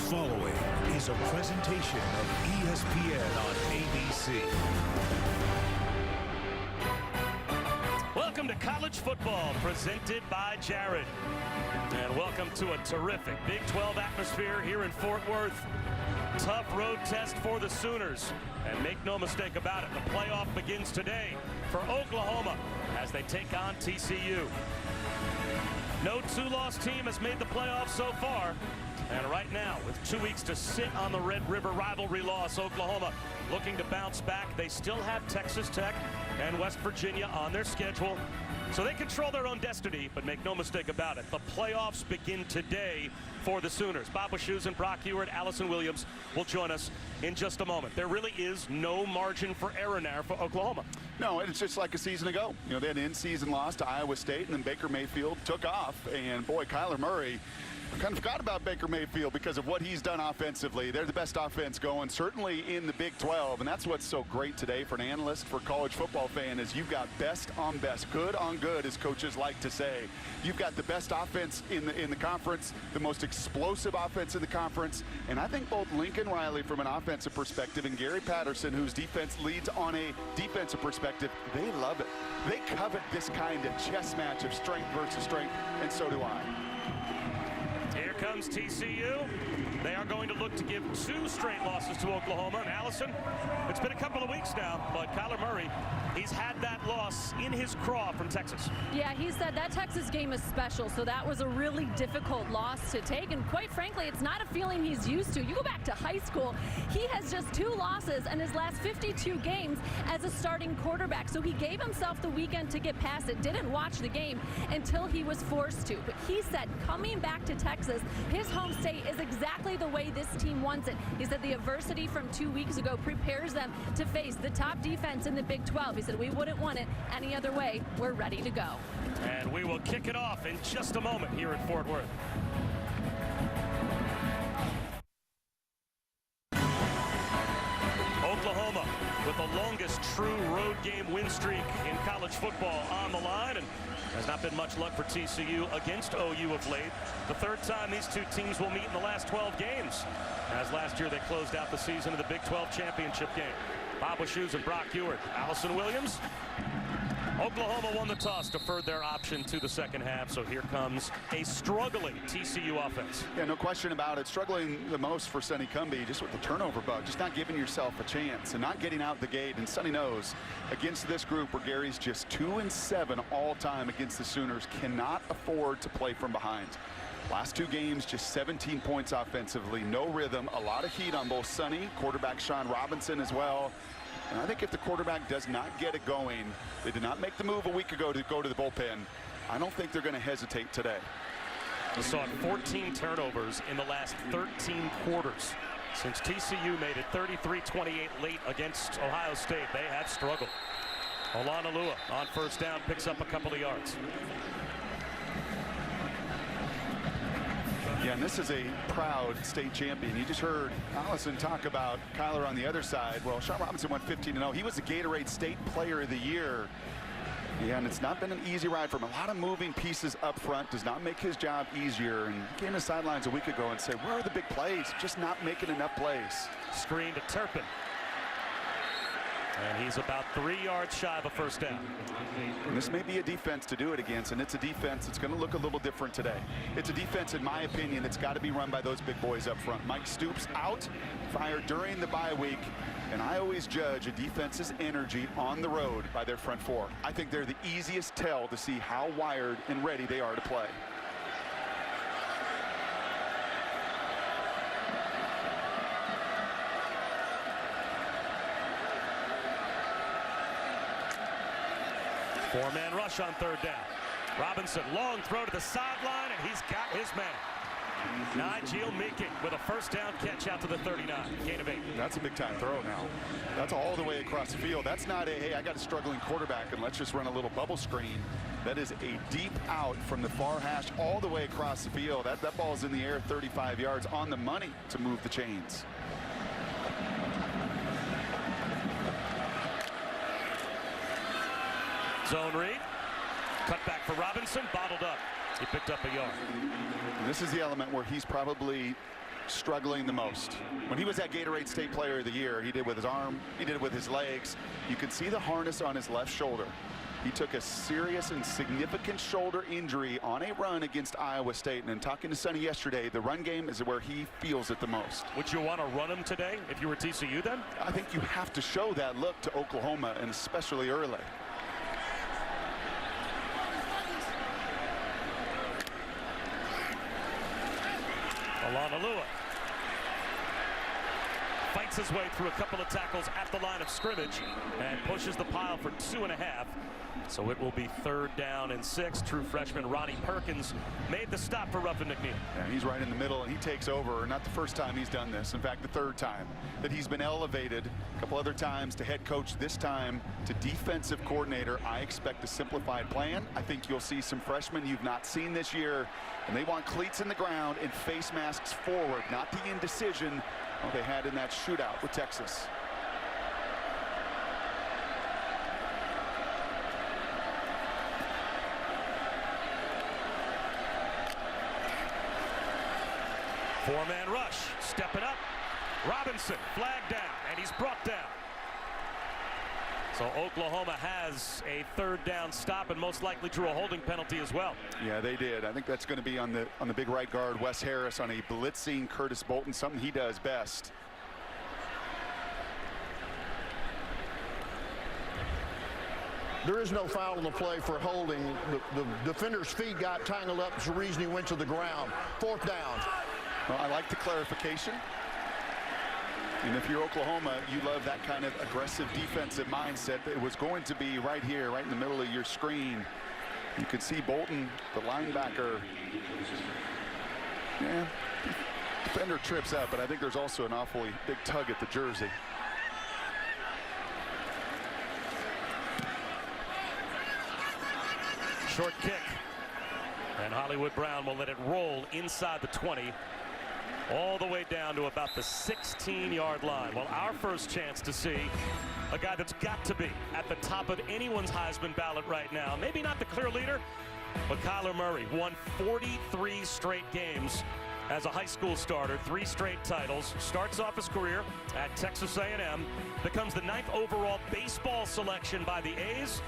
following is a presentation of ESPN on ABC. Welcome to college football, presented by Jared. And welcome to a terrific Big 12 atmosphere here in Fort Worth. Tough road test for the Sooners. And make no mistake about it, the playoff begins today for Oklahoma as they take on TCU. No two-loss team has made the playoffs so far. And right now, with 2 weeks to sit on the Red River rivalry loss, Oklahoma looking to bounce back. They still have Texas Tech and West Virginia on their schedule. So they control their own destiny, but make no mistake about it. The playoffs begin today for the Sooners. Bob Wischusen and Brock Ewert, Allison Williams will join us in just a moment. There really is no margin for error now for Oklahoma. No, it's just like a season ago. You know, they had an in-season loss to Iowa State, and then Baker Mayfield took off. And, boy, Kyler Murray, I kind of forgot about Baker Mayfield because of what he's done offensively. They're the best offense going, certainly in the Big 12. And that's what's so great today for an analyst, for a college football fan, is you've got best on best, good on good, as coaches like to say. You've got the best offense in the conference, the most explosive offense in the conference. And I think both Lincoln Riley from an offensive perspective and Gary Patterson, whose defense leads on a defensive perspective, they love it. They covet this kind of chess match of strength versus strength, and so do I. Here comes TCU. They are going to look to give 2 straight losses to Oklahoma. And Allison, it's been a couple of weeks now, but Kyler Murray, he's had that loss in his craw from Texas. Yeah, he said that Texas game is special, so that was a really difficult loss to take. And quite frankly, it's not a feeling he's used to. You go back to high school, he has just 2 losses in his last 52 games as a starting quarterback. So he gave himself the weekend to get past it, didn't watch the game until he was forced to. But he said coming back to Texas, his home state, is exactly the way this team wants it. He said the adversity from 2 weeks ago prepares them to face the top defense in the Big 12. He said we wouldn't want it any other way. We're ready to go. And we will kick it off in just a moment here in Fort Worth. Oklahoma with the longest true road game win streak in college football on the line, and has not been much luck for TCU against OU of late. The 3rd time these 2 teams will meet in the last 12 games, as last year they closed out the season of the Big 12 championship game. Bob Wischusen and Brock Ewert, Allison Williams. Oklahoma won the toss, deferred their option to the second half, so here comes a struggling TCU offense. Yeah, no question about it. Struggling the most for Sonny Cumbie, just with the turnover bug, just not giving yourself a chance and not getting out the gate. And Sonny knows against this group where Gary's just 2-7 all time against the Sooners, cannot afford to play from behind. Last 2 games, just 17 points offensively, no rhythm, a lot of heat on both Sonny, quarterback Sean Robinson as well. And I think if the quarterback does not get it going, they did not make the move a week ago to go to the bullpen, I don't think they're going to hesitate today. We saw 14 turnovers in the last 13 quarters. Since TCU made it 33-28 late against Ohio State, they have struggled. Olanalua on first down picks up a couple of yards. Yeah, and this is a proud state champion. You just heard Allison talk about Kyler on the other side. Well, Sean Robinson went 15-0. He was the Gatorade State Player of the Year. Yeah, and it's not been an easy ride for him. A lot of moving pieces up front does not make his job easier. And he came to the sidelines a week ago and said, where are the big plays? Just not making enough plays. Screen to Turpin. And he's about 3 yards shy of a first down. And this may be a defense to do it against, and it's a defense that's going to look a little different today. It's a defense, in my opinion, that's got to be run by those big boys up front. Mike Stoops out, fired during the bye week, and I always judge a defense's energy on the road by their front 4. I think they're the easiest tell to see how wired and ready they are to play. Four-man rush on 3rd down. Robinson, long throw to the sideline, and he's got his man. Nigel Meeking with a first down catch out to the 39. Gain of 8. That's a big-time throw now. That's all the way across the field. That's not a, hey, I got a struggling quarterback, and let's just run a little bubble screen. That is a deep out from the far hash all the way across the field. That ball's in the air 35 yards on the money to move the chains. Zone read. Cut back for Robinson. Bottled up. He picked up a yard. This is the element where he's probably struggling the most. When he was at Gatorade State Player of the Year, he did with his arm, he did it with his legs. You could see the harness on his left shoulder. He took a serious and significant shoulder injury on a run against Iowa State. And in talking to Sonny yesterday, the run game is where he feels it the most. Would you want to run him today if you were TCU then? I think you have to show that look to Oklahoma, and especially early. Alanalua fights his way through a couple of tackles at the line of scrimmage and pushes the pile for 2.5. So it will be 3rd down and 6. True freshman Ronnie Perkins made the stop for Ruffin McNeil. Yeah, he's right in the middle, and he takes over. Not the first time he's done this. In fact, the 3rd time that he's been elevated. A couple other times to head coach, this time to defensive coordinator. I expect a simplified plan. I think you'll see some freshmen you've not seen this year, and they want cleats in the ground and face masks forward, not the indecision they had in that shootout with Texas. Four-man rush, stepping up. Robinson flagged down, and he's brought down. So Oklahoma has a 3rd down stop and most likely drew a holding penalty as well. Yeah, they did. I think that's going to be on the big right guard, Wes Harris, on a blitzing Curtis Bolton, something he does best. There is no foul on the play for holding. The defender's feet got tangled up. It's the reason he went to the ground. 4th down. Well, I like the clarification. And if you're Oklahoma, you love that kind of aggressive defensive mindset. It was going to be right here, right in the middle of your screen. You could see Bolton, the linebacker. Yeah, defender trips up, but I think there's also an awfully big tug at the jersey. Short kick. And Hollywood Brown will let it roll inside the 20. All the way down to about the 16-yard line. Well, our first chance to see a guy that's got to be at the top of anyone's Heisman ballot right now. Maybe not the clear leader, but Kyler Murray won 43 straight games as a high school starter, 3 straight titles, starts off his career at Texas A&M, becomes the 9th overall baseball selection by the A's,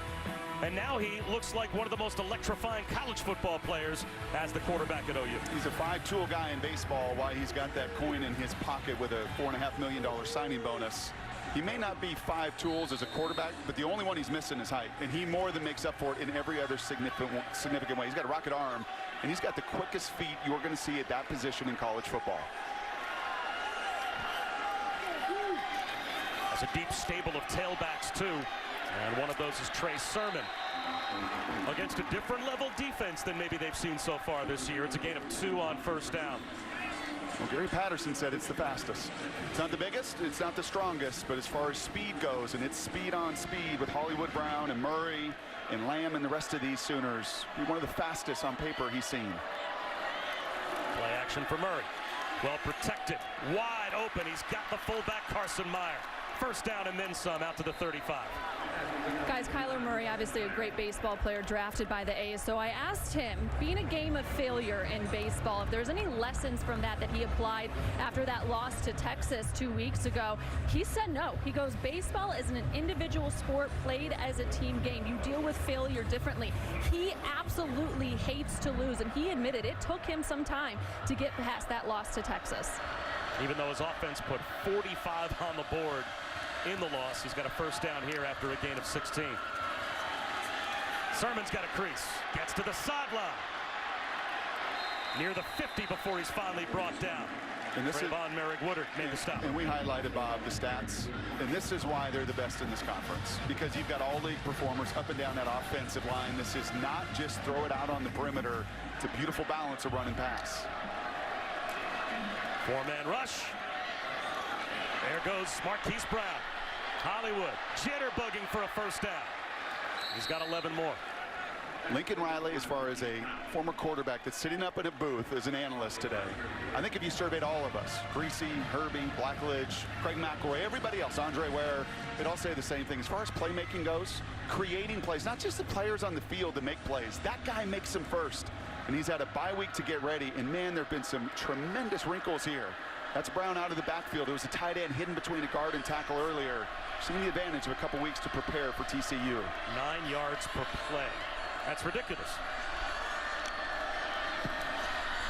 and now he looks like one of the most electrifying college football players as the quarterback at OU. He's a 5-tool guy in baseball. Why he's got that coin in his pocket with a $4.5 million signing bonus. He may not be 5 tools as a quarterback, but the only one he's missing is height, and he more than makes up for it in every other significant way. He's got a rocket arm, and he's got the quickest feet you're going to see at that position in college football. That's a deep stable of tailbacks too. And one of those is Trey Sermon against a different level defense than maybe they've seen so far this year. It's a gain of 2 on 1st down. Well, Gary Patterson said it's the fastest. It's not the biggest, it's not the strongest, but as far as speed goes, and it's speed on speed with Hollywood Brown and Murray and Lamb and the rest of these Sooners, one of the fastest on paper he's seen. Play action for Murray. Well protected, wide open. He's got the fullback Carson Meyer. 1st down and then some out to the 35. Guys, Kyler Murray, obviously a great baseball player drafted by the A's. So I asked him, being a game of failure in baseball, if there's any lessons from that he applied after that loss to Texas 2 weeks ago. He said no. He goes, baseball isn't an individual sport played as a team game. You deal with failure differently. He absolutely hates to lose, and he admitted it took him some time to get past that loss to Texas. Even though his offense put 45 on the board in the loss, he's got a 1st down here after a gain of 16. Sermon's got a crease, gets to the sideline. Near the 50 before he's finally brought down. And this Trayvon Merrick-Woodard made the stop. And we highlighted, Bob, the stats. And this is why they're the best in this conference. Because you've got all league performers up and down that offensive line. This is not just throw it out on the perimeter. It's a beautiful balance of run and pass. 4-man rush. There goes Marquise Brown. Hollywood jitterbugging for a 1st down. He's got 11 more. Lincoln Riley, as far as a former quarterback that's sitting up in a booth as an analyst today, I think if you surveyed all of us, Greasy, Herbie, Blackledge, Craig McElroy, everybody else, Andre Ware, they'd all say the same thing. As far as playmaking goes, creating plays, not just the players on the field that make plays. That guy makes them first. and he's had a bye week to get ready. And man, there have been some tremendous wrinkles here. That's Brown out of the backfield. It was a tight end hidden between a guard and tackle earlier. Seeing the advantage of a couple weeks to prepare for TCU. 9 yards per play. That's ridiculous.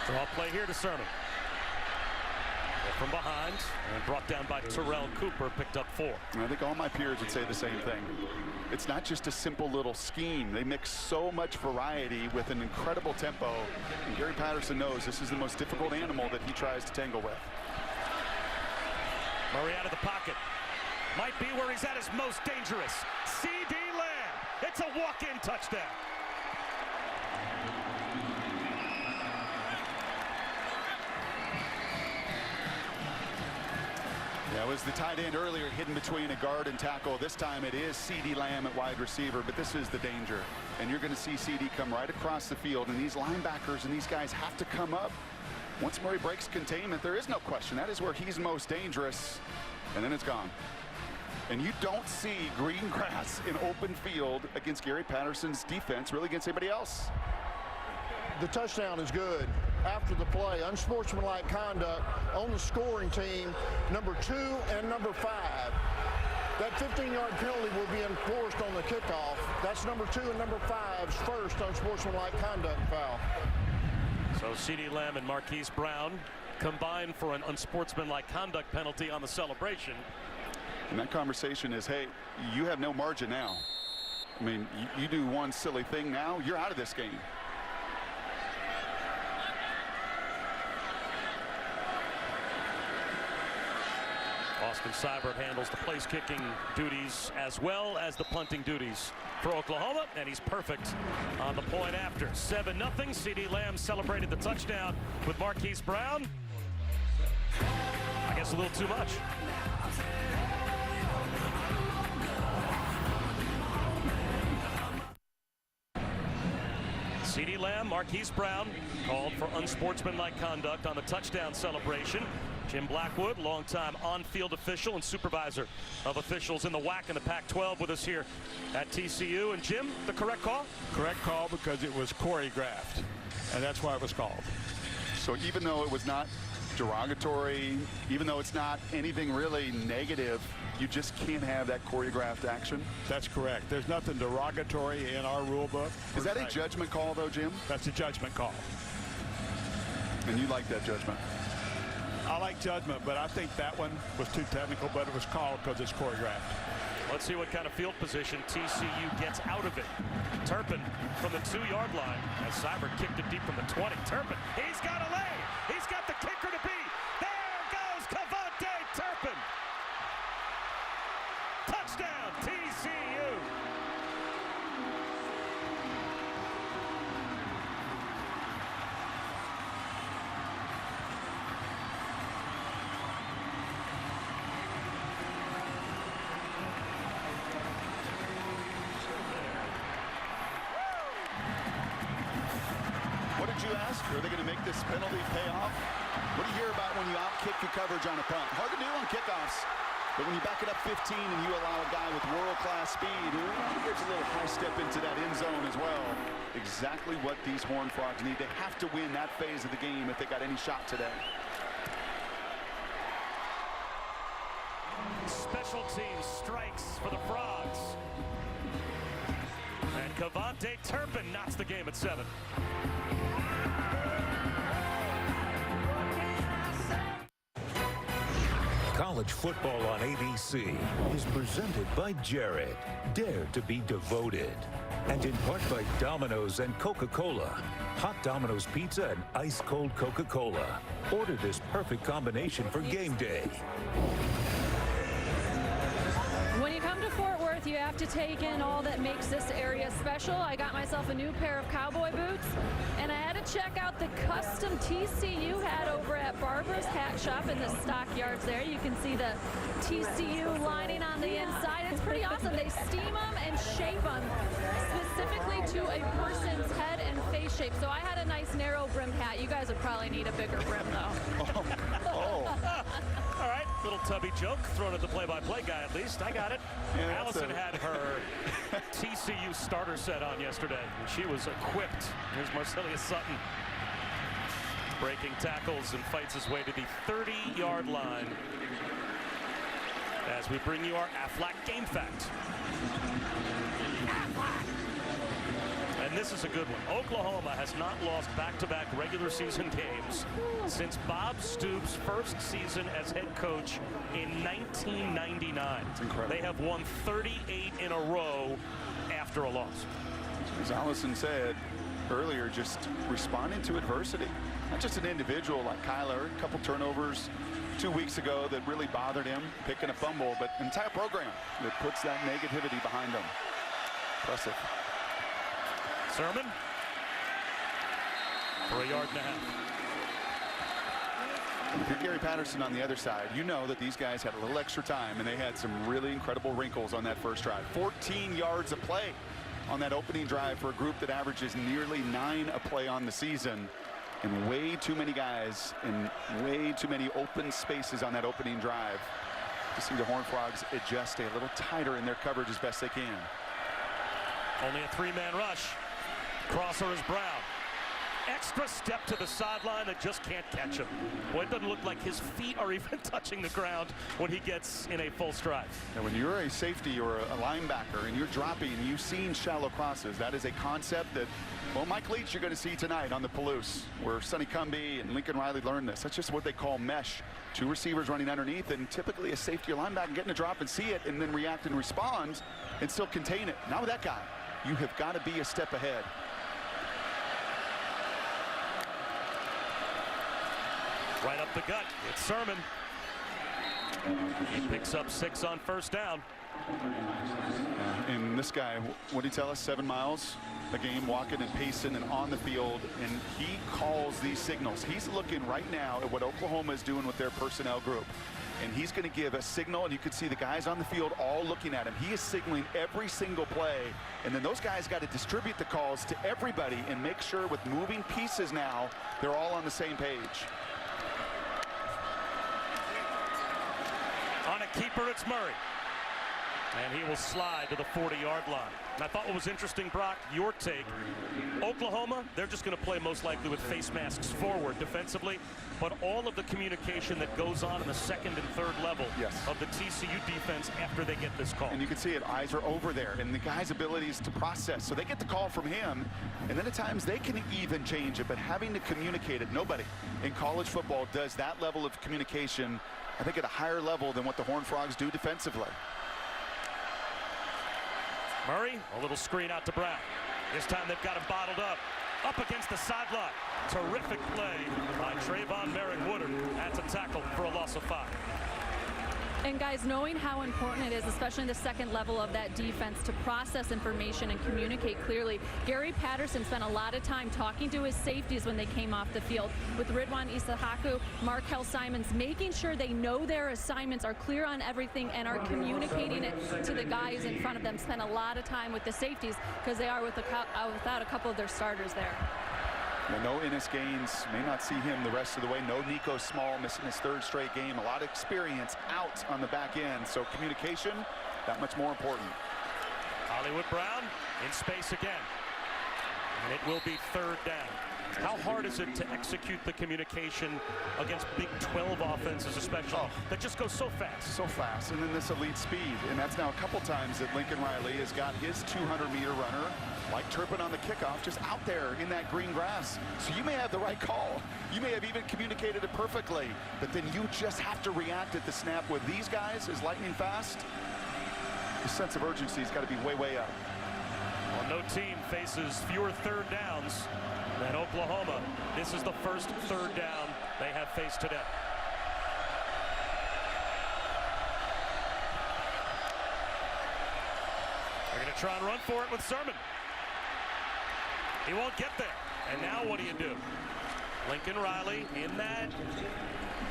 Draw play here to Sermon. From behind and brought down by Terrell Cooper, picked up 4. I think all my peers would say the same thing. It's not just a simple little scheme. They mix so much variety with an incredible tempo. And Gary Patterson knows this is the most difficult animal that he tries to tangle with. Murray out of the pocket. Might be where he's at his most dangerous. C.D. Lamb. It's a walk-in touchdown. That was the tight end earlier, hidden between a guard and tackle. This time it is C.D. Lamb at wide receiver, but this is the danger. And you're going to see C.D. come right across the field, and these linebackers and these guys have to come up. Once Murray breaks containment, there is no question. That is where he's most dangerous, and then it's gone. And you don't see green grass in open field against Gary Patterson's defense, really against anybody else. The touchdown is good. After the play, unsportsmanlike conduct on the scoring team, number 2 and number 5. That 15-yard penalty will be enforced on the kickoff. That's number 2 and number 5's first unsportsmanlike conduct foul. So C.D. Lamb and Marquise Brown combined for an unsportsmanlike conduct penalty on the celebration. And that conversation is, hey, you have no margin now. I mean, you do one silly thing now, you're out of this game. Austin Seibert handles the place-kicking duties as well as the punting duties for Oklahoma, and he's perfect on the point after. 7-0. C.D. Lamb celebrated the touchdown with Marquise Brown. I guess a little too much. C.D. Lamb, Marquise Brown called for unsportsmanlike conduct on the touchdown celebration. Jim Blackwood, longtime on-field official and supervisor of officials in the WAC and the Pac-12, with us here at TCU. And Jim, the correct call? Correct call because it was choreographed, and that's why it was called. So even though it was not derogatory, even though it's not anything really negative, you just can't have that choreographed action? That's correct. There's nothing derogatory in our rule book. Is that a judgment call, though, Jim? That's a judgment call. And you like that judgment? I like judgment, but I think that one was too technical, but it was called because it's choreographed. Let's see what kind of field position TCU gets out of it. Turpin from the 2-yard line as Seibert kicked it deep from the 20. Turpin, he's got a lay. He's got the kicker to beat. There goes Cavante Turpin. Touchdown, TCU. What did you ask? Are they going to make this penalty pay off? What do you hear about when you out-kick your coverage on a punt? Hard to do on kickoffs. But when you back it up 15 and you allow a guy with world-class speed who gives a little high step into that end zone as well, exactly what these Horned Frogs need. They have to win that phase of the game if they got any shot today. Special teams strikes for the Frogs. And Cavante Turpin knocks the game at 7. College football on ABC is presented by Jared. Dare to be devoted. And in part by Domino's and Coca-Cola. Hot Domino's pizza and ice-cold Coca-Cola. Order this perfect combination for game day. When you come to Fort Worth, you have to take in all that makes this area special. I got myself a new pair of cowboy boots, and I had to check out the custom TCU hat over at Barbara's Hat Shop in the stockyards there. You can see the TCU lining on the inside. It's pretty awesome. They steam them and shape them specifically to a person's head and face shape. So I had a nice narrow brimmed hat. You guys would probably need a bigger brim, though. All right, little Tubby joke thrown at the play-by-play guy, at least. I got it. Yeah, Allison had her TCU starter set on yesterday. And she was equipped. Here's Marcelius Sutton. Breaking tackles and fights his way to the 30-yard line as we bring you our Aflac Game Fact. And this is a good one. Oklahoma has not lost back-to-back regular season games since Bob Stoops' first season as head coach in 1999. It's incredible. They have won 38 in a row after a loss. As Allison said earlier, just responding to adversity. Not just an individual like Kyler, a couple turnovers 2 weeks ago that really bothered him, picking a fumble, but an entire program that puts that negativity behind them. Impressive. Sermon for a yard and a half. If you're Gary Patterson on the other side, you know that these guys had a little extra time and they had some really incredible wrinkles on that first drive. 14 yards of play on that opening drive for a group that averages nearly 9 a play on the season. And way too many guys and way too many open spaces on that opening drive to see the Horned Frogs adjust a little tighter in their coverage as best they can. Only a 3-man rush. Crosser is Brown. Extra step to the sideline that just can't catch him. Boy, it doesn't look like his feet are even touching the ground when he gets in a full stride. Now, when you're a safety or a linebacker and you're dropping and you've seen shallow crosses, that is a concept that, well, Mike Leach you're going to see tonight on the Palouse, where Sonny Cumbie and Lincoln Riley learned this. That's just what they call mesh. 2 receivers running underneath, and typically a safety or linebacker getting a drop and see it and then react and respond and still contain it. Not with that guy. You have got to be a step ahead. Right up the gut. It's Sermon. He picks up 6 on first down. And this guy, what did he tell us? 7 miles a game, walking and pacing and on the field, and he calls these signals. He's looking right now at what Oklahoma is doing with their personnel group, and he's going to give a signal, and you can see the guys on the field all looking at him. He is signaling every single play, and then those guys got to distribute the calls to everybody and make sure with moving pieces now they're all on the same page. On a keeper, it's Murray. And he will slide to the 40-yard line. And I thought what was interesting, Brock, your take. Oklahoma, they're just going to play most likely with face masks forward defensively. But all of the communication that goes on in the second and third level of the TCU defense after they get this call. And you can see it, eyes are over there, and the guy's abilities to process. So they get the call from him, and then at times they can even change it. But having to communicate it, nobody in college football does that level of communication, I think, at a higher level than what the Horned Frogs do defensively. Murray, a little screen out to Brown. This time they've got him bottled up against the sideline. Terrific play by Trayvon Merrick-Woodard. That's a tackle for a loss of 5. And guys, knowing how important it is, especially in the second level of that defense, to process information and communicate clearly. Gary Patterson spent a lot of time talking to his safeties when they came off the field, with Ridwan Isahaku, Markel Simons, making sure they know their assignments, are clear on everything, and are communicating it to the guys in front of them. Spent a lot of time with the safeties because they are without a couple of their starters there. No Ennis Gaines, may not see him the rest of the way. No Nico Small, missing his 3rd straight game. A lot of experience out on the back end. So communication, that much more important. Hollywood Brown in space again. And it will be 3rd down. How hard is it to execute the communication against Big 12 offenses, especially, that just goes so fast? So fast, and then this elite speed. And that's now a couple times that Lincoln Riley has got his 200-meter runner, like Turpin on the kickoff, just out there in that green grass. So you may have the right call. You may have even communicated it perfectly, but then you just have to react at the snap. With these guys is lightning fast. The sense of urgency has got to be way, way up. Well, no team faces fewer 3rd downs than Oklahoma. This is the first 3rd down they have faced today. They're going to try and run for it with Sermon. He won't get there. And now what do? Lincoln Riley in that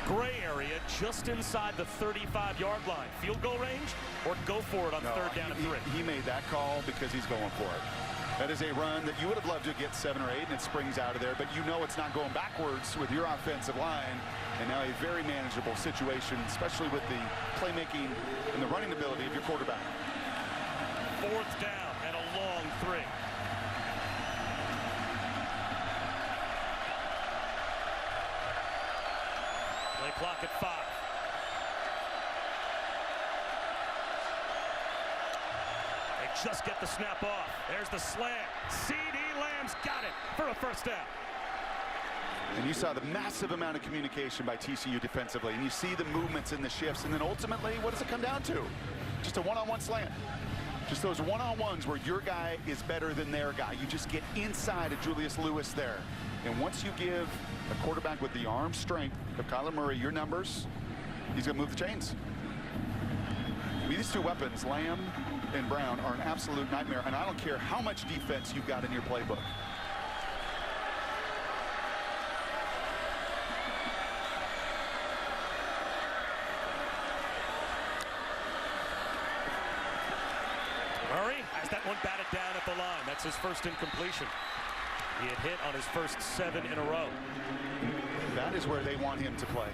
gray area just inside the 35-yard line. Field goal range or go for it on 3rd down and 3? He made that call because he's going for it. That is a run that you would have loved to get 7 or 8, and it springs out of there, but you know it's not going backwards with your offensive line, And now a very manageable situation, especially with the playmaking and the running ability of your quarterback. 4th down and a long 3. Play clock at 5. They just get the snap off. There's the slant. CeeDee Lamb's got it for a 1st down. And you saw the massive amount of communication by TCU defensively, and you see the movements and the shifts, and then ultimately, what does it come down to? Just a one-on-one slant. Just those one-on-ones where your guy is better than their guy. You just get inside of Julius Lewis there. And once you give a quarterback with the arm strength of Kyler Murray your numbers, he's going to move the chains. I mean, these two weapons, Lamb and Brown, are an absolute nightmare, and I don't care how much defense you've got in your playbook. Murray has that one batted down at the line. That's his first incompletion. He had hit on his first 7 in a row. That is where they want him to play.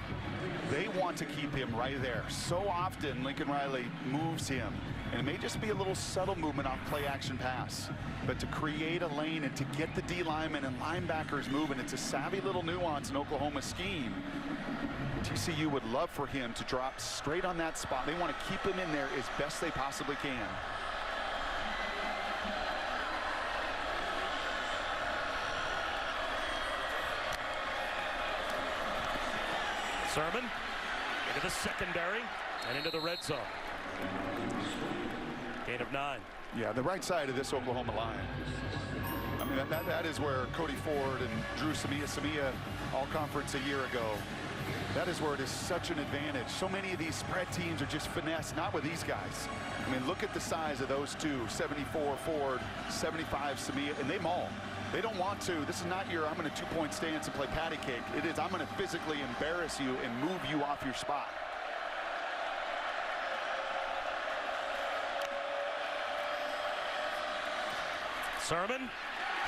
They want to keep him right there. So often Lincoln Riley moves him, and it may just be a little subtle movement off play action pass, but to create a lane and to get the D linemen and linebackers moving, it's a savvy little nuance in Oklahoma's scheme. TCU would love for him to drop straight on that spot. They want to keep him in there as best they possibly can. Sermon into the secondary and into the red zone. Gain of 9. Yeah, the right side of this Oklahoma line. I mean, that is where Cody Ford and Drew Samia all conference a year ago. That is where it is such an advantage. So many of these spread teams are just finesse, not with these guys. I mean, look at the size of those two, 74 Ford, 75 Samia, and they maul. They don't want to. This is not your, I'm going to 2-point stance and play patty cake. It is, I'm going to physically embarrass you and move you off your spot. Sermon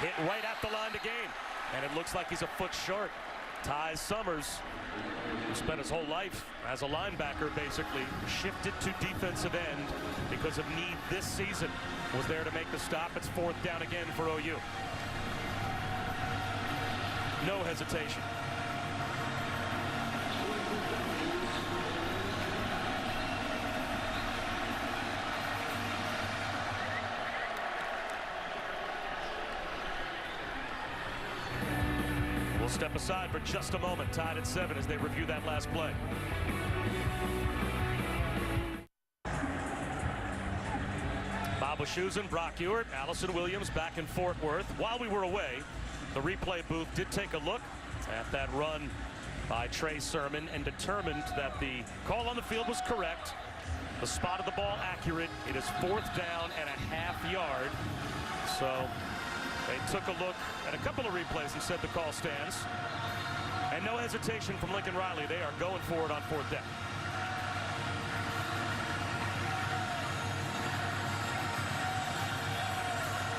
hit right at the line to gain, and it looks like he's a foot short. Ty Summers, who spent his whole life as a linebacker, basically shifted to defensive end because of need this season, was there to make the stop. It's 4th down again for OU. No hesitation. We'll step aside for just a moment, tied at 7 as they review that last play. Bob Wischusen, Brock Ewart, Allison Williams back in Fort Worth. While we were away, the replay booth did take a look at that run by Trey Sermon and determined that the call on the field was correct. The spot of the ball accurate. It is 4th down and a half yard. So they took a look at a couple of replays and said the call stands. And no hesitation from Lincoln Riley. They are going for it on 4th down.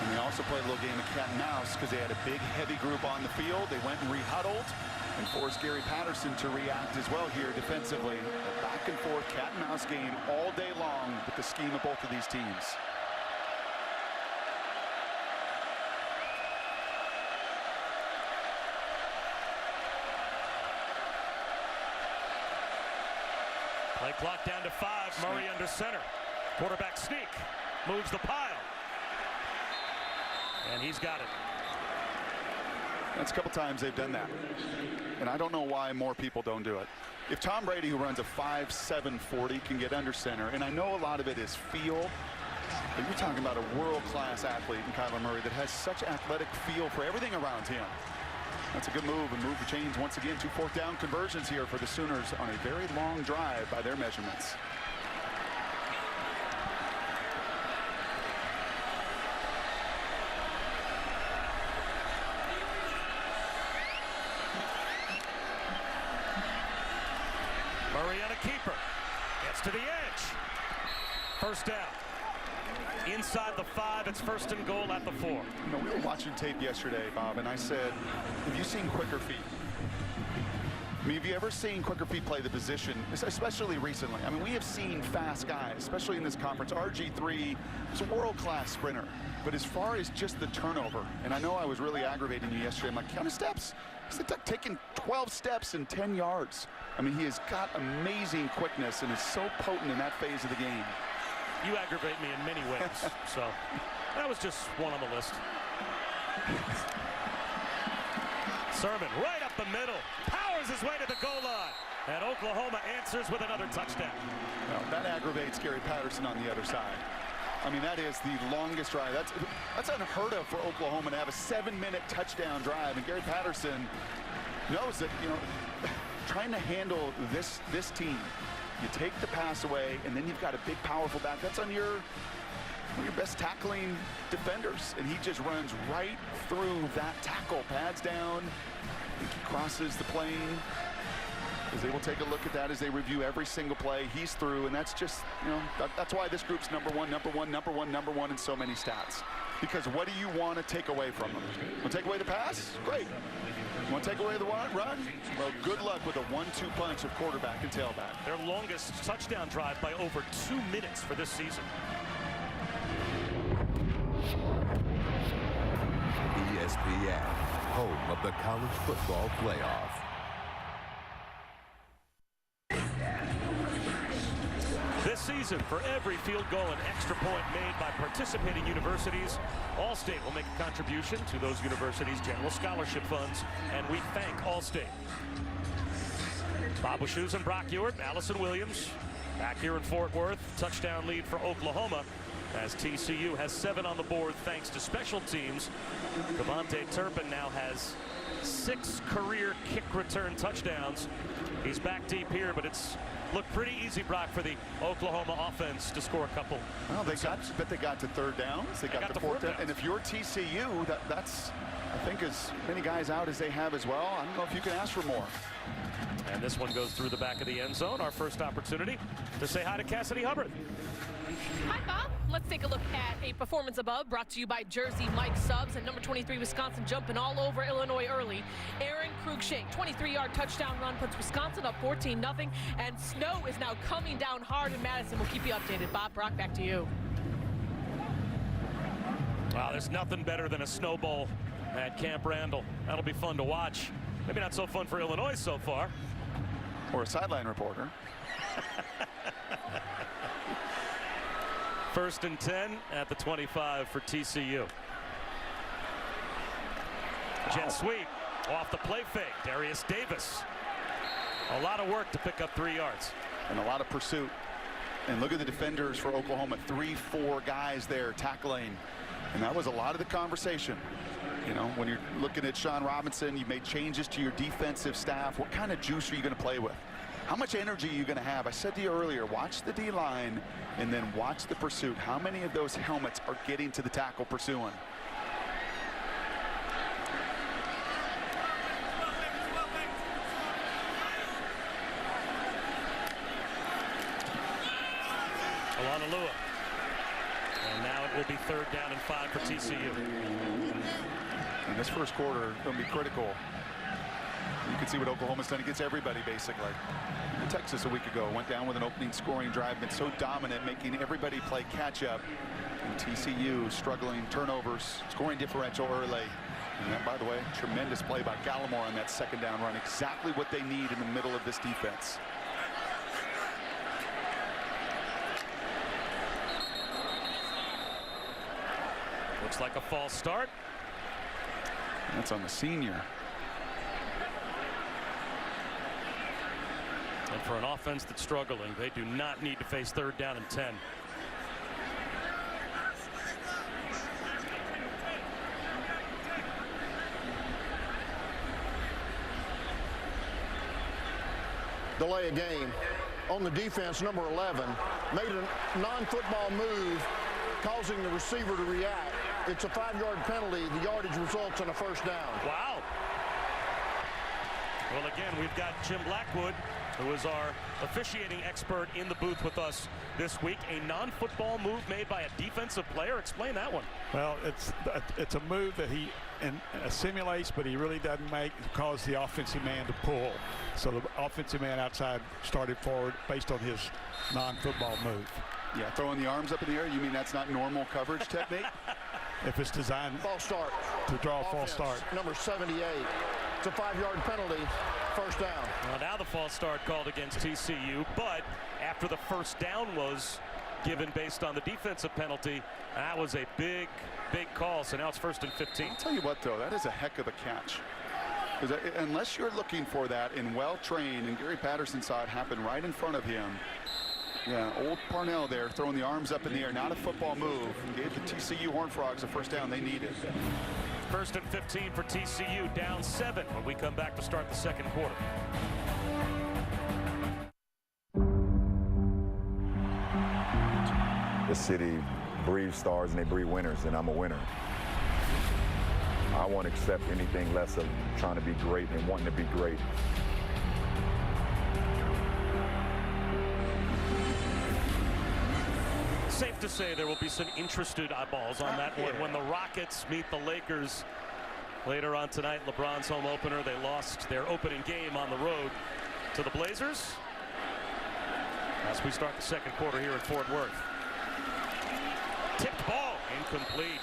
And they also played a little game of cat and mouse because they had a big, heavy group on the field. They went and rehuddled and forced Gary Patterson to react as well here defensively. A back and forth cat and mouse game all day long with the scheme of both of these teams. Play clock down to 5. Murray under center. Quarterback sneak. Moves the pile. And he's got it. That's a couple times they've done that. And I don't know why more people don't do it. If Tom Brady, who runs a 5.7 40, can get under center, and I know a lot of it is feel, but you're talking about a world-class athlete in Kyler Murray that has such athletic feel for everything around him. That's a good move, and move the chains once again. 2 4th down conversions here for the Sooners on a very long drive by their measurements. Murray on a keeper. Gets to the edge. 1st down. Inside the 5, it's 1st and goal at the 4. You know, we were watching tape yesterday, Bob, and I said, have you seen quicker feet? I mean, have you ever seen quicker feet play the position, especially recently? I mean, we have seen fast guys, especially in this conference. RG3 is a world-class sprinter. But as far as just the turnover, and I know I was really aggravating you yesterday, I'm like, count of steps. He's taking 12 steps in 10 yards. I mean, he has got amazing quickness and is so potent in that phase of the game. You aggravate me in many ways, so that was just one on the list. Sermon right up the middle, powers his way to the goal line, and Oklahoma answers with another touchdown. Well, that aggravates Gary Patterson on the other side. I mean, that is the longest drive. That's unheard of for Oklahoma to have a 7-minute touchdown drive, and Gary Patterson knows that, you know, trying to handle this team, you take the pass away, and then you've got a big, powerful back. That's on one of your best tackling defenders, and he just runs right through that tackle, pads down. I think he crosses the plane. As they will take a look at that as they review every single play. He's through, and that's just, you know, that's why this group's number one in so many stats. Because what do you want to take away from them? Want to take away the pass? Great. Want to take away the run? Well, good luck with a 1-2 punch of quarterback and tailback. Their longest touchdown drive by over 2 minutes for this season. ESPN, home of the college football playoff. This season, for every field goal and extra point made by participating universities, Allstate will make a contribution to those universities' general scholarship funds, and we thank Allstate. Bob Wischusen and Brock Ewart, Allison Williams, back here in Fort Worth. Touchdown lead for Oklahoma, as TCU has 7 on the board thanks to special teams. Devontae Turpin now has 6 career kick return touchdowns. He's back deep here, but it's looked pretty easy, Brock, for the Oklahoma offense to score a couple. Well, they got to third downs. They got to fourth down. And if you're TCU, that's, I think, as many guys out as they have as well. I don't know if you can ask for more. And this one goes through the back of the end zone. Our first opportunity to say hi to Cassidy Hubbard. Hi, Bob. Let's take a look at a performance above, brought to you by Jersey Mike Subs and number 23 Wisconsin jumping all over Illinois early. Aaron Cruikshank, 23-yard touchdown run puts Wisconsin up 14-0, and snow is now coming down hard in Madison. We'll keep you updated. Bob, Brock, back to you. Wow, there's nothing better than a snow bowl at Camp Randall. That'll be fun to watch. Maybe not so fun for Illinois so far. Or a sideline reporter. First and 10 at the 25 for TCU. Jet sweep off the play fake. Darius Davis. A lot of work to pick up 3 yards. And a lot of pursuit. And look at the defenders for Oklahoma. 3-4 guys there tackling. And that was a lot of the conversation. You know, when you're looking at Sean Robinson, you made changes to your defensive staff. What kind of juice are you going to play with? How much energy are you going to have? I said to you earlier, watch the D-line and then watch the pursuit. How many of those helmets are getting to the tackle pursuing? Alanalua. And now it will be 3rd down and 5 for TCU. And this first quarter going to be critical. You can see what Oklahoma's done against everybody, basically. Texas a week ago went down with an opening scoring drive, been so dominant, making everybody play catch-up. And TCU struggling, turnovers, scoring differential early. And then, by the way, tremendous play by Gallimore on that 2nd down run. Exactly what they need in the middle of this defense. Looks like a false start. That's on the senior. And for an offense that's struggling, they do not need to face 3rd down and 10. Delay a game. On the defense, number 11 made a non-football move, causing the receiver to react. It's a 5-yard penalty. The yardage results in a 1st down. Wow. Well, again, we've got Jim Blackwood, who is our officiating expert, in the booth with us this week. A non-football move made by a defensive player. Explain that one. Well, it's a move that and simulates, but he really doesn't cause the offensive man to pull. So the offensive man outside started forward based on his non-football move. Yeah, throwing the arms up in the air, you mean that's not normal coverage technique? If it's designed False start. to draw a false Offense, start. Number 78. It's a 5-yard penalty. First down. Well, now the false start called against TCU, but after the first down was given based on the defensive penalty, that was a big call. So now it's 1st and 15. I'll tell you what, though, that is a heck of a catch. Because unless you're looking for that and well-trained, and Gary Patterson saw it happen right in front of him. Yeah, old Parnell there throwing the arms up in the air, not a football move. Gave the TCU Horned Frogs a first down they needed. 1st and 15 for TCU, down 7 when we come back to start the second quarter. The city breeds stars and they breed winners, and I'm a winner. I won't accept anything less of trying to be great and wanting to be great. Safe to say there will be some interested eyeballs on that one when the Rockets meet the Lakers later on tonight. LeBron's home opener. They lost their opening game on the road to the Blazers. As we start the second quarter here in Fort Worth. Tipped ball, incomplete.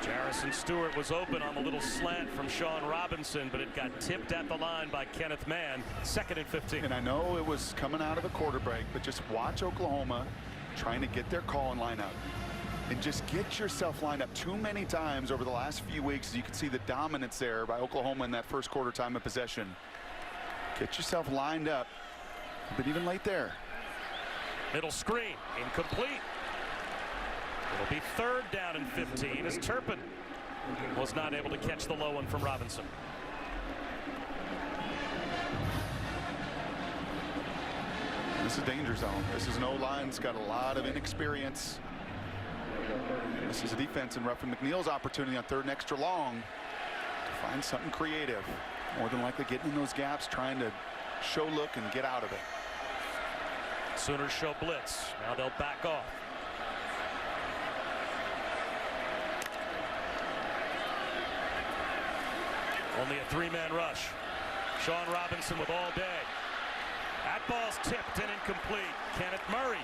Jarrison Stewart was open on the little slant from Sean Robinson, but it got tipped at the line by Kenneth Mann. 2nd and 15. And I know it was coming out of a quarter break, but just watch Oklahoma trying to get their call and line up. And just get yourself lined up. Too many times over the last few weeks, you can see the dominance there by Oklahoma in that first quarter time of possession. Get yourself lined up. But even late there. Middle screen, incomplete. It'll be 3rd down and 15 as Turpin was not able to catch the low one from Robinson. This is a danger zone. This is an O-line that's got a lot of inexperience. This is a defense and Ruffin McNeil's opportunity on 3rd and extra long to find something creative. More than likely getting in those gaps, trying to show look and get out of it. Sooners show blitz. Now they'll back off. Only a 3-man rush. Sean Robinson with all day. That ball's tipped and incomplete. Kenneth Murray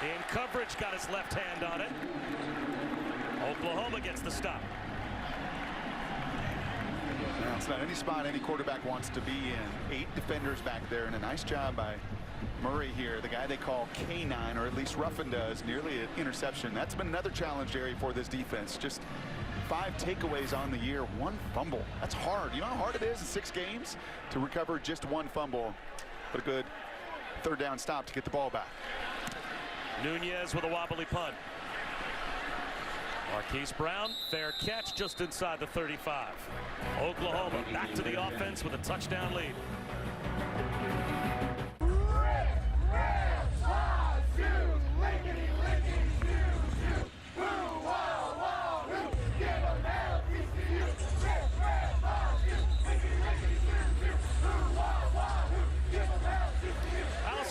in coverage, got his left hand on it. Oklahoma gets the stop. Now, it's not any spot any quarterback wants to be in. 8 defenders back there, and a nice job by Murray here, the guy they call K9, or at least Ruffin does, nearly an interception. That's been another challenge area for this defense. Just 5 takeaways on the year, 1 fumble. That's hard. You know how hard it is in 6 games to recover just 1 fumble. But a good 3rd down stop to get the ball back. Nunez with a wobbly punt. Marquise Brown, fair catch just inside the 35. Oklahoma back to the offense with a touchdown lead.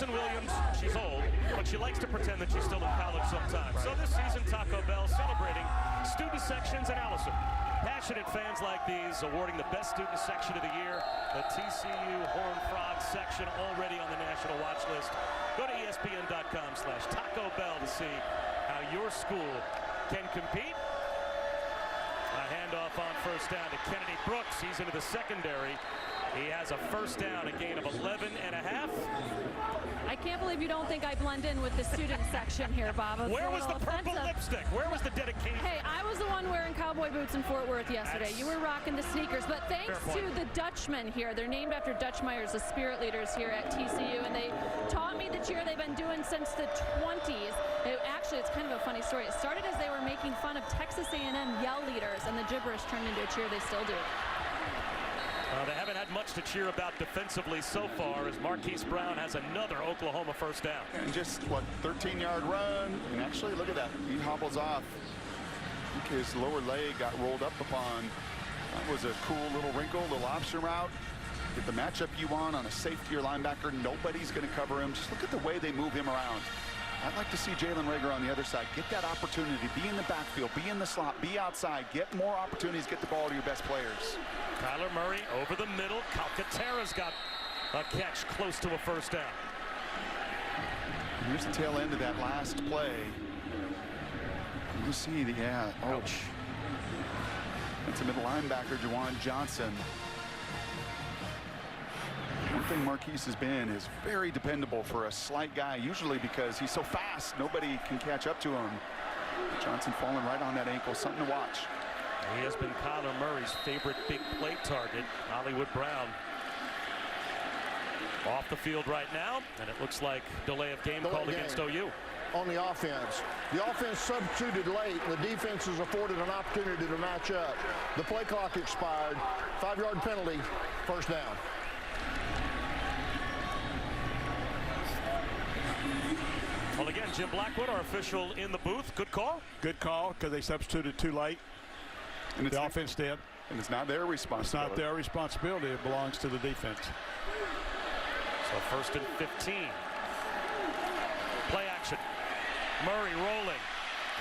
Williams, she's old, but she likes to pretend that she's still in college sometimes. So this season, Taco Bell celebrating student sections in Allison. Passionate fans like these awarding the best student section of the year. The TCU Horned Frog section already on the national watch list. Go to ESPN.com/Taco Bell to see how your school can compete. A handoff on 1st down to Kennedy Brooks. He's into the secondary. He has a 1st down, a gain of 11.5. I can't believe you don't think I blend in with the student section here, Bob. Where was the purple lipstick? Where was the dedication? Hey, I was the one wearing cowboy boots in Fort Worth yesterday. You were rocking the sneakers. But thanks to the Dutchmen here. They're named after Dutch Myers, the spirit leaders here at TCU. And they taught me the cheer they've been doing since the 20s. Actually, it's kind of a funny story. It started as they were making fun of Texas A&M yell leaders, and the gibberish turned into a cheer. They still do. They haven't had much to cheer about defensively so far as Marquise Brown has another Oklahoma 1st down. And just, what, 13-yard run. And actually, look at that. He hobbles off. I think his lower leg got rolled up upon. That was a cool little wrinkle, little option route. Get the matchup you want on a safety or linebacker. Nobody's going to cover him. Just look at the way they move him around. I'd like to see Jalen Reagor on the other side. Get that opportunity. Be in the backfield. Be in the slot. Be outside. Get more opportunities. Get the ball to your best players. Kyler Murray over the middle. Calcaterra's got a catch close to a first down. Here's the tail end of that last play. You see the, ouch. That's a middle linebacker, Juwan Johnson. One thing Marquise has been is very dependable for a slight guy, usually because he's so fast, nobody can catch up to him. Johnson falling right on that ankle, something to watch. He has been Kyler Murray's favorite big play target, Hollywood Brown. Off the field right now, and it looks like delay of game called against OU. On the offense. The offense substituted late, and the defense is afforded an opportunity to match up. The play clock expired. 5-yard penalty, first down. Well, again, Jim Blackwood, our official in the booth. Good call. Good call, because they substituted too late. And the offense did. And it's not their responsibility. It's not their responsibility. It belongs to the defense. So first and 15. Play action. Murray rolling.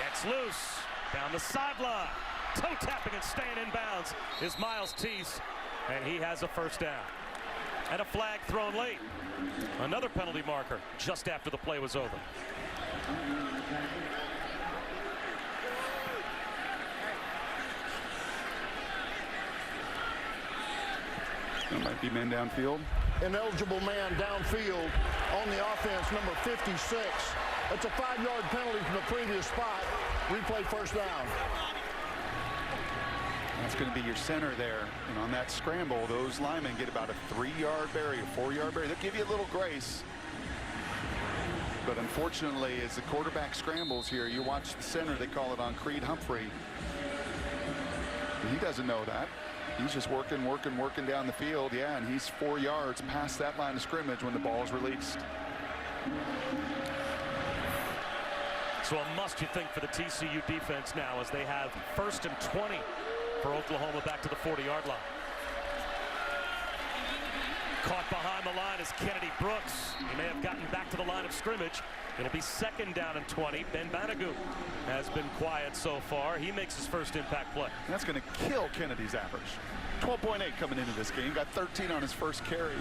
Gets loose. Down the sideline. Toe tapping and staying in bounds is Miles Tease. And he has a first down. And a flag thrown late. Another penalty marker just after the play was over. There might be men downfield. Ineligible man downfield on the offense, number 56. That's a 5-yard penalty from the previous spot. Replay first down. That's going to be your center there. And on that scramble, those linemen get about a 3-yard barrier, 4-yard barrier. They'll give you a little grace. But unfortunately, as the quarterback scrambles here, you watch the center, they call it on Creed Humphrey. And he doesn't know that. He's just working down the field. Yeah, and he's 4 yards past that line of scrimmage when the ball is released. So a must, you think, for the TCU defense now as they have first and 20 for Oklahoma back to the 40-yard line. Caught behind the line is Kennedy Brooks. He may have gotten back to the line of scrimmage. It'll be second down and 20. Ben Banogu has been quiet so far. He makes his first impact play. That's going to kill Kennedy's average. 12.8 coming into this game. Got 13 on his first carry.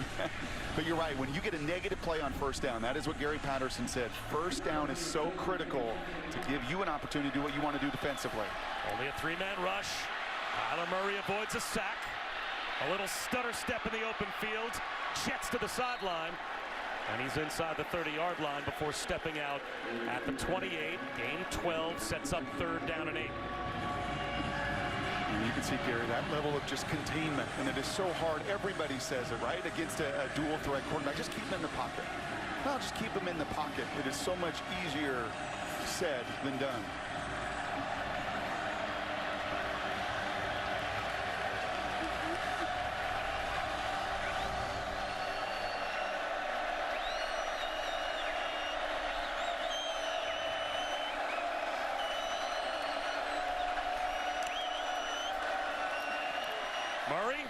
But you're right. When you get a negative play on first down, that is what Gary Patterson said. First down is so critical to give you an opportunity to do what you want to do defensively. Only a 3-man rush. Kyler Murray avoids a sack. A little stutter step in the open field. Jets to the sideline. And he's inside the 30-yard line before stepping out at the 28. Gain 12 sets up third down and 8. And you can see, Gary, that level of just containment. And it is so hard. Everybody says it, right? Against a dual threat quarterback. Just keep him in the pocket. No, just keep him in the pocket. It is so much easier said than done. Murray,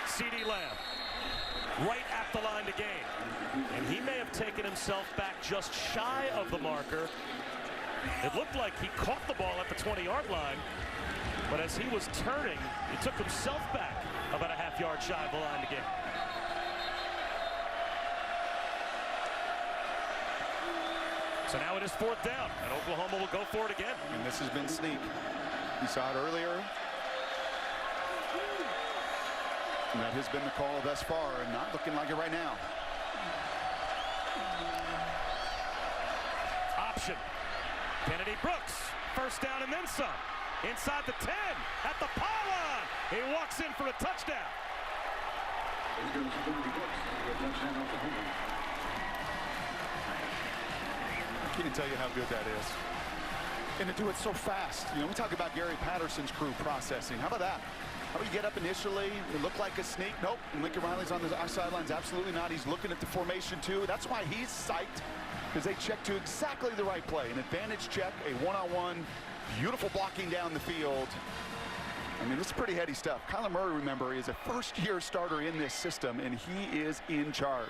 CeeDee Lamb, right at the line to gain. And he may have taken himself back just shy of the marker. It looked like he caught the ball at the 20-yard line, but as he was turning, he took himself back about a half-yard shy of the line to gain. So now it is fourth down, and Oklahoma will go for it again. And this has been sneak. You saw it earlier. And that has been the call thus far, and not looking like it right now. Option. Kennedy Brooks, first down and then some. Inside the 10, at the pylon. He walks in for a touchdown. I can't tell you how good that is. And to do it so fast. You know, we talk about Gary Patterson's crew processing. How about that? How about you get up initially, it looked like a sneak. Nope, and Lincoln Riley's on the sidelines. Absolutely not. He's looking at the formation too. That's why he's psyched, because they checked to exactly the right play. An advantage check, a one-on-one, beautiful blocking down the field. I mean, this is pretty heady stuff. Kyler Murray, remember, is a first-year starter in this system, and he is in charge.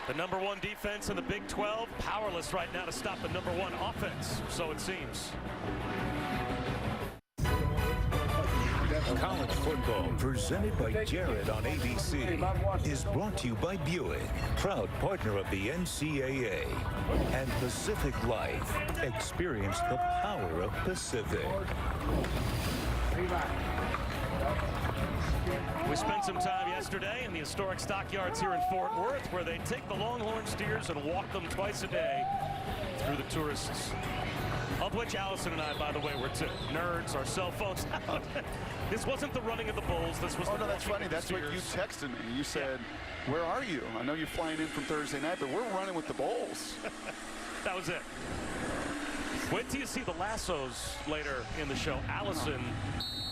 The #1 defense in the Big 12, powerless right now to stop the #1 offense, so it seems. College football, presented by Jared on ABC, is brought to you by Buick, proud partner of the NCAA, and Pacific Life. Experience the power of Pacific. We spent some time yesterday in the historic stockyards here in Fort Worth, where they take the Longhorn steers and walk them twice a day through the tourists, of which Allison and I, by the way, were two. Nerds, our cell phones out. This wasn't the running of the bulls. This was Oh, no, that's funny. That's what you texted me. You said, where are you? I know you're flying in from Thursday night, but we're running with the bulls. That was it. Wait till you see the lassos later in the show. Allison,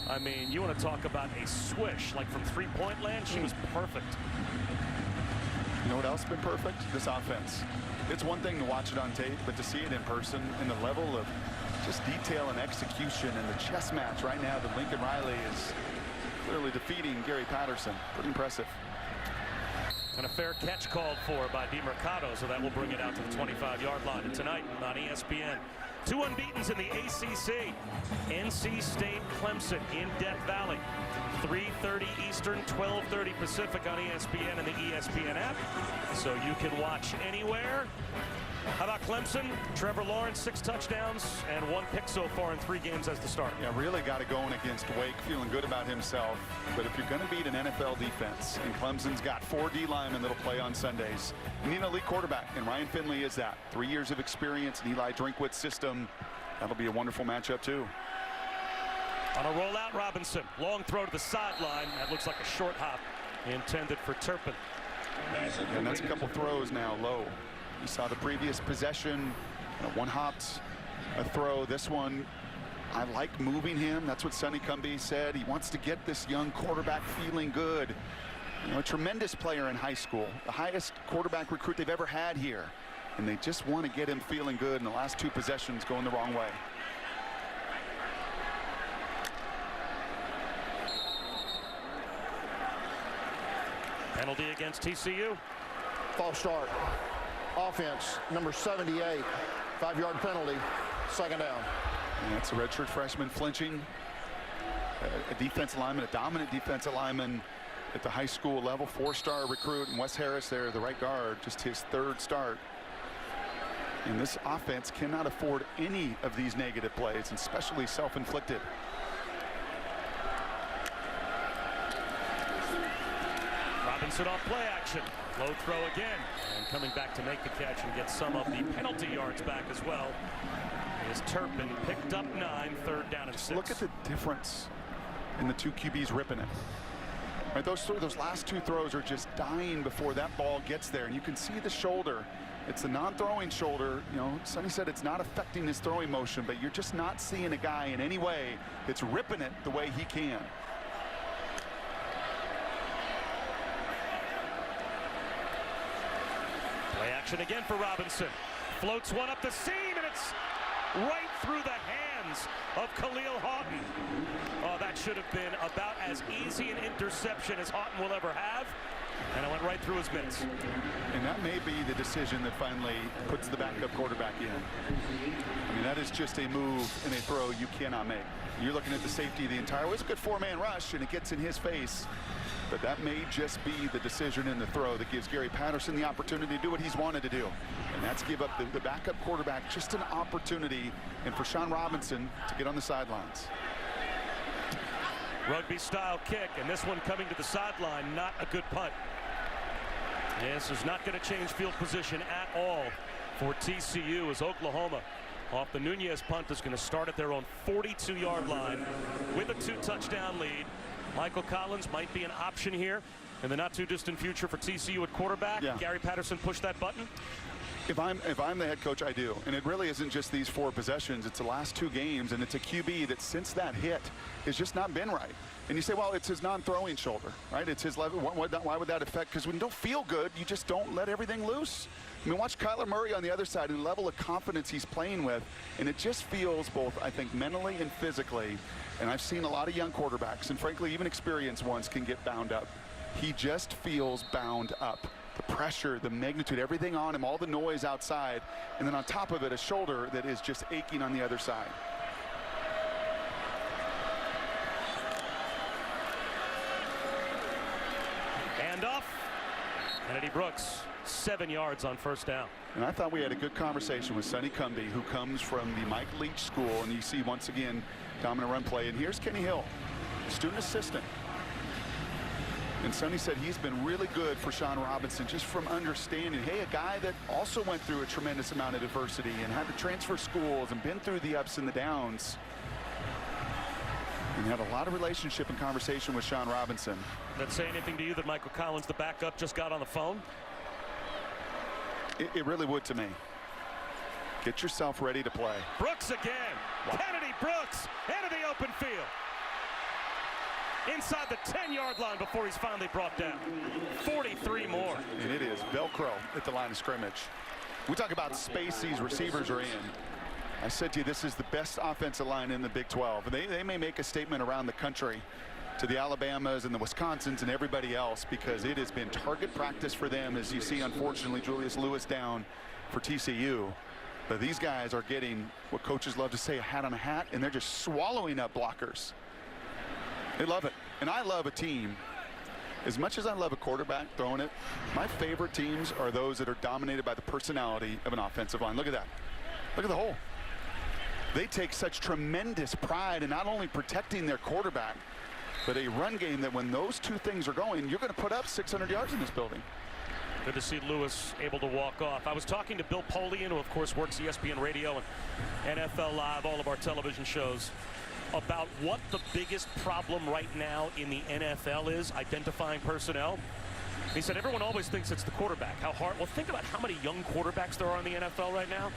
I mean, you want to talk about a swish, like from three-point land? She was perfect. You know what else has been perfect? This offense. It's one thing to watch it on tape, but to see it in person and the level of just detail and execution and the chess match right now that Lincoln Riley is clearly defeating Gary Patterson. Pretty impressive. And a fair catch called for by DeMercado, so that will bring it out to the 25-yard line. And tonight on ESPN, 2 unbeatens in the ACC. NC State, Clemson in Death Valley. 3:30 Eastern, 12:30 Pacific on ESPN and the ESPN app, so you can watch anywhere. How about Clemson? Trevor Lawrence, 6 touchdowns and 1 pick so far in 3 games as the start. Yeah, really got it going against Wake, feeling good about himself. But if you're going to beat an NFL defense, and Clemson's got 4 D linemen that'll play on Sundays, you need an elite quarterback, and Ryan Finley is that. 3 years of experience in Eli Drinkwitz's system. That'll be a wonderful matchup too. On a rollout, Robinson. Long throw to the sideline. That looks like a short hop intended for Turpin. And that's a couple throws now low. You saw the previous possession, one hopped a throw. This one, I like moving him. That's what Sonny Cumbie said. He wants to get this young quarterback feeling good. You know, a tremendous player in high school, the highest quarterback recruit they've ever had here. And they just want to get him feeling good, and the last 2 possessions going the wrong way. Penalty against TCU. False start. Offense, number 78. 5-yard penalty. 2nd down. And that's a redshirt freshman flinching. A defensive lineman, a dominant defensive lineman at the high school level. 4-star recruit. And Wes Harris there, the right guard, just his 3rd start. And this offense cannot afford any of these negative plays, and especially self-inflicted. Robinson off play action. Low throw again. And coming back to make the catch and get some of the penalty yards back as well is Turpin. Picked up 9, 3rd down and 6. Look at the difference in the 2 QBs ripping it. Right, those last 2 throws are just dying before that ball gets there. And you can see the shoulder. It's the non-throwing shoulder. You know, Sonny said it's not affecting his throwing motion, but you're just not seeing a guy in any way that's ripping it the way he can. Play action again for Robinson. Floats one up the seam, and it's right through the hands of Khalil Houghton. Oh, that should have been about as easy an interception as Houghton will ever have. And it went right through his mitts. And that may be the decision that finally puts the backup quarterback in. I mean, that is just a move and a throw you cannot make. You're looking at the safety of the entire way. It's a good 4-man rush, and it gets in his face. But that may just be the decision in the throw that gives Gary Patterson the opportunity to do what he's wanted to do. And that's give up the backup quarterback just an opportunity, and for Sean Robinson to get on the sidelines. Rugby-style kick, and this one coming to the sideline, not a good punt. This is not going to change field position at all for TCU, as Oklahoma, off the Nunez punt, is going to start at their own 42-yard line with a 2-touchdown lead. Michael Collins might be an option here in the not-too-distant future for TCU at quarterback. Yeah. Gary Patterson push that button? If I'm the head coach, I do. And it really isn't just these 4 possessions. It's the last 2 games, and it's a QB that since that hit has just not been right. And you say, well, it's his non-throwing shoulder, right? It's his level. Why would that affect? Because when you don't feel good, you just don't let everything loose. I mean, watch Kyler Murray on the other side and the level of confidence he's playing with. And it just feels both, I think, mentally and physically. And I've seen a lot of young quarterbacks, and frankly, even experienced ones can get bound up. He just feels bound up. The pressure, the magnitude, everything on him, all the noise outside, and then on top of it, a shoulder that is just aching on the other side. Hand off. Kennedy Brooks, 7 yards on first down. And I thought we had a good conversation with Sonny Cumbie, who comes from the Mike Leach School, and you see once again dominant run play. And here's Kenny Hill, student assistant. And Sonny said he's been really good for Sean Robinson just from understanding, hey, a guy that also went through a tremendous amount of adversity and had to transfer schools and been through the ups and the downs. And had a lot of relationship and conversation with Sean Robinson. That say anything to you that Michael Collins, the backup, just got on the phone? It really would to me. Get yourself ready to play. Brooks again. Wow. Kennedy Brooks into the open field. Inside the 10-yard line before he's finally brought down. 43 more. And it is Velcro at the line of scrimmage. We talk about space these receivers are in. I said to you, this is the best offensive line in the Big 12. They may make a statement around the country to the Alabamas and the Wisconsins and everybody else, because it has been target practice for them, as you see, unfortunately, Julius Lewis down for TCU. But these guys are getting what coaches love to say, a hat on a hat, and they're just swallowing up blockers. They love it. And I love a team. As much as I love a quarterback throwing it, my favorite teams are those that are dominated by the personality of an offensive line. Look at that. Look at the hole. They take such tremendous pride in not only protecting their quarterback, but a run game that when those two things are going, you're going to put up 600 yards in this building. Good to see Lewis able to walk off. I was talking to Bill Polian, who of course works ESPN Radio and NFL Live, all of our television shows, about what the biggest problem right now in the NFL is, identifying personnel. He said everyone always thinks it's the quarterback. How hard? Well, think about how many young quarterbacks there are in the NFL right now.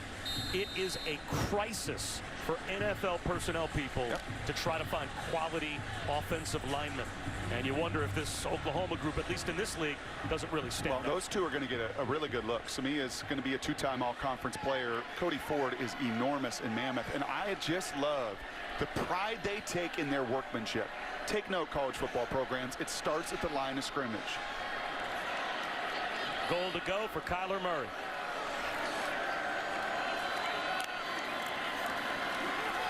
It is a crisis for NFL personnel people to try to find quality offensive linemen. And you wonder if this Oklahoma group, at least in this league, doesn't really stand up. Well, those two are going to get a really good look. Sami is going to be a two-time all-conference player. Cody Ford is enormous and mammoth. And I just love the pride they take in their workmanship. Take note, college football programs, it starts at the line of scrimmage. Goal to go for Kyler Murray.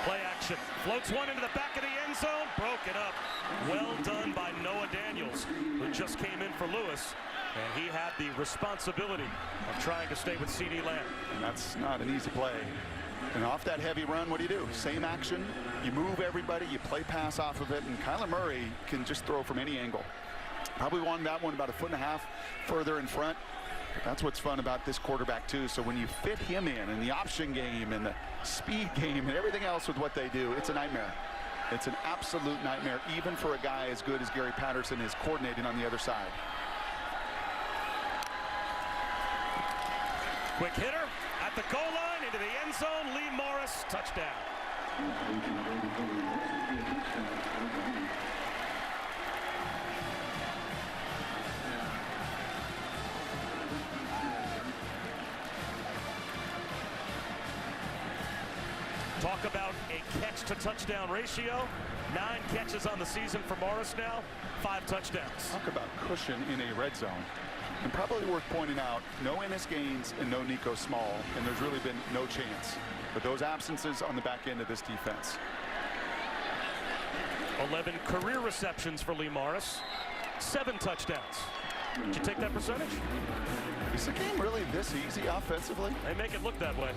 Play action. Floats one into the back of the end zone. Broken up. Well done by Noah Daniels, who just came in for Lewis. And he had the responsibility of trying to stay with C.D. Lamb. And that's not an easy play. And off that heavy run, what do? Same action. You move everybody. You play pass off of it. And Kyler Murray can just throw from any angle. Probably won that one about 1.5 feet further in front. But that's what's fun about this quarterback, too. So when you fit him in the option game and the speed game and everything else with what they do, it's a nightmare. It's an absolute nightmare, even for a guy as good as Gary Patterson is coordinating on the other side. Quick hitter at the goal line into the end zone. Lee Morris, touchdown. Talk about a catch-to-touchdown ratio. 9 catches on the season for Morris now, 5 touchdowns. Talk about cushion in a red zone. And probably worth pointing out, no Ennis Gaines and no Nico Small, and there's really been no chance. But those absences on the back end of this defense. 11 career receptions for Lee Morris, 7 touchdowns. Did you take that percentage? Is the game really this easy offensively? They make it look that way.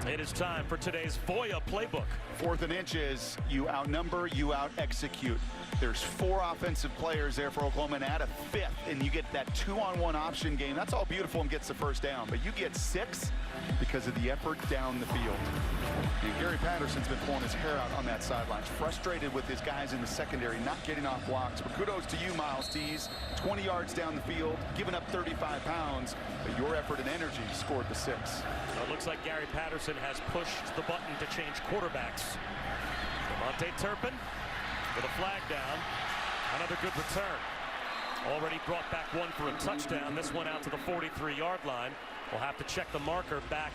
It is time for today's Voya Playbook. 4th and inches, you outnumber, you out-execute. There's 4 offensive players there for Oklahoma, and add a 5th, and you get that 2-on-1 option game. That's all beautiful and gets the first down, but you get 6 because of the effort down the field. And Gary Patterson's been pulling his hair out on that sideline, frustrated with his guys in the secondary not getting off blocks. But kudos to you, Miles Tees. 20 yards down the field, giving up 35 pounds, but your effort and energy scored the 6. Well, it looks like Gary Patterson has pushed the button to change quarterbacks. Monte Turpin with a flag down. Another good return. Already brought back one for a touchdown. This one out to the 43-yard line. We'll have to check the marker back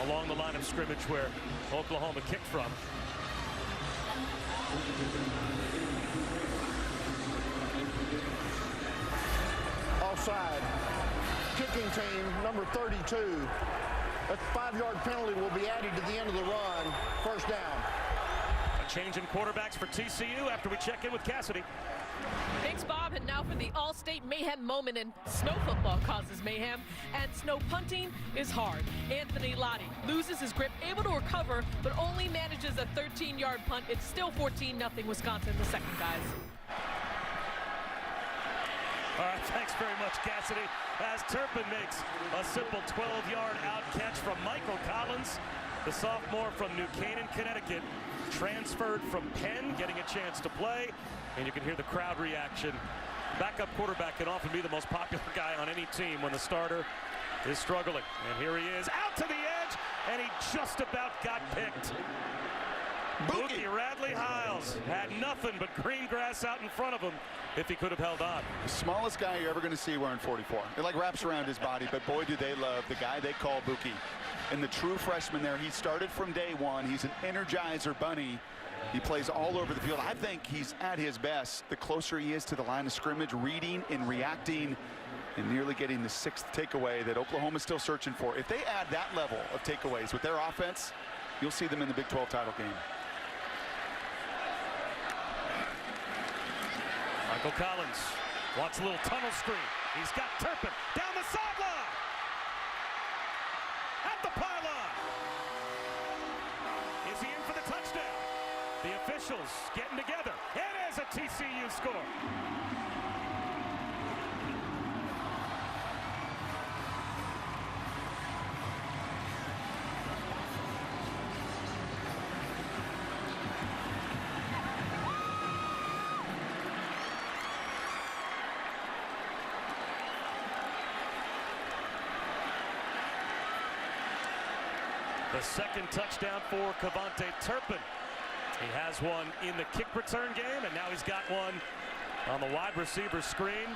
along the line of scrimmage where Oklahoma kicked from. team, number 32. That 5-yard penalty will be added to the end of the run. First down. A change in quarterbacks for TCU after we check in with Cassidy. Thanks, Bob. And now for the all-state mayhem moment. And snow football causes mayhem, and snow punting is hard. Anthony Lotti loses his grip, able to recover, but only manages a 13-yard punt. It's still 14-0 Wisconsin in the second, guys. All right, thanks very much, Cassidy. As Turpin makes a simple 12-yard out catch from Michael Collins, the sophomore from New Canaan, Connecticut, transferred from Penn, getting a chance to play, and you can hear the crowd reaction. Backup quarterback can often be the most popular guy on any team when the starter is struggling. And here he is, out to the edge, and he just about got picked. Bookie Radley-Hiles had nothing but green grass out in front of him if he could have held on. The smallest guy you're ever going to see wearing 44. It like wraps around his body, but boy, do they love the guy they call Bookie. And the true freshman there, he started from day one. He's an energizer bunny. He plays all over the field. I think he's at his best the closer he is to the line of scrimmage, reading and reacting, and nearly getting the 6th takeaway that Oklahoma's still searching for. If they add that level of takeaways with their offense, you'll see them in the Big 12 title game. Michael Collins wants a little tunnel screen. He's got Turpin down the sideline. At the pylon. Is he in for the touchdown? The officials getting together. It is a TCU score. The second touchdown for Cavante Turpin. He has one in the kick return game, and now he's got one on the wide receiver screen.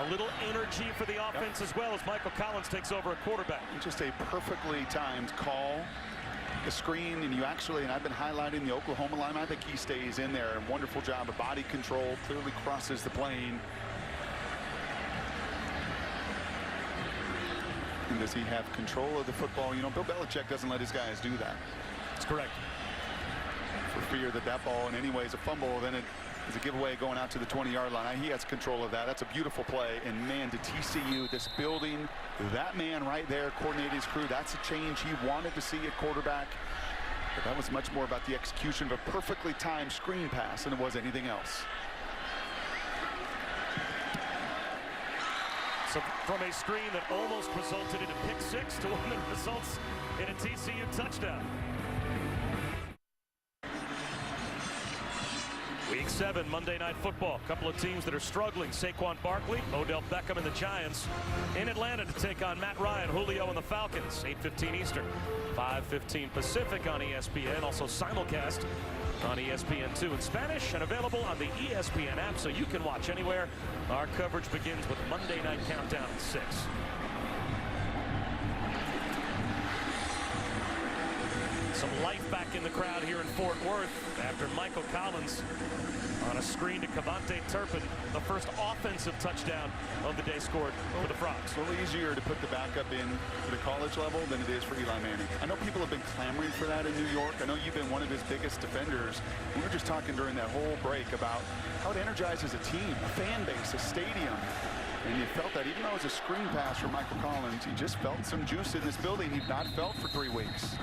A little energy for the offense as well as Michael Collins takes over at quarterback. Just a perfectly timed call. The screen, and you actually, and I've been highlighting the Oklahoma line. I think he stays in there. A wonderful job of body control, clearly crosses the plane. And does he have control of the football? You know, Bill Belichick doesn't let his guys do that. That's correct. For fear that that ball in any way is a fumble, then it is a giveaway going out to the 20-yard line. He has control of that. That's a beautiful play. And man, to TCU, this building, that man right there coordinating his crew, that's a change he wanted to see at quarterback. But that was much more about the execution of a perfectly timed screen pass than it was anything else. So from a screen that almost resulted in a pick six to one that results in a TCU touchdown. Week 7, Monday Night Football. A couple of teams that are struggling. Saquon Barkley, Odell Beckham and the Giants in Atlanta to take on Matt Ryan, Julio and the Falcons. 8:15 Eastern, 5:15 Pacific on ESPN. Also simulcast on ESPN2 in Spanish and available on the ESPN app so you can watch anywhere. Our coverage begins with Monday Night Countdown at 6. Some life back in the crowd here in Fort Worth after Michael Collins on a screen to Cavante Turpin, the first offensive touchdown of the day scored for the Frogs. It's a little easier to put the backup in for the college level than it is for Eli Manning. I know people have been clamoring for that in New York. I know you've been one of his biggest defenders. We were just talking during that whole break about how it energizes a team, a fan base, a stadium. And you felt that even though it was a screen pass for Michael Collins, he just felt some juice in this building he'd not felt for 3 weeks.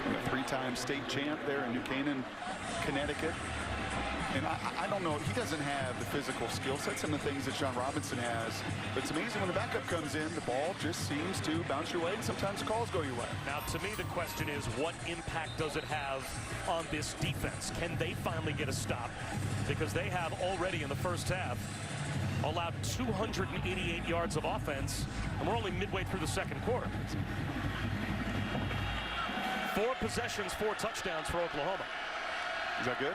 A 3-time state champ there in New Canaan, Connecticut. And I don't know, he doesn't have the physical skill set, some of the things that Sean Robinson has. But it's amazing when the backup comes in, the ball just seems to bounce your way, and sometimes the calls go your way. Now, to me, the question is, what impact does it have on this defense? Can they finally get a stop? Because they have already in the first half allowed 288 yards of offense, and we're only midway through the second quarter. 4 possessions, 4 touchdowns for Oklahoma. Is that good?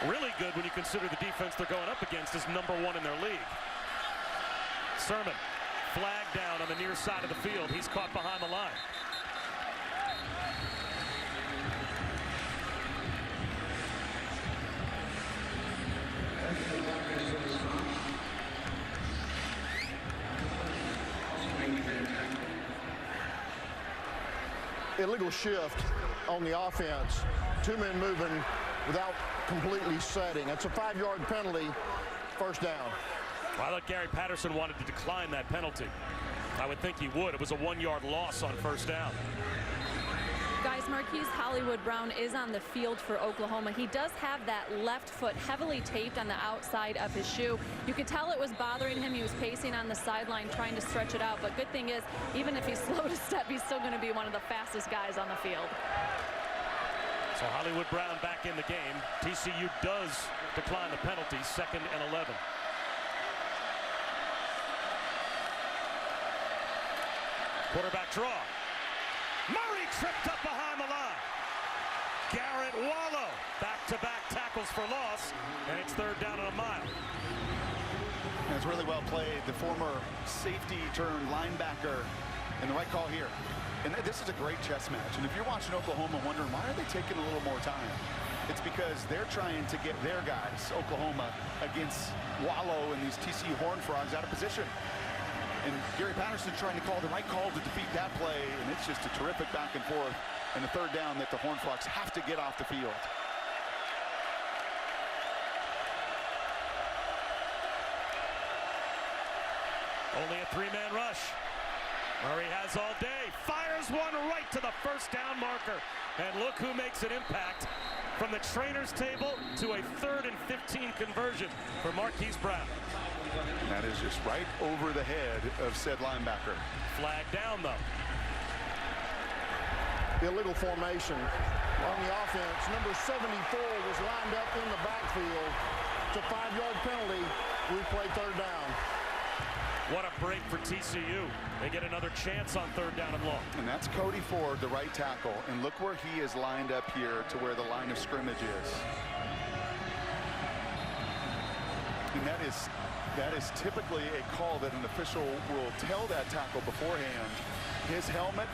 Really good when you consider the defense they're going up against is number 1 in their league. Sermon, flag down on the near side of the field. He's caught behind the line. illegal shift on the offense. 2 men moving without completely setting. It's a 5-yard penalty, first down. Well, I thought Gary Patterson wanted to decline that penalty. I would think he would. It was a 1-yard loss on first down. Guys, Marquise Hollywood Brown is on the field for Oklahoma. He does have that left foot heavily taped on the outside of his shoe. You could tell it was bothering him. He was pacing on the sideline trying to stretch it out. But good thing is, even if he's slow to step, he's still going to be one of the fastest guys on the field. So Hollywood Brown back in the game. TCU does decline the penalty, 2nd and 11. Quarterback draw. Murray tripped up behind the line. Garrett Wallow, back-to-back tackles for loss, and it's 3rd down and a mile. And it's really well played. The former safety turned linebacker, and the right call here. And this is a great chess match. And if you're watching Oklahoma wondering why are they taking a little more time, it's because they're trying to get their guys, Oklahoma, against Wallow and these TCU Horned Frogs out of position. And Gary Patterson trying to call the right call to defeat that play, and it's just a terrific back and forth. And the 3rd down that the Horned Frogs have to get off the field. Only a 3-man rush. Murray has all day, fires one right to the first down marker. And look who makes an impact from the trainer's table to a 3rd and 15 conversion for Marquise Brown. And that is just right over the head of said linebacker. Flag down, though. Illegal formation on the offense. Number 74 was lined up in the backfield. It's a 5-yard penalty. Replay 3rd down. What a break for TCU. They get another chance on 3rd down and long. And that's Cody Ford, the right tackle. And look where he is lined up here to where the line of scrimmage is. And that is typically a call that an official will tell that tackle beforehand. His helmet.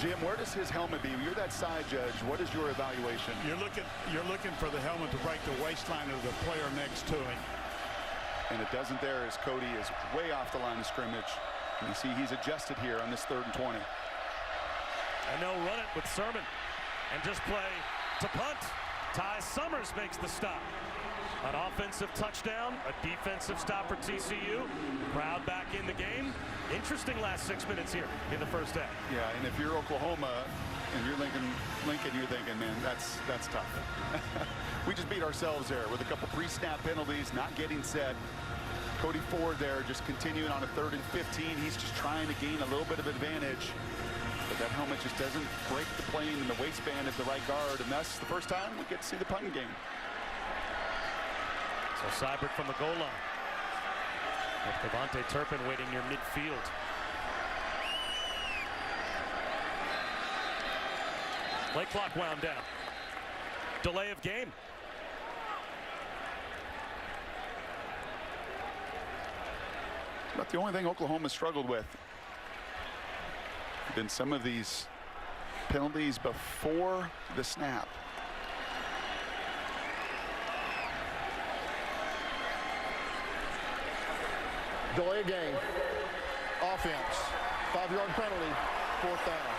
Jim, where does his helmet be? You're that side judge. What is your evaluation? You're looking for the helmet to break the waistline of the player next to him. And it doesn't there as Cody is way off the line of scrimmage. And you see he's adjusted here on this 3rd and 20. And they'll run it with Sermon and just play to punt. Ty Summers makes the stop. An offensive touchdown, a defensive stop for TCU. Crowd back in the game. Interesting last 6 minutes here in the first half. Yeah, and if you're Oklahoma and you're Lincoln, you're thinking, man, that's tough. We just beat ourselves there with a couple pre-snap penalties, not getting set. Cody Ford there just continuing on a 3rd and 15. He's just trying to gain a little bit of advantage. But that helmet just doesn't break the plane in the waistband of the right guard. And that's the first time we get to see the punting game. So Seibert from the goal line. With Devontae Turpin waiting near midfield. Play clock wound down. Delay of game. Not the only thing Oklahoma struggled with. Been some of these penalties before the snap. Delay of game. Offense. 5-yard penalty. 4th down.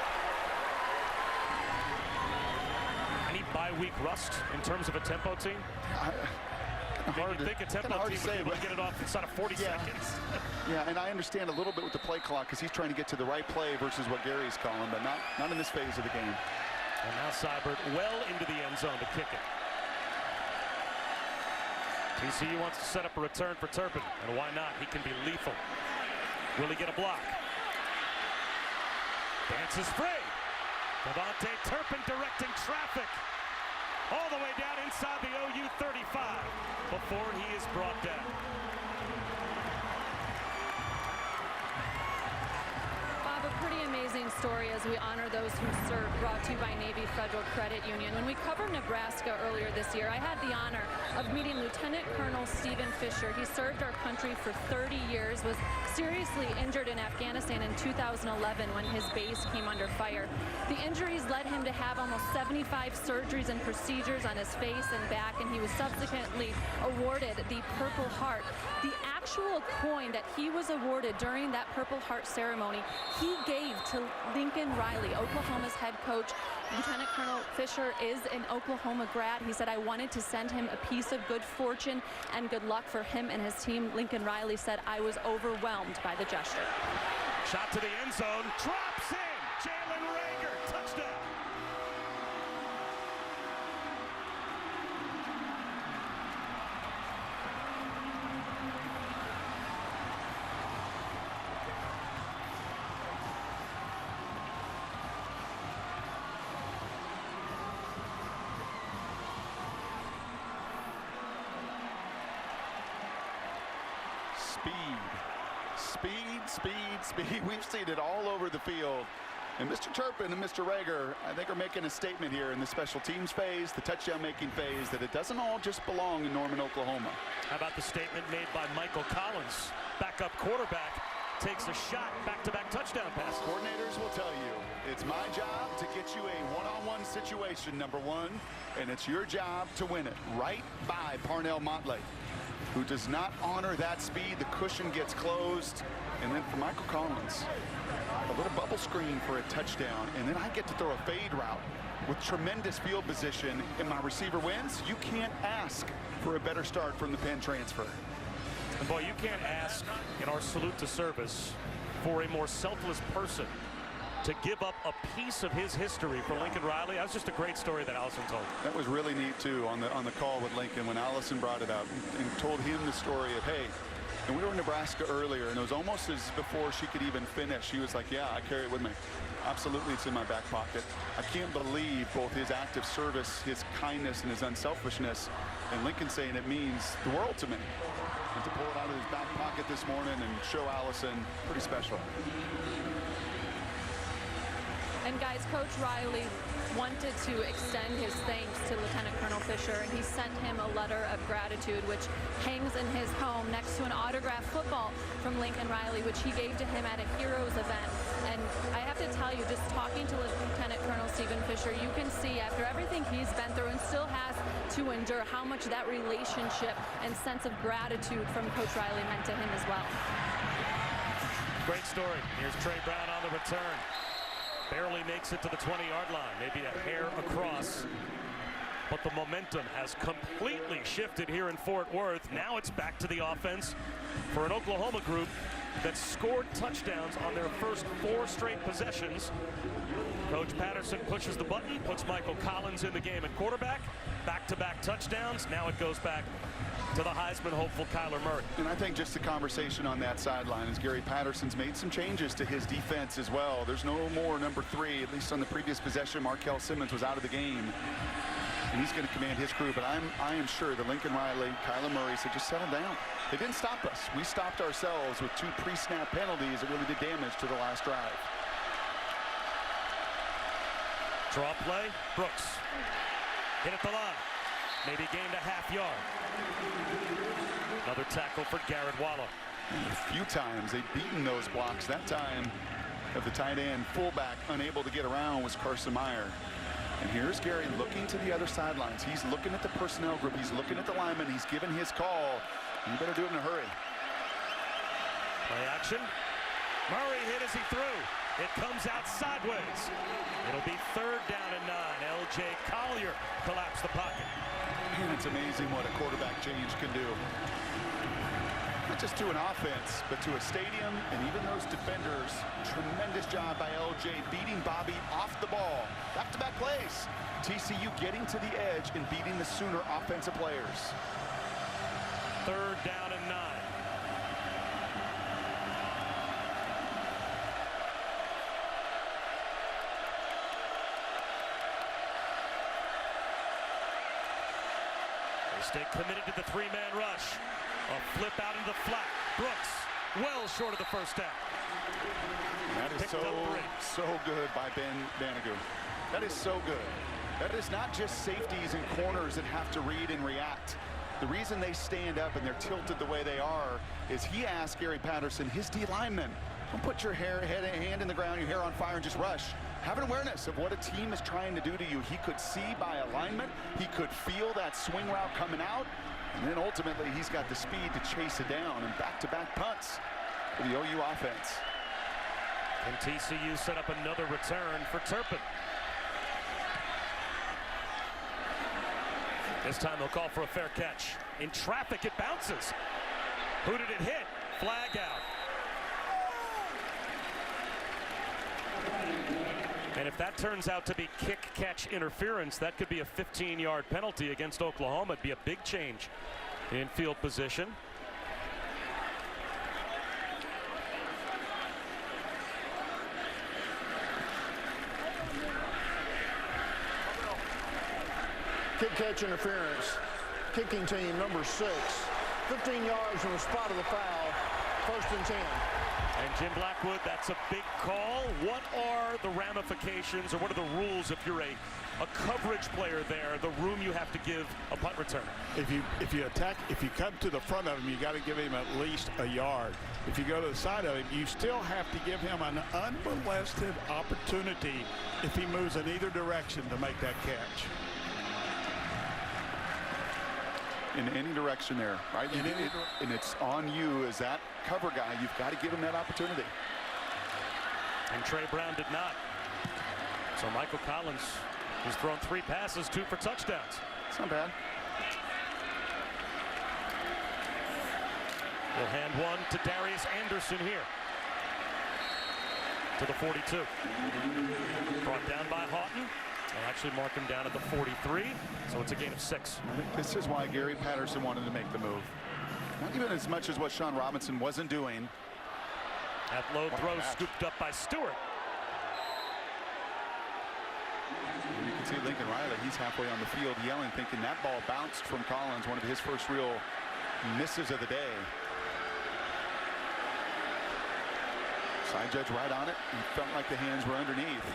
Any bye-week rust in terms of a tempo team? Hard you think a tempo team would be able to get it off inside of 40 seconds? Yeah, and I understand a little bit with the play clock because he's trying to get to the right play versus what Gary's calling, but not in this phase of the game. And now Seibert well into the end zone to kick it. TCU wants to set up a return for Turpin, and why not? He can be lethal. Will he get a block? Dance is free. Devontae Turpin directing traffic all the way down inside the OU 35 before he is brought down. Bob, a pretty amazing story as we honor those who served, brought to you by Navy Federal Credit Union. When we covered Nebraska earlier this year, I had the honor of meeting Lieutenant Colonel Stephen Fisher. He served our country for 30 years, was seriously injured in Afghanistan in 2011 when his base came under fire. The injuries led him to have almost 75 surgeries and procedures on his face and back, and he was subsequently awarded the Purple Heart. The actual coin that he was awarded during that Purple Heart ceremony, he gave to Lincoln Riley, Oklahoma's head coach. Lieutenant Colonel Fisher is an Oklahoma grad. He said, I wanted to send him a piece of good fortune and good luck for him and his team. Lincoln Riley said, I was overwhelmed by the gesture. Shot to the end zone, drops in. Jalen Rager, touchdown. Speed. We've seen it all over the field. And Mr. Turpin and Mr. Rager, I think, are making a statement here in the special teams phase, the touchdown-making phase, that it doesn't all just belong in Norman, Oklahoma. How about the statement made by Michael Collins? Backup quarterback takes a shot, back-to-back touchdown passes. Coordinators will tell you, it's my job to get you a one-on-one situation, number one, and it's your job to win it. Right by Parnell Motley, who does not honor that speed. The cushion gets closed. And then for Michael Collins, a little bubble screen for a touchdown. And then I get to throw a fade route with tremendous field position, and my receiver wins. You can't ask for a better start from the Penn transfer. And boy, you can't ask in our salute to service for a more selfless person to give up a piece of his history for Lincoln Riley. That was just a great story that Allison told. That was really neat too on the call with Lincoln when Allison brought it up and told him the story of, hey, and we were in Nebraska earlier, and it was almost as before she could even finish. She was like, yeah, I carry it with me. Absolutely, it's in my back pocket. I can't believe both his active service, his kindness, and his unselfishness. And Lincoln saying it means the world to me. And to pull it out of his back pocket this morning and show Allison, pretty special. And guys, Coach Riley wanted to extend his thanks to Lieutenant Colonel Fisher, and he sent him a letter of gratitude, which hangs in his home next to an autographed football from Lincoln Riley, which he gave to him at a Heroes event. And I have to tell you, just talking to Lieutenant Colonel Stephen Fisher, you can see after everything he's been through and still has to endure, how much that relationship and sense of gratitude from Coach Riley meant to him as well. Great story. Here's Trey Brown on the return. Barely makes it to the 20-yard line, maybe a hair across. But the momentum has completely shifted here in Fort Worth. Now it's back to the offense for an Oklahoma group that scored touchdowns on their first 4 straight possessions. Coach Patterson pushes the button, puts Michael Collins in the game at quarterback. Back-to-back touchdowns. Now it goes back to the Heisman hopeful Kyler Murray. And I think just the conversation on that sideline is Gary Patterson's made some changes to his defense as well. There's no more number 3, at least on the previous possession. Markel Simmons was out of the game, and he's going to command his crew. But I am sure that Lincoln Riley, Kyler Murray said, just settle down. They didn't stop us. We stopped ourselves with 2 pre-snap penalties that really did damage to the last drive. Draw play, Brooks. Hit at the line. Maybe gained a half yard. Another tackle for Garrett Waller. A few times they've beaten those blocks. That time of the tight end fullback unable to get around was Carson Meyer. And here's Gary looking to the other sidelines. He's looking at the personnel group. He's looking at the lineman. He's giving his call. You better do it in a hurry. Play action. Murray hit as he threw. It comes out sideways. It'll be 3rd down and 9. L.J. Collier collapsed the pocket. And it's amazing what a quarterback change can do. Not just to an offense, but to a stadium and even those defenders. Tremendous job by L.J. beating Bobby off the ball. Back-to-back plays. TCU getting to the edge and beating the Sooner offensive players. 3rd down and 9. Stay committed to the 3-man rush. A flip out into the flat. Brooks, well short of the first down. That is so good by Ben Banigou. That is so good. That is not just safeties and corners that have to read and react. The reason they stand up and they're tilted the way they are is he asked Gary Patterson, his D lineman, don't put your hand in the ground, your hair on fire, and just rush. have an awareness of what a team is trying to do to you. He could see by alignment. He could feel that swing route coming out. And then ultimately, he's got the speed to chase it down, and back-to-back punts for the OU offense. And TCU set up another return for Turpin. This time they'll call for a fair catch. In traffic, it bounces. Who did it hit? Flag out. And if that turns out to be kick-catch interference, that could be a 15-yard penalty against Oklahoma. It'd be a big change in field position. Kick-catch interference. Kicking team, number 6. 15 yards from the spot of the foul. 1st and 10. And Jim Blackwood, that's a big call. What are the ramifications, or what are the rules if you're a coverage player there, the room you have to give a punt return? If you come to the front of him, you got to give him at least a yard. If you go to the side of him, you still have to give him an unmolested opportunity if he moves in either direction to make that catch. In any direction there, right? And it's on you as that cover guy. You've got to give him that opportunity. And Trey Brown did not. So Michael Collins has thrown 3 passes, 2 for touchdowns. It's not bad. We'll hand one to Darius Anderson here. To the 42. Brought down by Houghton. They'll actually mark him down at the 43, so it's a gain of 6. I think this is why Gary Patterson wanted to make the move. Not even as much as what Sean Robinson wasn't doing. That low throw scooped up by Stewart. And you can see Lincoln Riley, he's halfway on the field yelling, thinking that ball bounced from Collins, one of his first real misses of the day. Side judge right on it, and felt like the hands were underneath.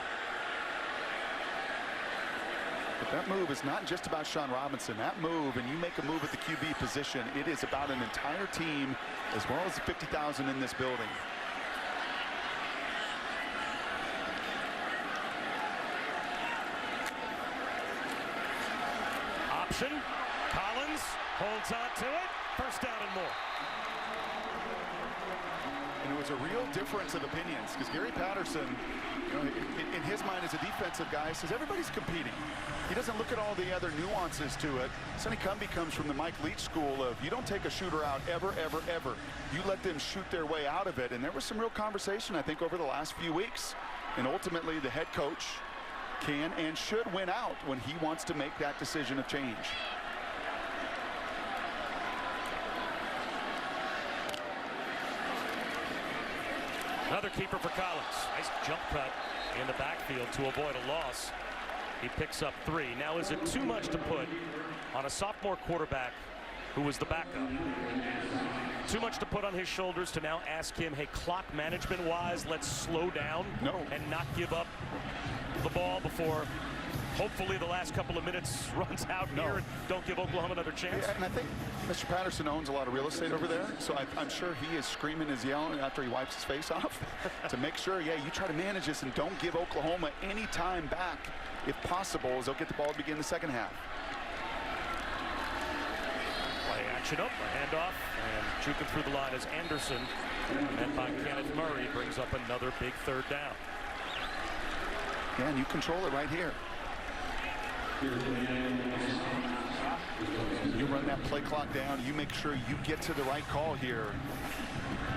But that move is not just about Sean Robinson. That move, and you make a move at the QB position, it is about an entire team as well as the 50,000 in this building. Option. Collins holds on to it. First down and more. And it was a real difference of opinions because Gary Patterson, you know, in his mind as a defensive guy, says everybody's competing. He doesn't look at all the other nuances to it. Sonny Cumbie comes from the Mike Leach school of you don't take a shooter out ever, ever, ever. You let them shoot their way out of it. And there was some real conversation, I think, over the last few weeks. And ultimately, the head coach can and should win out when he wants to make that decision of change. Another keeper for Collins. Nice jump cut in the backfield to avoid a loss. He picks up 3. Now, is it too much to put on a sophomore quarterback who was the backup? Too much to put on his shoulders to now ask him, hey, clock management-wise, let's slow down and not give up the ball before hopefully the last couple of minutes runs out here and don't give Oklahoma another chance? Yeah, and I think Mr. Patterson owns a lot of real estate over there, so I'm sure he is screaming and yelling after he wipes his face off to make sure, yeah, you try to manage this and don't give Oklahoma any time back if possible, as they'll get the ball to begin the second half. Play action up, a handoff, and juking through the line is Anderson, and by Kenneth Murray brings up another big 3rd down. Yeah, and you control it right here. You run that play clock down. You make sure you get to the right call here.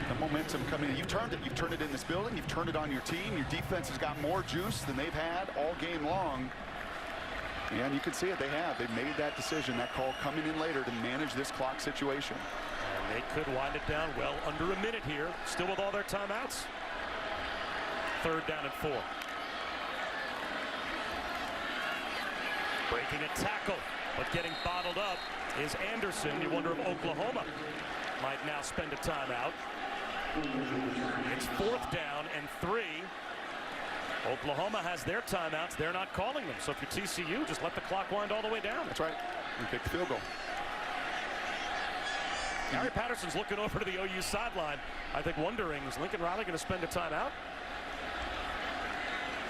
The momentum coming in. You've turned it. You've turned it in this building. You've turned it on your team. Your defense has got more juice than they've had all game long. Yeah, and you can see it. They have. They've made that decision, that call coming in later to manage this clock situation. And they could wind it down well under a minute here, still with all their timeouts. 3rd down and 4. Breaking a tackle, but getting bottled up is Anderson. You wonder if Oklahoma might now spend a timeout. It's 4th down and 3. Oklahoma has their timeouts. They're not calling them. So if you're TCU, just let the clock wind all the way down. That's right. And kick the field goal. Gary Patterson's looking over to the OU sideline, I think wondering, is Lincoln Riley going to spend a timeout?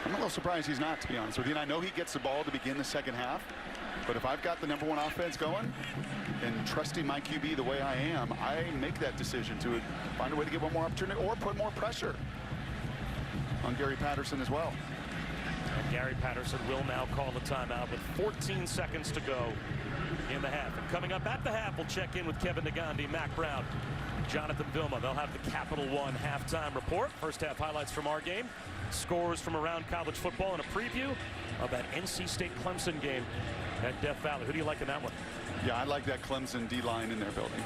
I'm a little surprised he's not, to be honest with you. And I know he gets the ball to begin the second half, but if I've got the #1 offense going and trusting my QB the way I am, I make that decision to find a way to get one more opportunity or put more pressure on Gary Patterson as well. And Gary Patterson will now call the timeout with 14 seconds to go in the half. And coming up at the half, we'll check in with Kevin Negandhi, Mac Brown, Jonathan Vilma. They'll have the Capital One halftime report. First half highlights from our game, scores from around college football, and a preview of that NC State-Clemson game at Death Valley. Who do you like in that one? Yeah, I like that Clemson D-line in their building.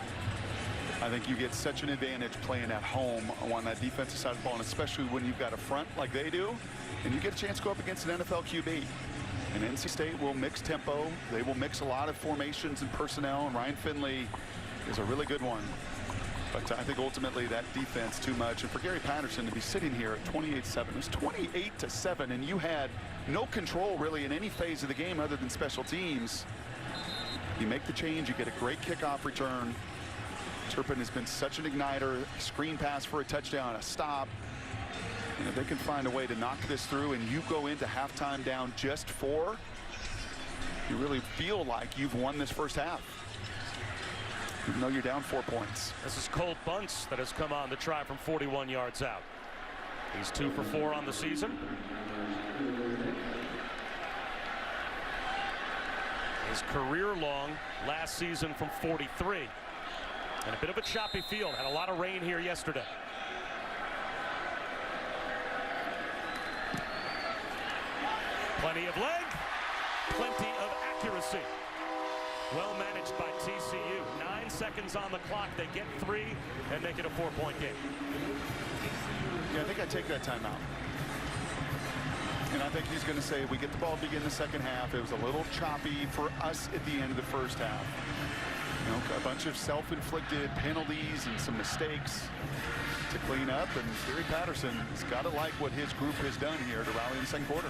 I think you get such an advantage playing at home on that defensive side of the ball, and especially when you've got a front like they do, and you get a chance to go up against an NFL QB. And NC State will mix tempo. They will mix a lot of formations and personnel, and Ryan Finley is a really good one. But I think ultimately that defense too much. And for Gary Patterson to be sitting here at 28-7, it was 28-7, and you had no control really in any phase of the game other than special teams. You make the change, you get a great kickoff return. Turpin has been such an igniter. Screen pass for a touchdown, a stop. And if they can find a way to knock this through and you go into halftime down just 4, you really feel like you've won this first half, even though you're down 4 points. This is Colt Bunce that has come on to try from 41 yards out. He's 2 for 4 on the season. His career long last season from 43. And a bit of a choppy field. Had a lot of rain here yesterday. Plenty of leg, plenty of accuracy. Well managed by TCU. 9 seconds on the clock. They get 3 and make it a 4-point game. Yeah, I think I take that timeout. And I think he's going to say we get the ball to begin the second half. It was a little choppy for us at the end of the first half. You know, a bunch of self-inflicted penalties and some mistakes to clean up. And Gary Patterson has got to like what his group has done here to rally in the second quarter.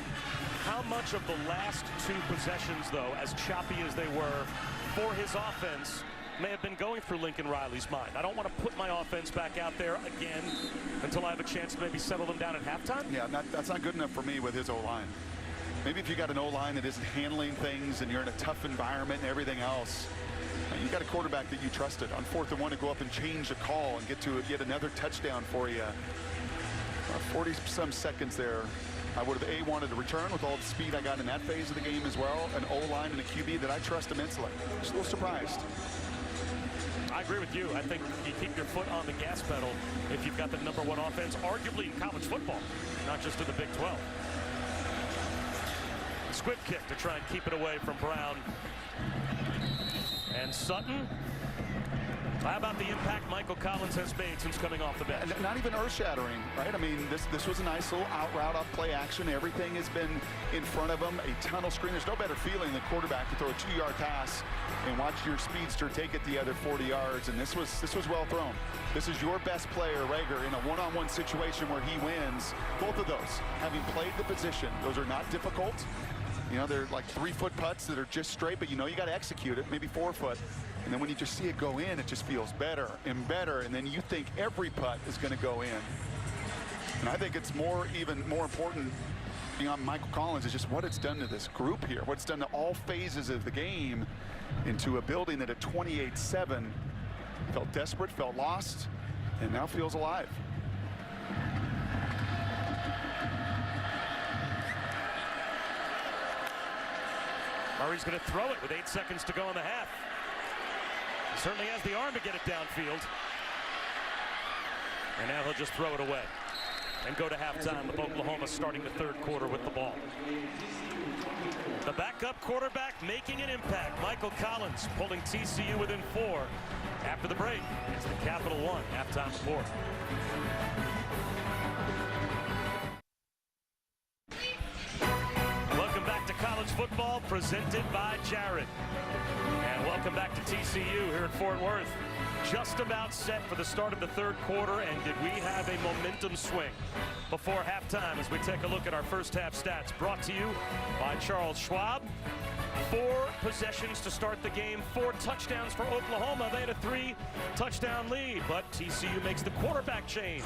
How much of the last 2 possessions, though, as choppy as they were for his offense, may have been going through Lincoln Riley's mind? I don't want to put my offense back out there again until I have a chance to maybe settle them down at halftime. Yeah, that's not good enough for me with his O-line. Maybe if you got an O-line that isn't handling things and you're in a tough environment and everything else, you got a quarterback that you trusted on 4th and 1 to go up and change the call and get to yet another touchdown for you. 40-some seconds there. I would have wanted to return with all the speed I got in that phase of the game as well. An O-line and a QB that I trust immensely. Just a little surprised. I agree with you. I think you keep your foot on the gas pedal if you've got the #1 offense, arguably in college football, not just in the Big 12. Squib kick to try and keep it away from Brown. And Sutton. How about the impact Michael Collins has made since coming off the bench? Not even earth-shattering, right? I mean, this was a nice little out route off play action. Everything has been in front of him. A tunnel screen. There's no better feeling than quarterback to throw a 2-yard pass and watch your speedster take it the other 40 yards. And this was well thrown. This is your best player, Rager, in a one-on-one situation where he wins. Both of those, having played the position, those are not difficult. You know, they're like 3-foot putts that are just straight, but you know you got to execute it, maybe 4 foot. And then when you just see it go in, it just feels better and better. And then you think every putt is going to go in. And I think it's even more important beyond Michael Collins is just what it's done to this group here, what it's done to all phases of the game, into a building that at 28-7 felt desperate, felt lost, and now feels alive. Murray's going to throw it with 8 seconds to go in the half. He certainly has the arm to get it downfield. And now he'll just throw it away and go to halftime with Oklahoma starting the 3rd quarter with the ball. The backup quarterback making an impact. Michael Collins pulling TCU within 4 after the break. It's the Capital One halftime report. Welcome back to college football presented by Jared. And welcome back to TCU here at Fort Worth. Just about set for the start of the 3rd quarter, and did we have a momentum swing before halftime as we take a look at our first half stats, brought to you by Charles Schwab. 4 possessions to start the game, 4 touchdowns for Oklahoma. They had a 3-touchdown lead, but TCU makes the quarterback change.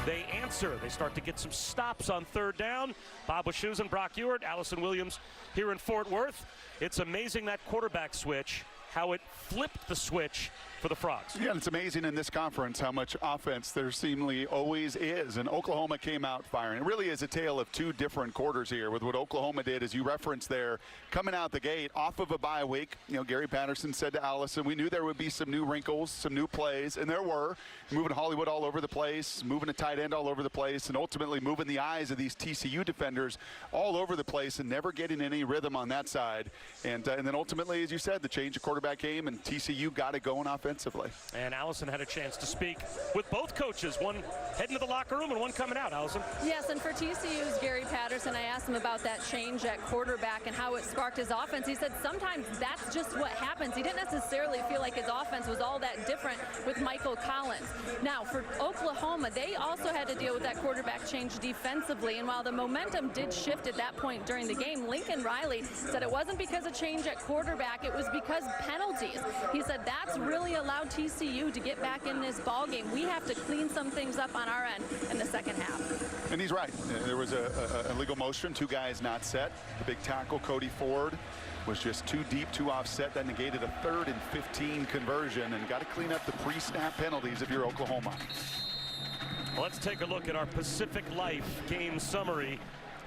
They answer. They start to get some stops on 3rd down. Bob Wischusen, Brock Ewert, Allison Williams here in Fort Worth. It's amazing that quarterback switch, how it flipped the switch for the Frogs. Yeah, it's amazing in this conference how much offense there seemingly always is. And Oklahoma came out firing. It really is a tale of 2 different quarters here with what Oklahoma did, as you referenced there, coming out the gate off of a bye week. You know, Gary Patterson said to Allison, we knew there would be some new wrinkles, some new plays, and there were. Moving Hollywood all over the place, moving a tight end all over the place, and ultimately moving the eyes of these TCU defenders all over the place and never getting any rhythm on that side. And then ultimately, as you said, the change of quarterback came, and TCU got it going offensively. And Allison had a chance to speak with both coaches, one heading to the locker room and one coming out. Allison? Yes, and for TCU's Gary Patterson, I asked him about that change at quarterback and how it sparked his offense. He said sometimes that's just what happens. He didn't necessarily feel like his offense was all that different with Michael Collins. Now, for Oklahoma, they also had to deal with that quarterback change defensively, and while the momentum did shift at that point during the game, Lincoln Riley said it wasn't because of change at quarterback, it was because penalties. He said that's really allowed TCU to get back in this ball game. We have to clean some things up on our end in the second half. And he's right. There was a illegal motion, 2 guys not set. The big tackle, Cody Ford, was just too deep, too offset. That negated a 3rd and 15 conversion, and got to clean up the pre-snap penalties if you're Oklahoma. Let's take a look at our Pacific Life game summary.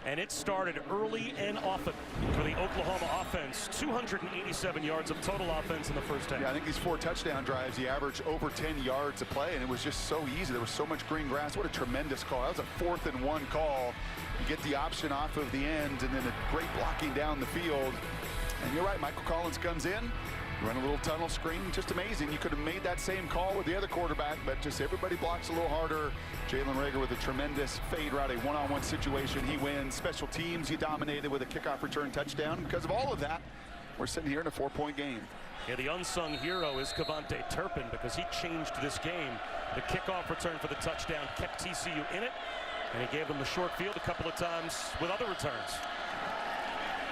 And it started early and often for the Oklahoma offense. 287 yards of total offense in the first half. Yeah, I think these 4 touchdown drives, he averaged over 10 yards a play, and it was just so easy. There was so much green grass. What a tremendous call. That was a 4th and 1 call. You get the option off of the end, and then a great blocking down the field. And you're right, Michael Collins comes in, run a little tunnel screen. Just amazing. You could have made that same call with the other quarterback, but just everybody blocks a little harder. Jalen Reagor with a tremendous fade route, a one-on-one situation. He wins. Special teams, he dominated with a kickoff return touchdown. Because of all of that, we're sitting here in a 4-point game. Yeah, the unsung hero is Kavonte Turpin because he changed this game. The kickoff return for the touchdown kept TCU in it, and he gave them the short field a couple of times with other returns.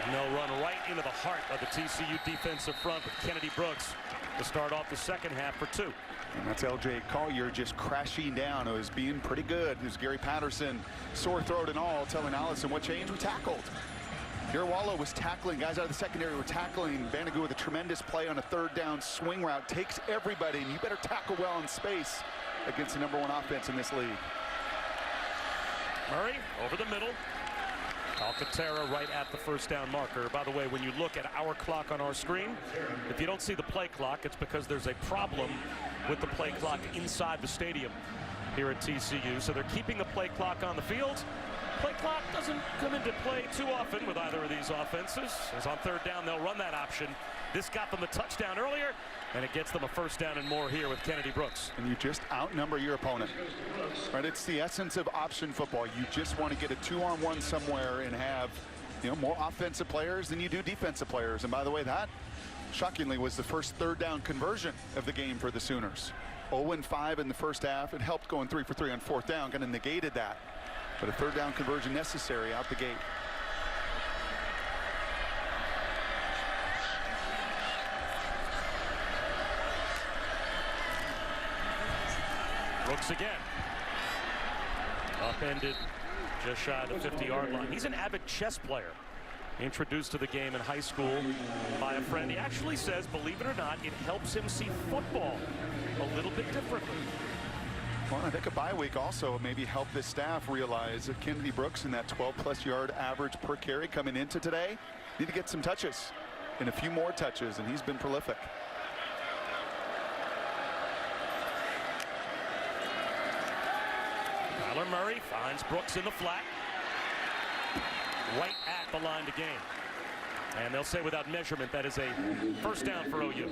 And they'll run right into the heart of the TCU defensive front with Kennedy Brooks to start off the second half for 2. And that's L.J. Collier just crashing down. It was being pretty good. It was Gary Patterson, sore throat and all, telling Allison what change we tackled. Irawala was tackling. Guys out of the secondary were tackling. Banagoo with a tremendous play on a 3rd down swing route. Takes everybody, and you better tackle well in space against the #1 offense in this league. Murray over the middle. Alcantara right at the 1st down marker. By the way, when you look at our clock on our screen, if you don't see the play clock, it's because there's a problem with the play clock inside the stadium here at TCU. So they're keeping the play clock on the field. Play clock doesn't come into play too often with either of these offenses. As on 3rd down, they'll run that option. This got them the touchdown earlier, and it gets them a 1st down and more here with Kennedy Brooks. And you just outnumber your opponent. Right? It's the essence of option football. You just want to get a 2-on-1 somewhere and have, more offensive players than you do defensive players. And by the way, that shockingly was the first 3rd down conversion of the game for the Sooners. 0-5 in the first half. It helped going 3 for 3 on 4th down, kind of negated that. But a 3rd down conversion necessary out the gate. Brooks again. Upended just shy of the 50-yard line. He's an avid chess player. Introduced to the game in high school by a friend. He actually says, believe it or not, it helps him see football a little bit differently. Well, I think a bye week also maybe helped this staff realize that Kennedy Brooks in that 12+ yard average per carry coming into today need to get some touches and a few more touches, and he's been prolific. Kyler Murray finds Brooks in the flat, right at the line to gain. And they'll say without measurement that is a 1st down for OU.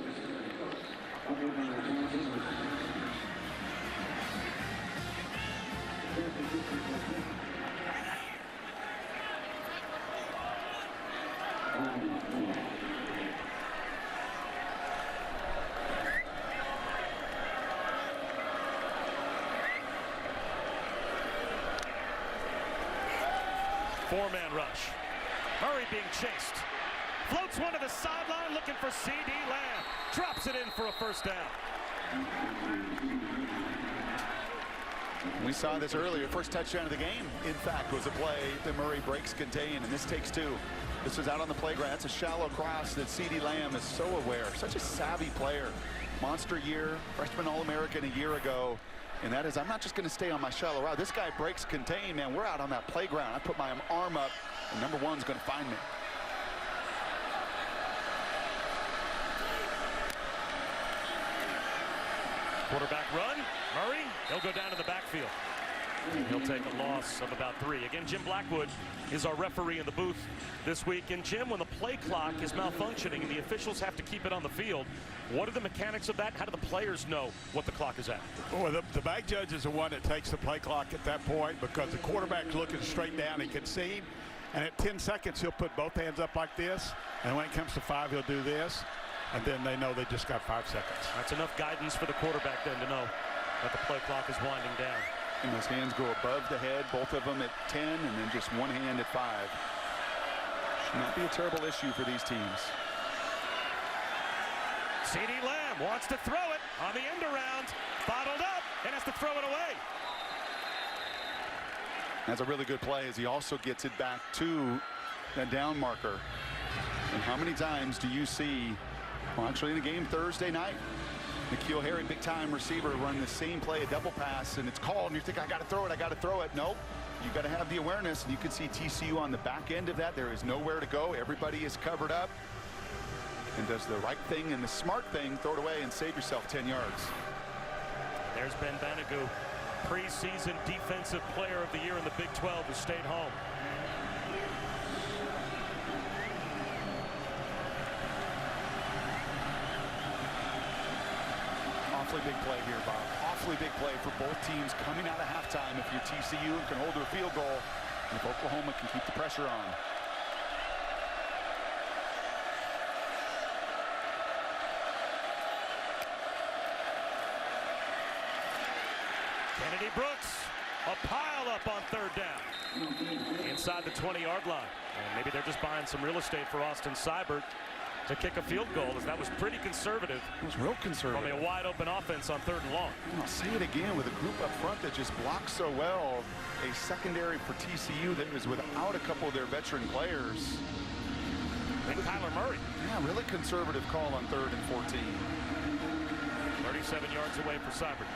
Four-man rush. Murray being chased. Floats one to the sideline, looking for C.D. Lamb. Drops it in for a first down. We saw this earlier. First touchdown of the game, in fact, was a play that Murray breaks contain, and this takes two. This was out on the playground. That's a shallow cross that C.D. Lamb is so aware. Such a savvy player. Monster year, freshman All-American a year ago. And that is, I'm not just going to stay on my shallow route. This guy breaks contain, man. We're out on that playground. I put my arm up, and number one's going to find me. Quarterback run. Murray, he'll go down to the backfield. He'll take a loss of about 3. Again, Jim Blackwood is our referee in the booth this week. And Jim, when the play clock is malfunctioning and the officials have to keep it on the field, what are the mechanics of that? How do the players know what the clock is at? Well, the back judge is the one that takes the play clock at that point because the quarterback's looking straight down and concede. And at 10 seconds, he'll put both hands up like this. And when it comes to 5, he'll do this. And then they know they just got 5 seconds. That's enough guidance for the quarterback then to know that the play clock is winding down. And those hands go above the head, both of them at 10, and then just one hand at 5. Should not be a terrible issue for these teams. C.D. Lamb wants to throw it on the end around, bottled up, and has to throw it away. That's a really good play as he also gets it back to that down marker. And how many times do you see, well, actually in the game Thursday night, N'Keal Harry, big-time receiver, run the same play, a double pass, and it's called, and you think, I got to throw it, I got to throw it. Nope. You got to have the awareness, and you can see TCU on the back end of that. There is nowhere to go. Everybody is covered up and does the right thing and the smart thing, throw it away and save yourself 10 yards. There's Ben Banogu, preseason defensive player of the year in the Big 12, who stayed home. Awfully big play here, Bob. Awfully big play for both teams coming out of halftime. If you're TCU and can hold their field goal, and if Oklahoma can keep the pressure on. Kennedy Brooks, a pile up on 3rd down. Inside the 20-yard line. And maybe they're just buying some real estate for Austin Seibert to kick a field goal, as that was pretty conservative. It was real conservative. From a wide open offense on 3rd and long. I'll say it again with a group up front that just blocks so well. A secondary for TCU that was without a couple of their veteran players. And Kyler Murray. Yeah, really conservative call on 3rd and 14. 37 yards away for Seibert.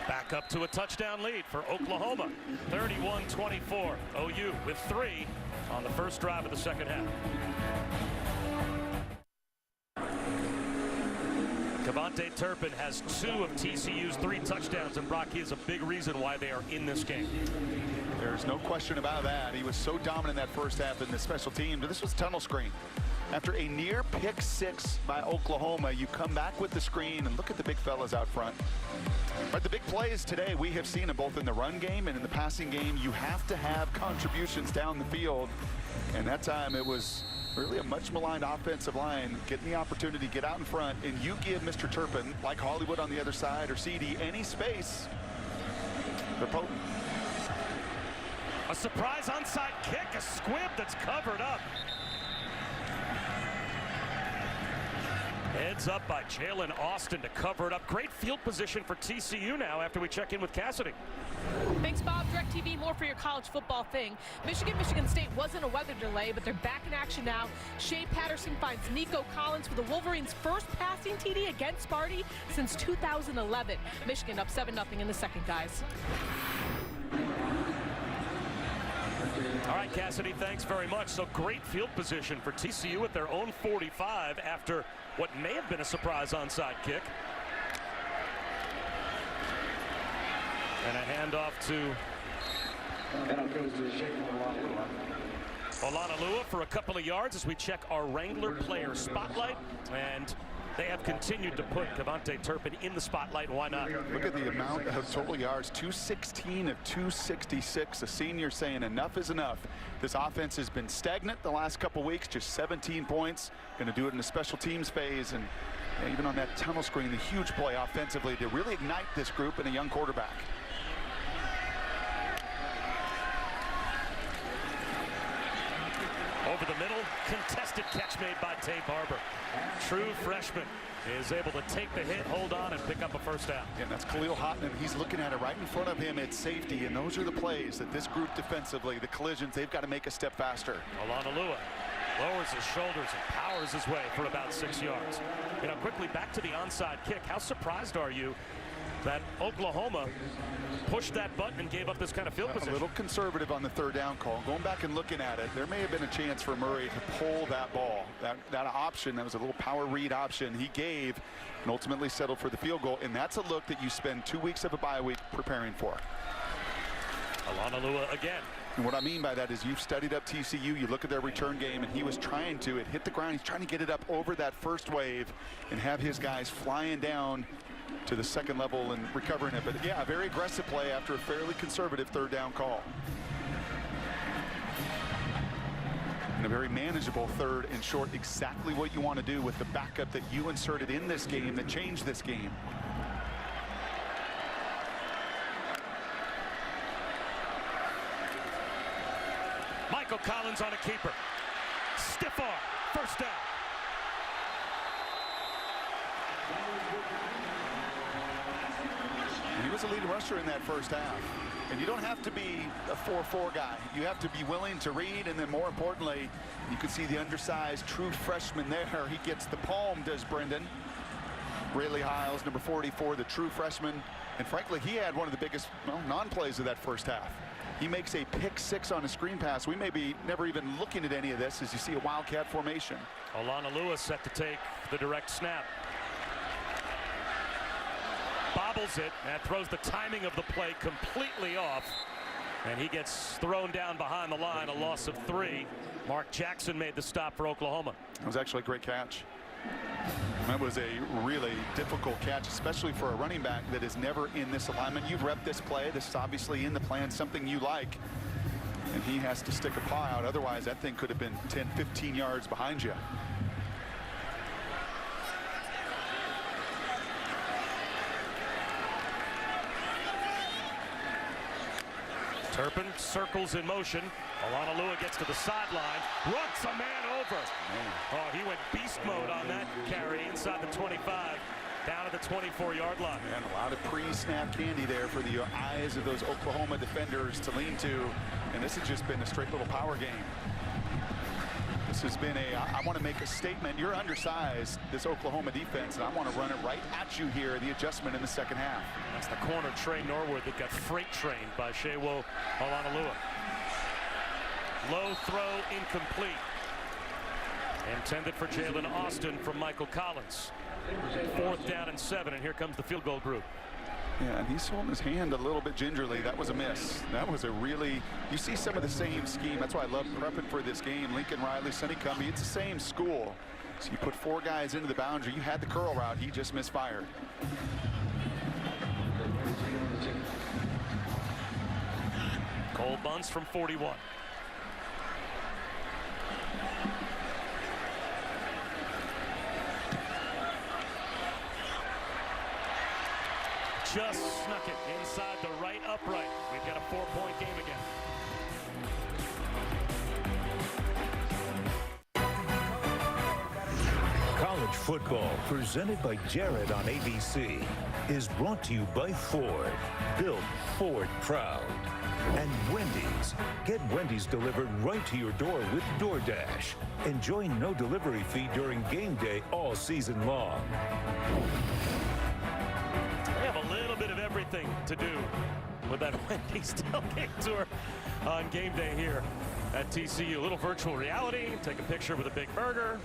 Back up to a touchdown lead for Oklahoma. 31-24. OU with 3 on the first drive of the second half. Kevontae Turpin has 2 of TCU's 3 touchdowns, and Brock, he is a big reason why they are in this game. There's no question about that. He was so dominant that first half in the special team, but this was tunnel screen. After a near pick 6 by Oklahoma, you come back with the screen and look at the big fellas out front. But the big plays today, we have seen them both in the run game and in the passing game. You have to have contributions down the field. And that time it was really a much maligned offensive line getting the opportunity to get out in front. And you give Mr. Turpin, like Hollywood on the other side or CD, any space, they're potent. A surprise onside kick, a squib that's covered up. Heads up by Jalen Austin to cover it up. Great field position for TCU now after we check in with Cassidy. Thanks, Bob. DirecTV, more for your college football thing. Michigan State wasn't a weather delay, but they're back in action now. Shea Patterson finds Nico Collins for the Wolverines' first passing TD against Sparty since 2011. Michigan up 7-0 in the second, guys. All right, Cassidy, thanks very much. So great field position for TCU at their own 45 after what may have been a surprise onside kick. And a handoff to Olanalua for a couple of yards as we check our Wrangler player spotlight. And they have continued to put Kevontae Turpin in the spotlight. Why not? Look at the amount of total yards, 216 of 266. A senior saying enough is enough. This offense has been stagnant the last couple weeks, just 17 points. Going to do it in the special teams phase, and even on that tunnel screen, the huge play offensively to really ignite this group and a young quarterback. Over the middle, contested catch made by Tate Barber. True freshman is able to take the hit, hold on, and pick up a first down. And that's Khalil Houghton. He's looking at it right in front of him at safety, and those are the plays that this group defensively, the collisions, they've got to make a step faster. Olanalua lowers his shoulders and powers his way for about 6 yards. You know, quickly back to the onside kick. How surprised are you that Oklahoma pushed that button and gave up this kind of field position? A little conservative on the third down call. Going back and looking at it, there may have been a chance for Murray to pull that ball. That option, that was a little power read option he gave and ultimately settled for the field goal. And that's a look that you spend 2 weeks of a bye week preparing for. Olanalua again. And what I mean by that is you've studied up TCU, you look at their return game, and he was trying to, it hit the ground, he's trying to get it up over that first wave and have his guys flying down to the second level and recovering it. But yeah, a very aggressive play after a fairly conservative third down call. And a very manageable third and short, exactly what you want to do with the backup that you inserted in this game that changed this game. Michael Collins on a keeper. Stiff arm, first down. He was a lead rusher in that first half. And you don't have to be a 4-4 guy. You have to be willing to read, and then more importantly, you can see the undersized true freshman there. He gets the palm, does Brendan. Rayleigh Hiles, number 44, the true freshman. And frankly, he had one of the biggest non-plays of that first half. He makes a pick 6 on a screen pass. We may be never even looking at any of this as you see a Wildcat formation. Olanalua set to take the direct snap. Bobbles it and throws the timing of the play completely off. And he gets thrown down behind the line, a loss of 3. Mark Jackson made the stop for Oklahoma. It was actually a great catch. That was a really difficult catch, especially for a running back that is never in this alignment. You've repped this play. This is obviously in the plan, something you like. And he has to stick a paw out. Otherwise, that thing could have been 10, 15 yards behind you. Turpin circles in motion. Olanalua gets to the sideline, runs a man over. Oh, he went beast mode on that carry inside the 25, down to the 24-yard line. And a lot of pre-snap candy there for the eyes of those Oklahoma defenders to lean to. And this has just been a straight little power game. This has been I want to make a statement. You're undersized, this Oklahoma defense, and I want to run it right at you here, the adjustment in the second half. That's the corner, Trey Norwood, that got freight trained by Shewo Olanalua. Low throw, incomplete. Intended for Jalen Austin from Michael Collins. 4th down and 7, and here comes the field goal group. Yeah, and he's holding his hand a little bit gingerly. That was a miss. That was a really, you see some of the same scheme. That's why I love prepping for this game. Lincoln Riley, Sonny Cumbie, it's the same school. So you put 4 guys into the boundary. You had the curl route. He just misfired. Cole Bunce from 41. Just snuck it inside the right upright. We've got a 4-point game again. College football, presented by Jared on ABC, is brought to you by Ford. Built Ford proud. And Wendy's. Get Wendy's delivered right to your door with DoorDash. Enjoy no delivery fee during game day all season long. We have a little bit of everything to do with that Wendy's tailgate tour on game day here at TCU. A little virtual reality, take a picture with a big burger,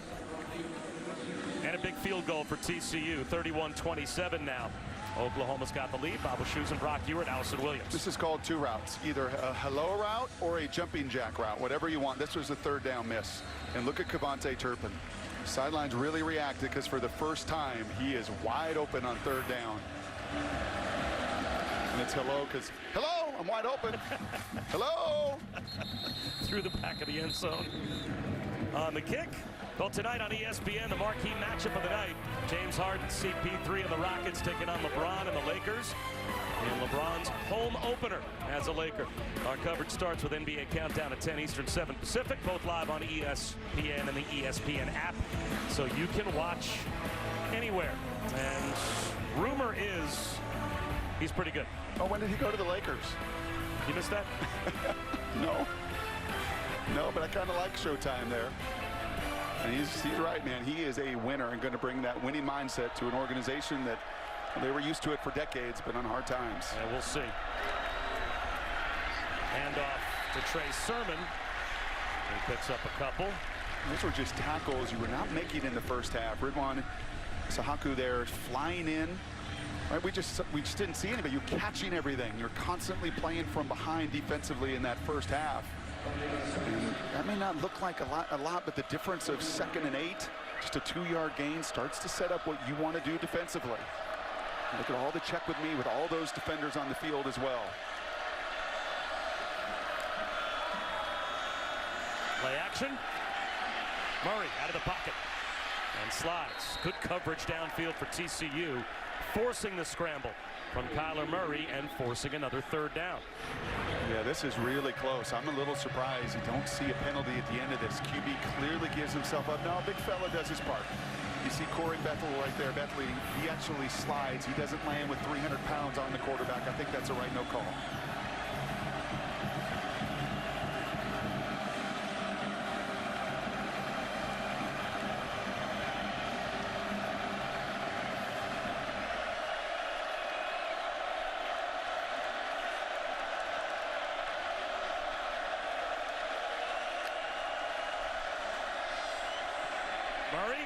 and a big field goal for TCU, 31-27 now. Oklahoma's got the lead. Bob Shoes and Brock Ewart, Allison Williams. This is called 2 routes, either a hello route or a jumping jack route, whatever you want. This was a 3rd down miss. And look at Kavonte Turpin. Sidelines really reacted because for the first time, he is wide open on 3rd down. And it's hello because, hello, I'm wide open. Hello. Through the back of the end zone. On the kick, Well, tonight on ESPN, the marquee matchup of the night. James Harden, CP3 and the Rockets taking on LeBron and the Lakers. In LeBron's home opener as a Laker. Our coverage starts with NBA Countdown at 10 Eastern, 7 Pacific, both live on ESPN and the ESPN app, so you can watch anywhere. And rumor is he's pretty good. Oh, when did he go to the Lakers? You missed that? No, but I kind of like Showtime there. And he's right, man. He is a winner and going to bring that winning mindset to an organization that they were used to it for decades, but on hard times. Yeah, we'll see. Handoff to Trey Sermon. He picks up a couple. Those were just tackles you were not making in the first half. Ridwan Sahaku there flying in. Right, we just didn't see anybody. You're catching everything. You're constantly playing from behind defensively in that first half. And that may not look like a lot, but the difference of 2nd and 8, just a 2-yard gain, starts to set up what you want to do defensively. Look at all the check with me with all those defenders on the field as well. Play action. Murray out of the pocket and slides. Good coverage downfield for TCU, forcing the scramble from Kyler Murray and forcing another 3rd down. Yeah, this is really close. I'm a little surprised you don't see a penalty at the end of this. QB clearly gives himself up. No, big fella does his part. You see Corey Bethel right there. Bethley, he actually slides. He doesn't land with 300 pounds on the quarterback. I think that's a right no call. Murray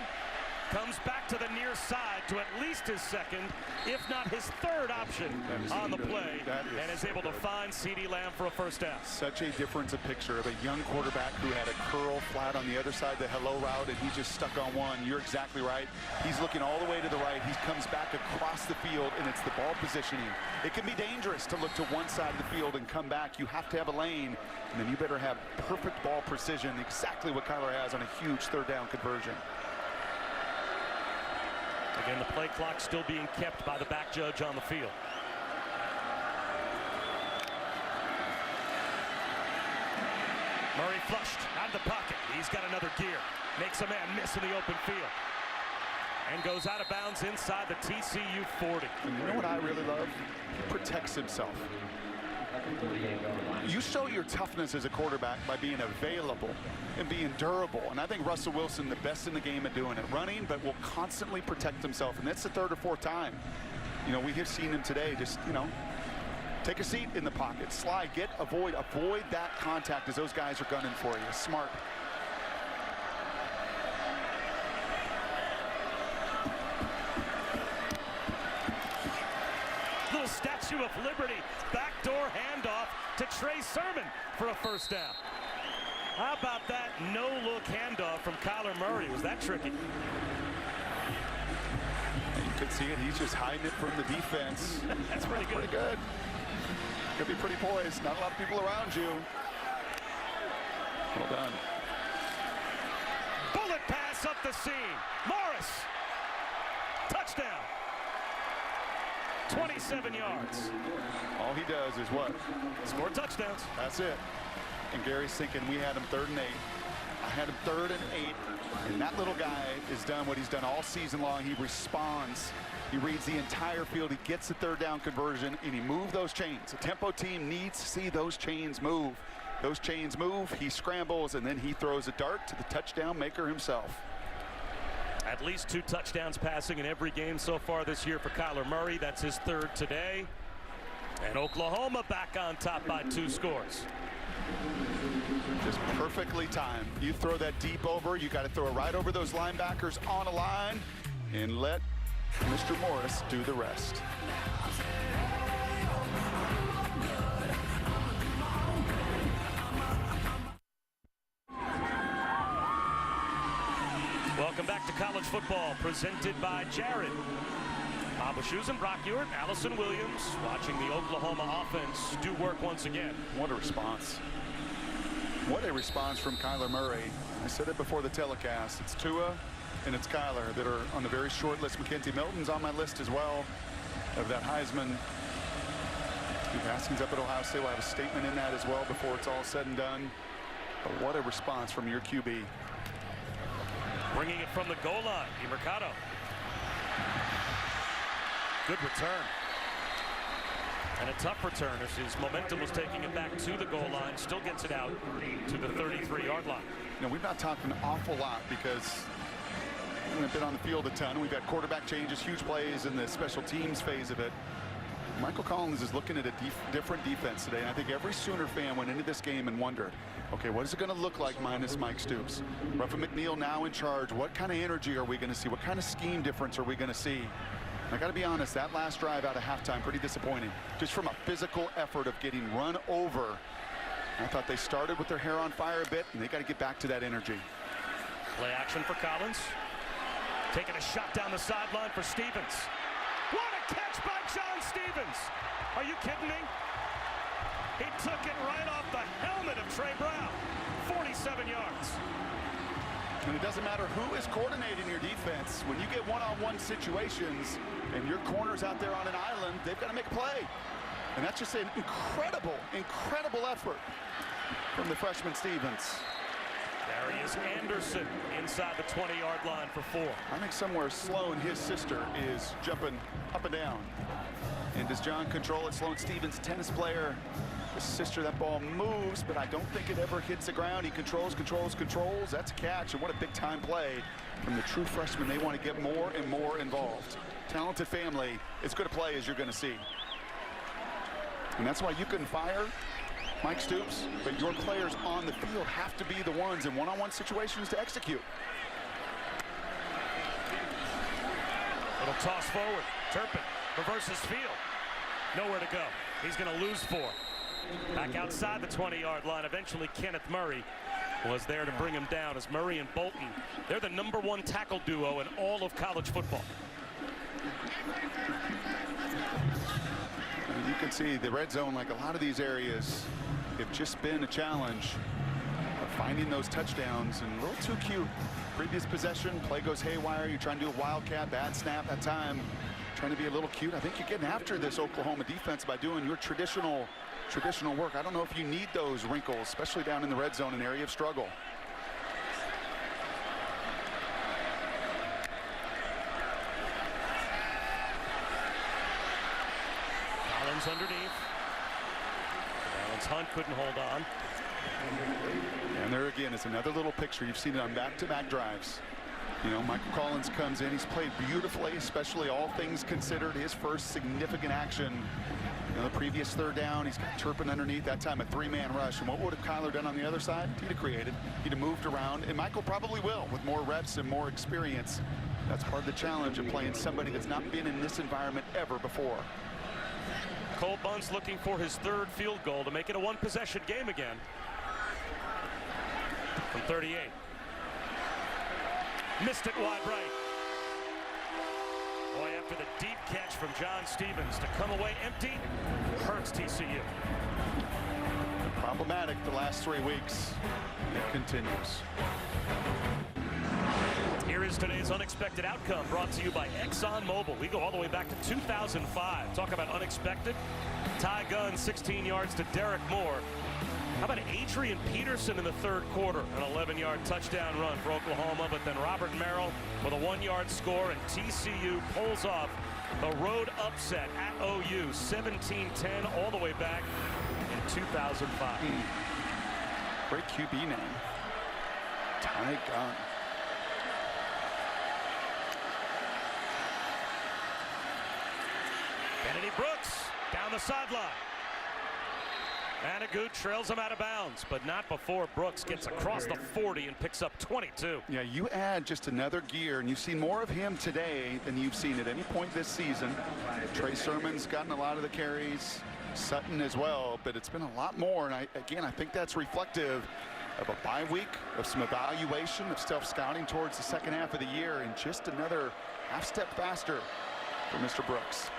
comes back to the near side to at least his 2nd, if not his 3rd option on the play, and is able to find CeeDee Lamb for a 1st down. Such a difference of picture of a young quarterback who had a curl flat on the other side of the hello route, and he just stuck on one. You're exactly right. He's looking all the way to the right. He comes back across the field, and it's the ball positioning. It can be dangerous to look to one side of the field and come back. You have to have a lane, and then you better have perfect ball precision, exactly what Kyler has on a huge 3rd down conversion. Again, the play clock still being kept by the back judge on the field. Murray flushed out of the pocket. He's got another gear. Makes a man miss in the open field. And goes out of bounds inside the TCU 40. And you know what I really love? He protects himself. You show your toughness as a quarterback by being available and being durable. And I think Russell Wilson, the best in the game at doing it. Running, but will constantly protect himself. And that's the 3rd or 4th time. You know, we have seen him today just, you know, take a seat in the pocket, slide, avoid that contact as those guys are gunning for you. Smart. Little Statue of Liberty, backdoor handoff to Trey Sermon for a 1st down. How about that no-look handoff from Kyler Murray? Was that tricky? You can see it. He's just hiding it from the defense. That's pretty good. Pretty good. Could be pretty poised. Not a lot of people around you. Well done. Bullet pass up the seam. Morris. Touchdown. 27 yards. All he does is what? Score touchdowns. That's it. And Gary's thinking we had him 3rd and 8. I had him 3rd and 8. And that little guy has done what he's done all season long. He responds. He reads the entire field. He gets the 3rd down conversion, and he moved those chains. A tempo team needs to see those chains move. Those chains move, he scrambles, and then he throws a dart to the touchdown maker himself. At least 2 touchdowns passing in every game so far this year for Kyler Murray. That's his 3rd today. And Oklahoma back on top by 2 scores. Just perfectly timed. You throw that deep over, you got to throw it right over those linebackers on a line and let Mr. Morris do the rest. Welcome back to college football, presented by Jared. Bob Wischusen, Brock Ewart, Allison Williams, watching the Oklahoma offense do work once again. What a response. What a response from Kyler Murray. I said it before the telecast. It's Tua and it's Kyler that are on the very short list. Mackenzie Milton's on my list as well of that Heisman. Steve Haskins up at Ohio State will have a statement in that as well before it's all said and done. But what a response from your QB. Bringing it from the goal line, Mercado. Good return. And a tough return as his momentum was taking it back to the goal line. Still gets it out to the 33-yard line. Now, we've not talked an awful lot because we've been on the field a ton. We've had quarterback changes, huge plays in the special teams phase of it. Michael Collins is looking at a different defense today, and I think every Sooner fan went into this game and wondered, okay, what is it going to look like minus Mike Stoops? Ruffin McNeil now in charge. What kind of energy are we going to see? What kind of scheme difference are we going to see? I got to be honest, that last drive out of halftime, pretty disappointing. Just from a physical effort of getting run over. I thought they started with their hair on fire a bit, and they got to get back to that energy. Play action for Collins. Taking a shot down the sideline for Stevens. What a catch by John Stevens. Are you kidding me? He took it right off the helmet of Trey Brown. 47 yards. And it doesn't matter who is coordinating your defense. When you get one-on-one situations and your corner's out there on an island, they've got to make a play. And that's just an incredible, incredible effort from the freshman Stevens. Darius Anderson inside the 20-yard line for 4. I think somewhere Sloan, his sister, is jumping up and down. And does John control it? Sloan Stevens, tennis player. His sister, that ball moves, but I don't think it ever hits the ground. He controls. That's a catch, and what a big-time play from the true freshman. They want to get more and more involved. Talented family, as good a play as you're going to see. And that's why you can fire Mike Stoops, but your players on the field have to be the ones in one-on-one situations to execute. Little toss forward. Turpin reverses field. Nowhere to go. He's going to lose 4. Back outside the 20-yard line. Eventually, Kenneth Murray was there to bring him down as Murray and Bolton, they're the #1 tackle duo in all of college football. You can see the red zone, like a lot of these areas, have just been a challenge of finding those touchdowns, and a little too cute. Previous possession, play goes haywire. You're trying to do a wildcat, bad snap that time. Trying to be a little cute. I think you're getting after this Oklahoma defense by doing your traditional work. I don't know if you need those wrinkles, especially down in the red zone, an area of struggle. Collins underneath. Collins Hunt couldn't hold on. And there again is another little picture. You've seen it on back-to-back drives. You know, Michael Collins comes in. He's played beautifully, especially all things considered. His first significant action. You know, the previous third down, he's got Turpin underneath. That time a 3-man rush. And what would have Kyler done on the other side? He'd have created. He'd have moved around. And Michael probably will with more reps and more experience. That's part of the challenge of playing somebody that's not been in this environment ever before. Cole Bunce looking for his 3rd field goal to make it a 1-possession game again. From 38. Missed it wide right. Boy, after the deep catch from John Stevens to come away empty, hurts TCU. Problematic the last 3 weeks. It continues. Here is today's unexpected outcome brought to you by ExxonMobil. We go all the way back to 2005. Talk about unexpected. Ty Gunn, 16 yards to Derek Moore. How about Adrian Peterson in the 3rd quarter? An 11-yard touchdown run for Oklahoma, but then Robert Merrill with a 1-yard score, and TCU pulls off the road upset at OU, 17-10, all the way back in 2005. Great QB name. Ty Gunn. Kennedy Brooks down the sideline. Anagut trails him out of bounds, but not before Brooks gets across the 40 and picks up 22. Yeah, you add just another gear, and you've seen more of him today than you've seen at any point this season. Trey Sermon's gotten a lot of the carries, Sutton as well, but it's been a lot more, and I think that's reflective of a bye week, of some evaluation, of self-scouting towards the second half of the year, and just another half step faster for Mr. Brooks.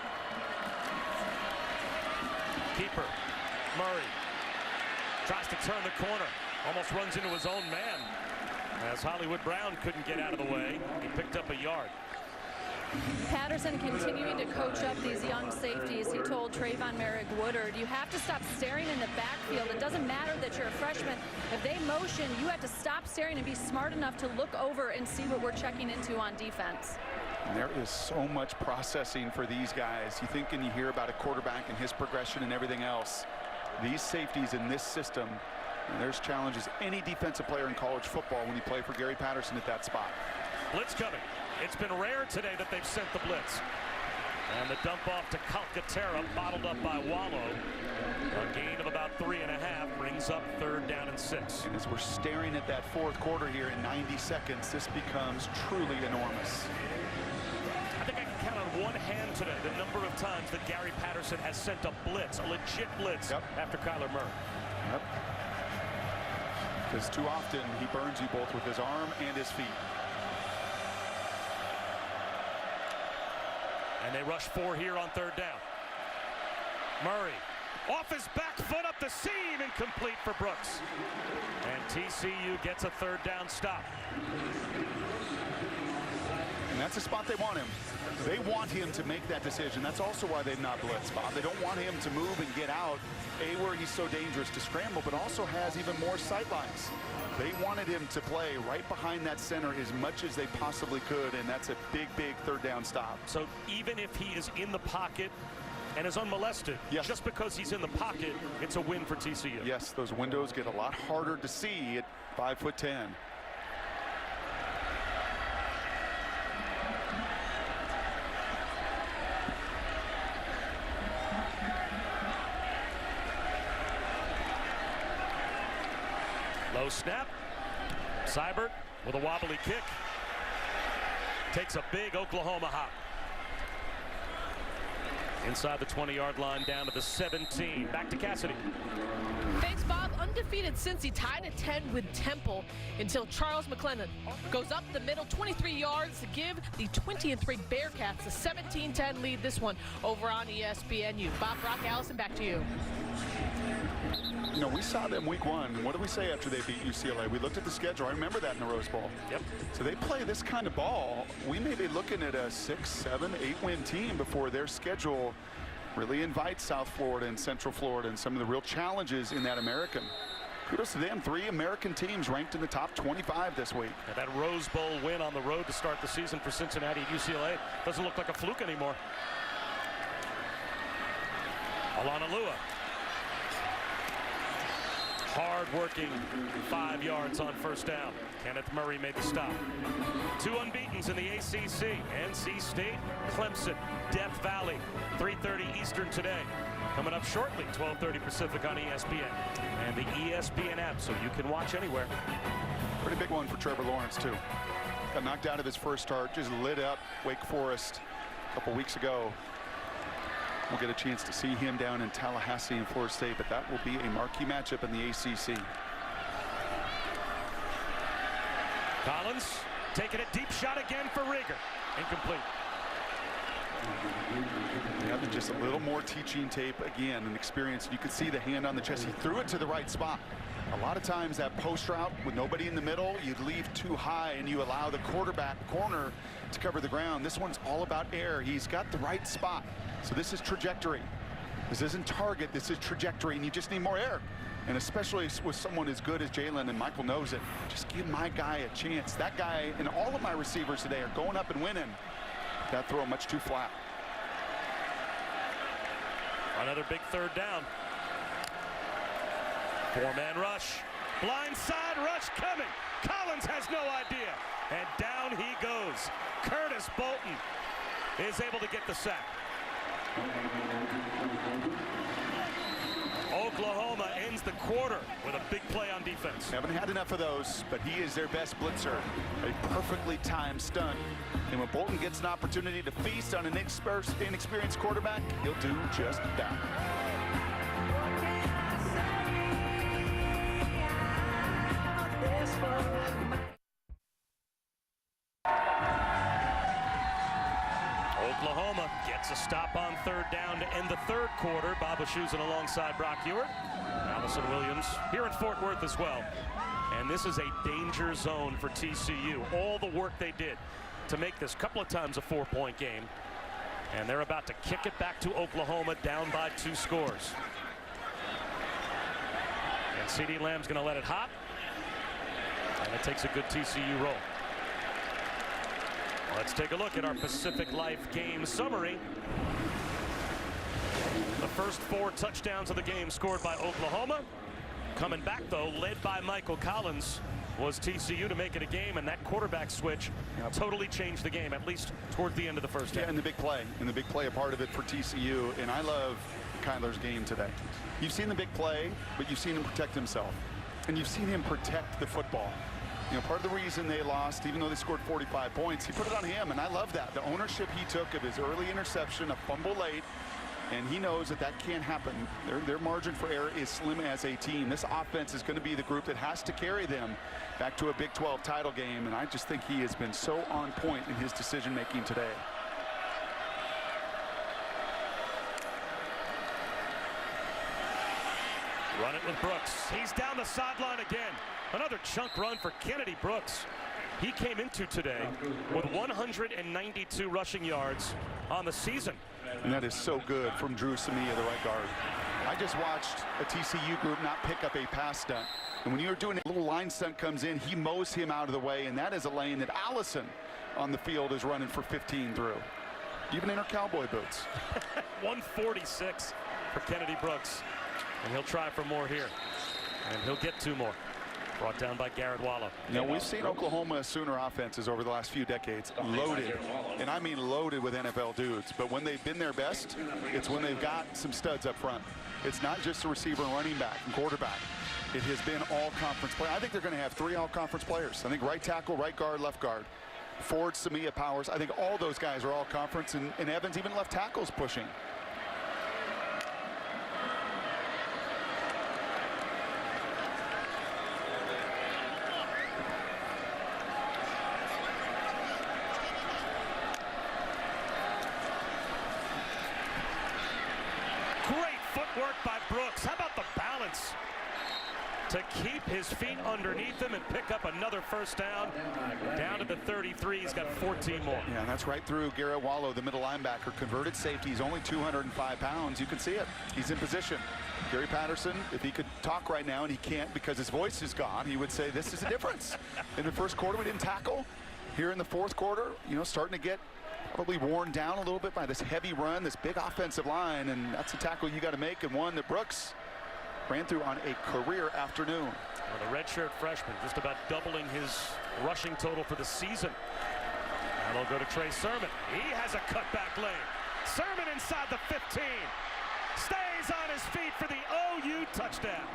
Keeper. Murray tries to turn the corner, almost runs into his own man. As Hollywood Brown couldn't get out of the way, he picked up a yard. Patterson continuing to coach up these young safeties. He told Trayvon Merrick-Woodard, you have to stop staring in the backfield. It doesn't matter that you're a freshman. If they motion, you have to stop staring and be smart enough to look over and see what we're checking into on defense. And there is so much processing for these guys. You think and you hear about a quarterback and his progression and everything else. These safeties in this system, and there's challenges any defensive player in college football when you play for Gary Patterson at that spot. Blitz coming. It's been rare today that they've sent the blitz. And the dump off to Calcaterra, bottled up by Wallow. A gain of about 3.5 brings up 3rd down and 6. And as we're staring at that 4th quarter here in 90 seconds, this becomes truly enormous. I think I can count on one hand today the number of times that Gary Patterson has sent a blitz, a legit blitz, after Kyler Murray. Yep. Because too often he burns you both with his arm and his feet. And they rush 4 here on 3rd down. Murray off his back foot up the seam, incomplete for Brooks. And TCU gets a 3rd down stop. And that's the spot they want him. They want him to make that decision. That's also why they've not blitzed, Bob. They don't want him to move and get out, where he's so dangerous to scramble, but also has even more sight lines. They wanted him to play right behind that center as much as they possibly could, and that's a big, big 3rd down stop. So even if he is in the pocket and is unmolested, just because he's in the pocket, it's a win for TCU. Yes, those windows get a lot harder to see at 5'10". Low snap. Seibert with a wobbly kick. Takes a big Oklahoma hop. Inside the 20-yard line, down to the 17. Back to Cassidy. Thanks, Bob. Undefeated since he tied at 10 with Temple until Charles McClendon goes up the middle 23 yards to give the 20-3 Bearcats a 17-10 lead. This one over on ESPNU. Bob, Brock, Allison, back to you. You know, we saw them week 1. What did we say after they beat UCLA? We looked at the schedule. I remember that in the Rose Bowl. Yep. So they play this kind of ball. We may be looking at a 6, 7, 8-win team before their schedule really invites South Florida and Central Florida and some of the real challenges in that American. Kudos to them. 3 American teams ranked in the top 25 this week. And that Rose Bowl win on the road to start the season for Cincinnati and UCLA doesn't look like a fluke anymore. Alana Lua. Hard-working 5 yards on 1st down. Kenneth Murray made the stop. 2 unbeatens in the ACC. NC State, Clemson, Death Valley. 3:30 Eastern today. Coming up shortly, 12:30 Pacific on ESPN. And the ESPN app, so you can watch anywhere. Pretty big one for Trevor Lawrence, too. Got knocked out of his first start, just lit up Wake Forest a couple weeks ago. We'll get a chance to see him down in Tallahassee and Florida State, but that will be a marquee matchup in the ACC. Collins taking a deep shot again for Rieger. Incomplete. Yeah, just a little more teaching tape again and experience. You could see the hand on the chest. He threw it to the right spot. A lot of times that post route with nobody in the middle, you'd leave too high and you allow the quarterback corner to cover the ground. This one's all about air. He's got the right spot. So this is trajectory. This isn't target, this is trajectory, and you just need more air. And especially with someone as good as Jalen, and Michael knows it, just give my guy a chance. That guy and all of my receivers today are going up and winning. That throw much too flat. Another big 3rd down. 4-man rush. Blindside rush coming. Collins has no idea. And down he goes. Curtis Bolton is able to get the sack. Oklahoma ends the quarter with a big play on defense. Haven't had enough of those, but he is their best blitzer. A perfectly timed stunt. And when Bolton gets an opportunity to feast on an inexperienced quarterback, he'll do just that. Oklahoma gets a stop on 3rd down to end the 3rd quarter. Bob Wischusen alongside Brock Ewart. Allison Williams here in Fort Worth as well. And this is a danger zone for TCU. All the work they did to make this couple of times a 4-point game. And they're about to kick it back to Oklahoma, down by 2 scores. And CeeDee Lamb's going to let it hop. And it takes a good TCU roll. Let's take a look at our Pacific Life game summary. The first 4 touchdowns of the game scored by Oklahoma. Coming back, though, led by Michael Collins, was TCU to make it a game, and that quarterback switch totally changed the game, at least towards the end of the first half. Yeah, and the big play, a part of it for TCU, and I love Kyler's game today. You've seen the big play, but you've seen him protect himself, and you've seen him protect the football. You know, part of the reason they lost, even though they scored 45 points, he put it on him, and I love that. The ownership he took of his early interception, a fumble late, and he knows that that can't happen. Their margin for error is slim as a team. This offense is going to be the group that has to carry them back to a Big 12 title game, and I just think he has been so on point in his decision-making today. Run it with Brooks. He's down the sideline again. Another chunk run for Kennedy Brooks. He came into today with 192 rushing yards on the season. And that is so good from Drew Samia, the right guard. I just watched a TCU group not pick up a pass stunt. And when you're doing a little line stunt comes in, he mows him out of the way, and that is a lane that Allison on the field is running for 15 through. Even in her cowboy boots. 146 for Kennedy Brooks. And he'll try for more here. And he'll get 2 more. Brought down by Garrett Wallow. Now, we've seen Oklahoma Sooner offenses over the last few decades loaded, and I mean loaded with NFL dudes. But when they've been their best, it's when they've got some studs up front. It's not just a receiver and running back and quarterback. It has been all conference play. I think they're going to have 3 all-conference players. I think right tackle, right guard, left guard. Ford, Samia, Powers. I think all those guys are all conference, and Evans even left tackles pushing. Work by Brooks. How about the balance to keep his feet underneath him and pick up another first down to the 33. He's got 14 more. Yeah, and that's right through Garrett Wallow, the middle linebacker, converted safety. He's only 205 pounds. You can see it. He's in position. Gary Patterson, if he could talk right now, and he can't because his voice is gone, he would say this is a difference. In the first quarter, we didn't tackle. Here in the fourth quarter, you know, starting to get probably worn down a little bit by this heavy run, this big offensive line, and that's a tackle you got to make, and one that Brooks ran through on a career afternoon. Well, the redshirt freshman just about doubling his rushing total for the season. Now they'll go to Trey Sermon. He has a cutback lane. Sermon inside the 15. Stays on his feet for the OU touchdown.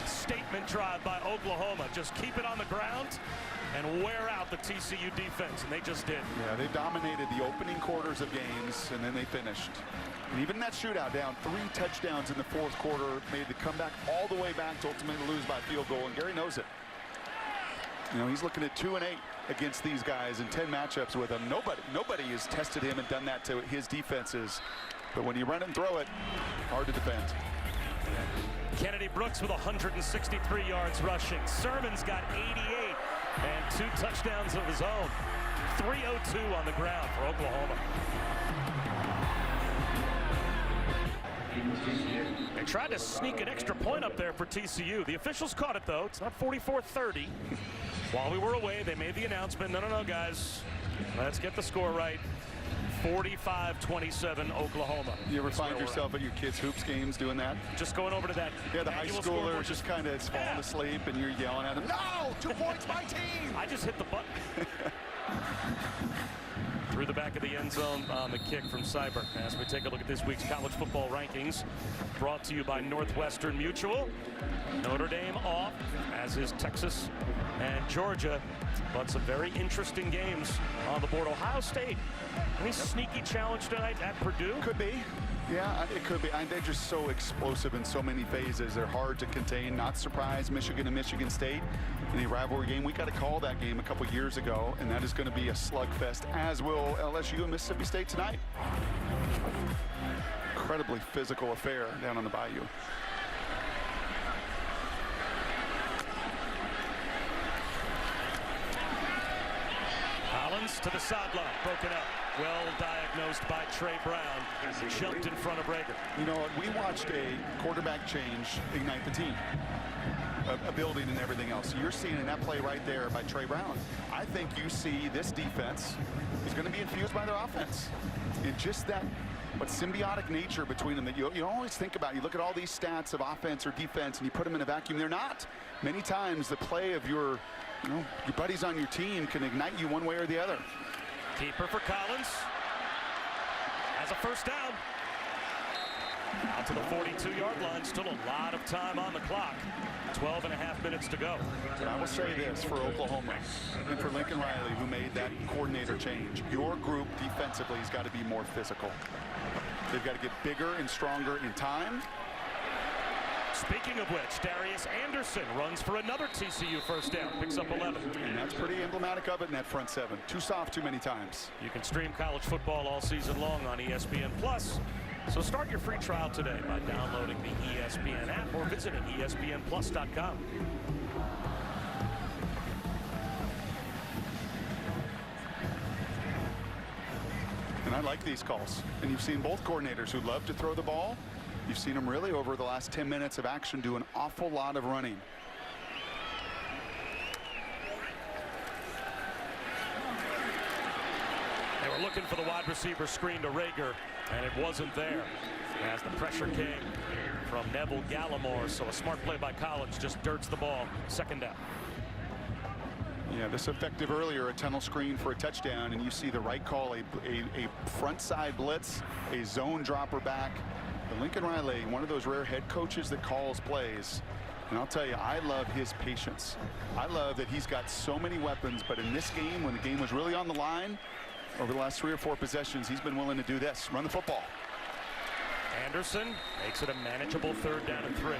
Statement drive by Oklahoma. Just keep it on the ground and wear out the TCU defense, and they just did. Yeah, they dominated the opening quarters of games, and then they finished. And even that shootout, down 3 touchdowns in the fourth quarter, made the comeback all the way back to ultimately lose by field goal, and Gary knows it. You know, he's looking at 2-8 against these guys in 10 matchups with them. Nobody has tested him and done that to his defenses. But when you run and throw it, hard to defend. Kennedy Brooks with 163 yards rushing. Sermon's got 88 and 2 touchdowns of his own. 302 on the ground for Oklahoma. They tried to sneak an extra point up there for TCU. The officials caught it, though. It's not 44-30. While we were away, they made the announcement, no, guys, let's get the score right. 45-27 Oklahoma. You ever find yourself at your kids' hoops games doing that? Just going over to that. Yeah, the high schoolers just kind of falling asleep and you're yelling at them, no, 2 points, my team. I just hit the button. Through the back of the end zone on the kick from Cyber. As we take a look at this week's college football rankings, brought to you by Northwestern Mutual. Notre Dame off, as is Texas and Georgia, but some very interesting games on the board. Ohio State, any sneaky challenge tonight at Purdue? Could be. Yeah, it could be. They're just so explosive in so many phases. They're hard to contain. Not surprised, Michigan and Michigan State in a rivalry game. We got to call that game a couple years ago, and that is going to be a slugfest, as will LSU and Mississippi State tonight. Incredibly physical affair down on the Bayou. Collins to the sideline, broken up. Well diagnosed by Trey Brown. Jumped in front of Rager. You know what? We watched a quarterback change ignite the team. A building and everything else. You're seeing in that play right there by Trey Brown. I think you see this defense is going to be infused by their offense. And just that symbiotic nature between them that you always think about. You look at all these stats of offense or defense and you put them in a vacuum. They're not. Many times the play of your buddies on your team can ignite you one way or the other. Keeper for Collins. Has a first down. Out to the 42-yard line. Still a lot of time on the clock. 12.5 minutes to go. And I will say this for Oklahoma and for Lincoln Riley, who made that coordinator change. Your group defensively has got to be more physical. They've got to get bigger and stronger in time. Speaking of which, Darius Anderson runs for another TCU first down, picks up 11. And that's pretty emblematic of it in that front seven. Too soft too many times. You can stream college football all season long on ESPN+. So start your free trial today by downloading the ESPN app or visiting ESPNplus.com. And I like these calls. And you've seen both coordinators who love to throw the ball. You've seen them really over the last 10 minutes of action do an awful lot of running. They were looking for the wide receiver screen to Rager, and it wasn't there as the pressure came from Neville Gallimore. So a smart play by Collins, just dirts the ball. Second down. Yeah, this effective earlier, a tunnel screen for a touchdown, and you see the right call, a front side blitz, a zone dropper back. Lincoln Riley, one of those rare head coaches that calls plays. And I'll tell you, I love his patience. I love that he's got so many weapons, but in this game, when the game was really on the line, over the last 3 or 4 possessions, he's been willing to do this, run the football. Anderson makes it a manageable 3rd down and 3.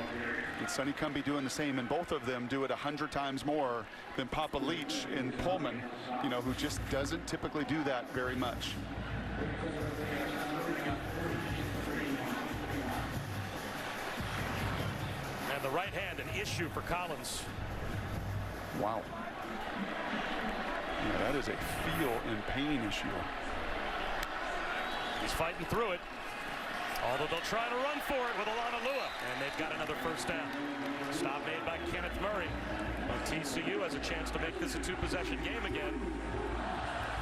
And Sonny Cumbie doing the same, and both of them do it 100 times more than Papa Leach and Pullman, who just doesn't typically do that very much. And the right hand, an issue for Collins. Wow. Yeah, that is a feel and pain issue. He's fighting through it. Although they'll try to run for it with Alanalua. And they've got another first down. Stop made by Kenneth Murray. But TCU has a chance to make this a 2-possession game again.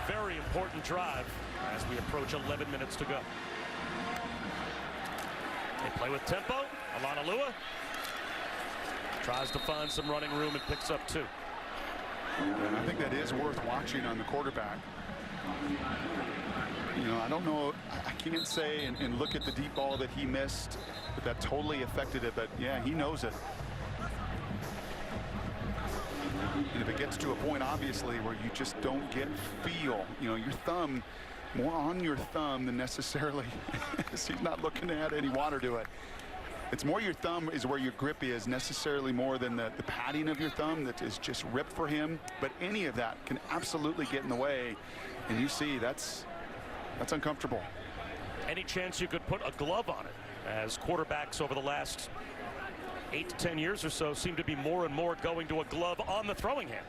Very important drive as we approach 11 minutes to go. They play with tempo. Alanalua tries to find some running room and picks up 2. And I think that is worth watching on the quarterback. I don't know. I can't say and look at the deep ball that he missed, but that totally affected it. But yeah, he knows it. And if it gets to a point, obviously, where you just don't get feel, your thumb, more on your thumb than necessarily, he's not looking to add any water to it. It's more your thumb is where your grip is, necessarily more than the padding of your thumb that is just ripped for him. But any of that can absolutely get in the way. And you see, that's uncomfortable. Any chance you could put a glove on it, as quarterbacks over the last 8 to 10 years or so seem to be more and more going to a glove on the throwing hand.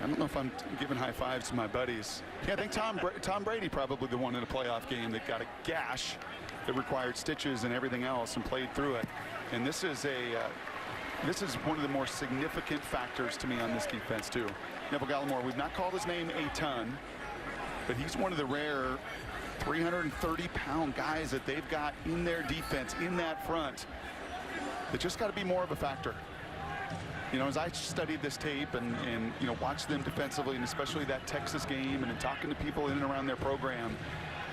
I don't know if I'm giving high fives to my buddies. Yeah, I think Tom Brady probably the one in a playoff game that got a gash that required stitches and everything else and played through it. And this is one of the more significant factors to me on this defense too. Neville Gallimore, we've not called his name a ton, but he's one of the rare 330-pound guys that they've got in their defense, in that front, that just got to be more of a factor. As I studied this tape and watched them defensively, and especially that Texas game, and then talking to people in and around their program,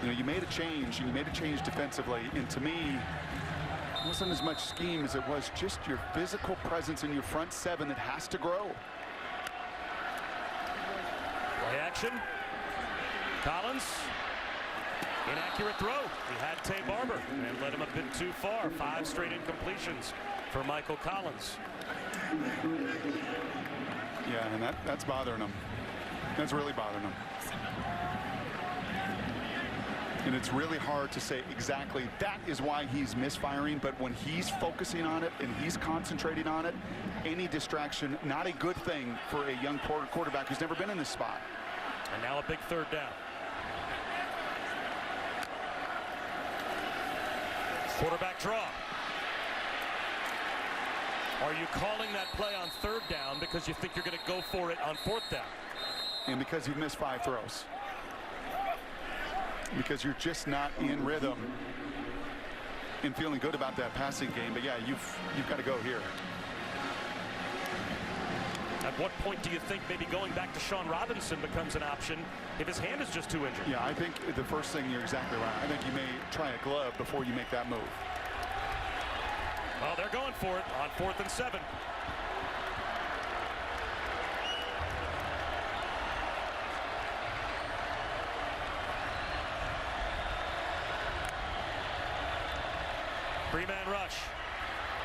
you made a change, and you made a change defensively. And to me, it wasn't as much scheme as it was just your physical presence in your front seven that has to grow. Play action. Collins Inaccurate throw. He had Tay Barber and led him a bit too far. 5 straight incompletions for Michael Collins. Yeah, and that's bothering him. That's really bothering him. And it's really hard to say exactly that is why he's misfiring, but when he's focusing on it and he's concentrating on it, any distraction, not a good thing for a young quarterback who's never been in this spot. And now a big 3rd down. Quarterback draw. Are you calling that play on 3rd down because you think you're going to go for it on 4th down? And because you've missed 5 throws. Because you're just not in rhythm and feeling good about that passing game. But yeah, you've got to go here. At what point do you think maybe going back to Sean Robinson becomes an option if his hand is just too injured? Yeah, I think the first thing, you're exactly right. I think you may try a glove before you make that move. Well, they're going for it on 4th and 7. Three-man rush.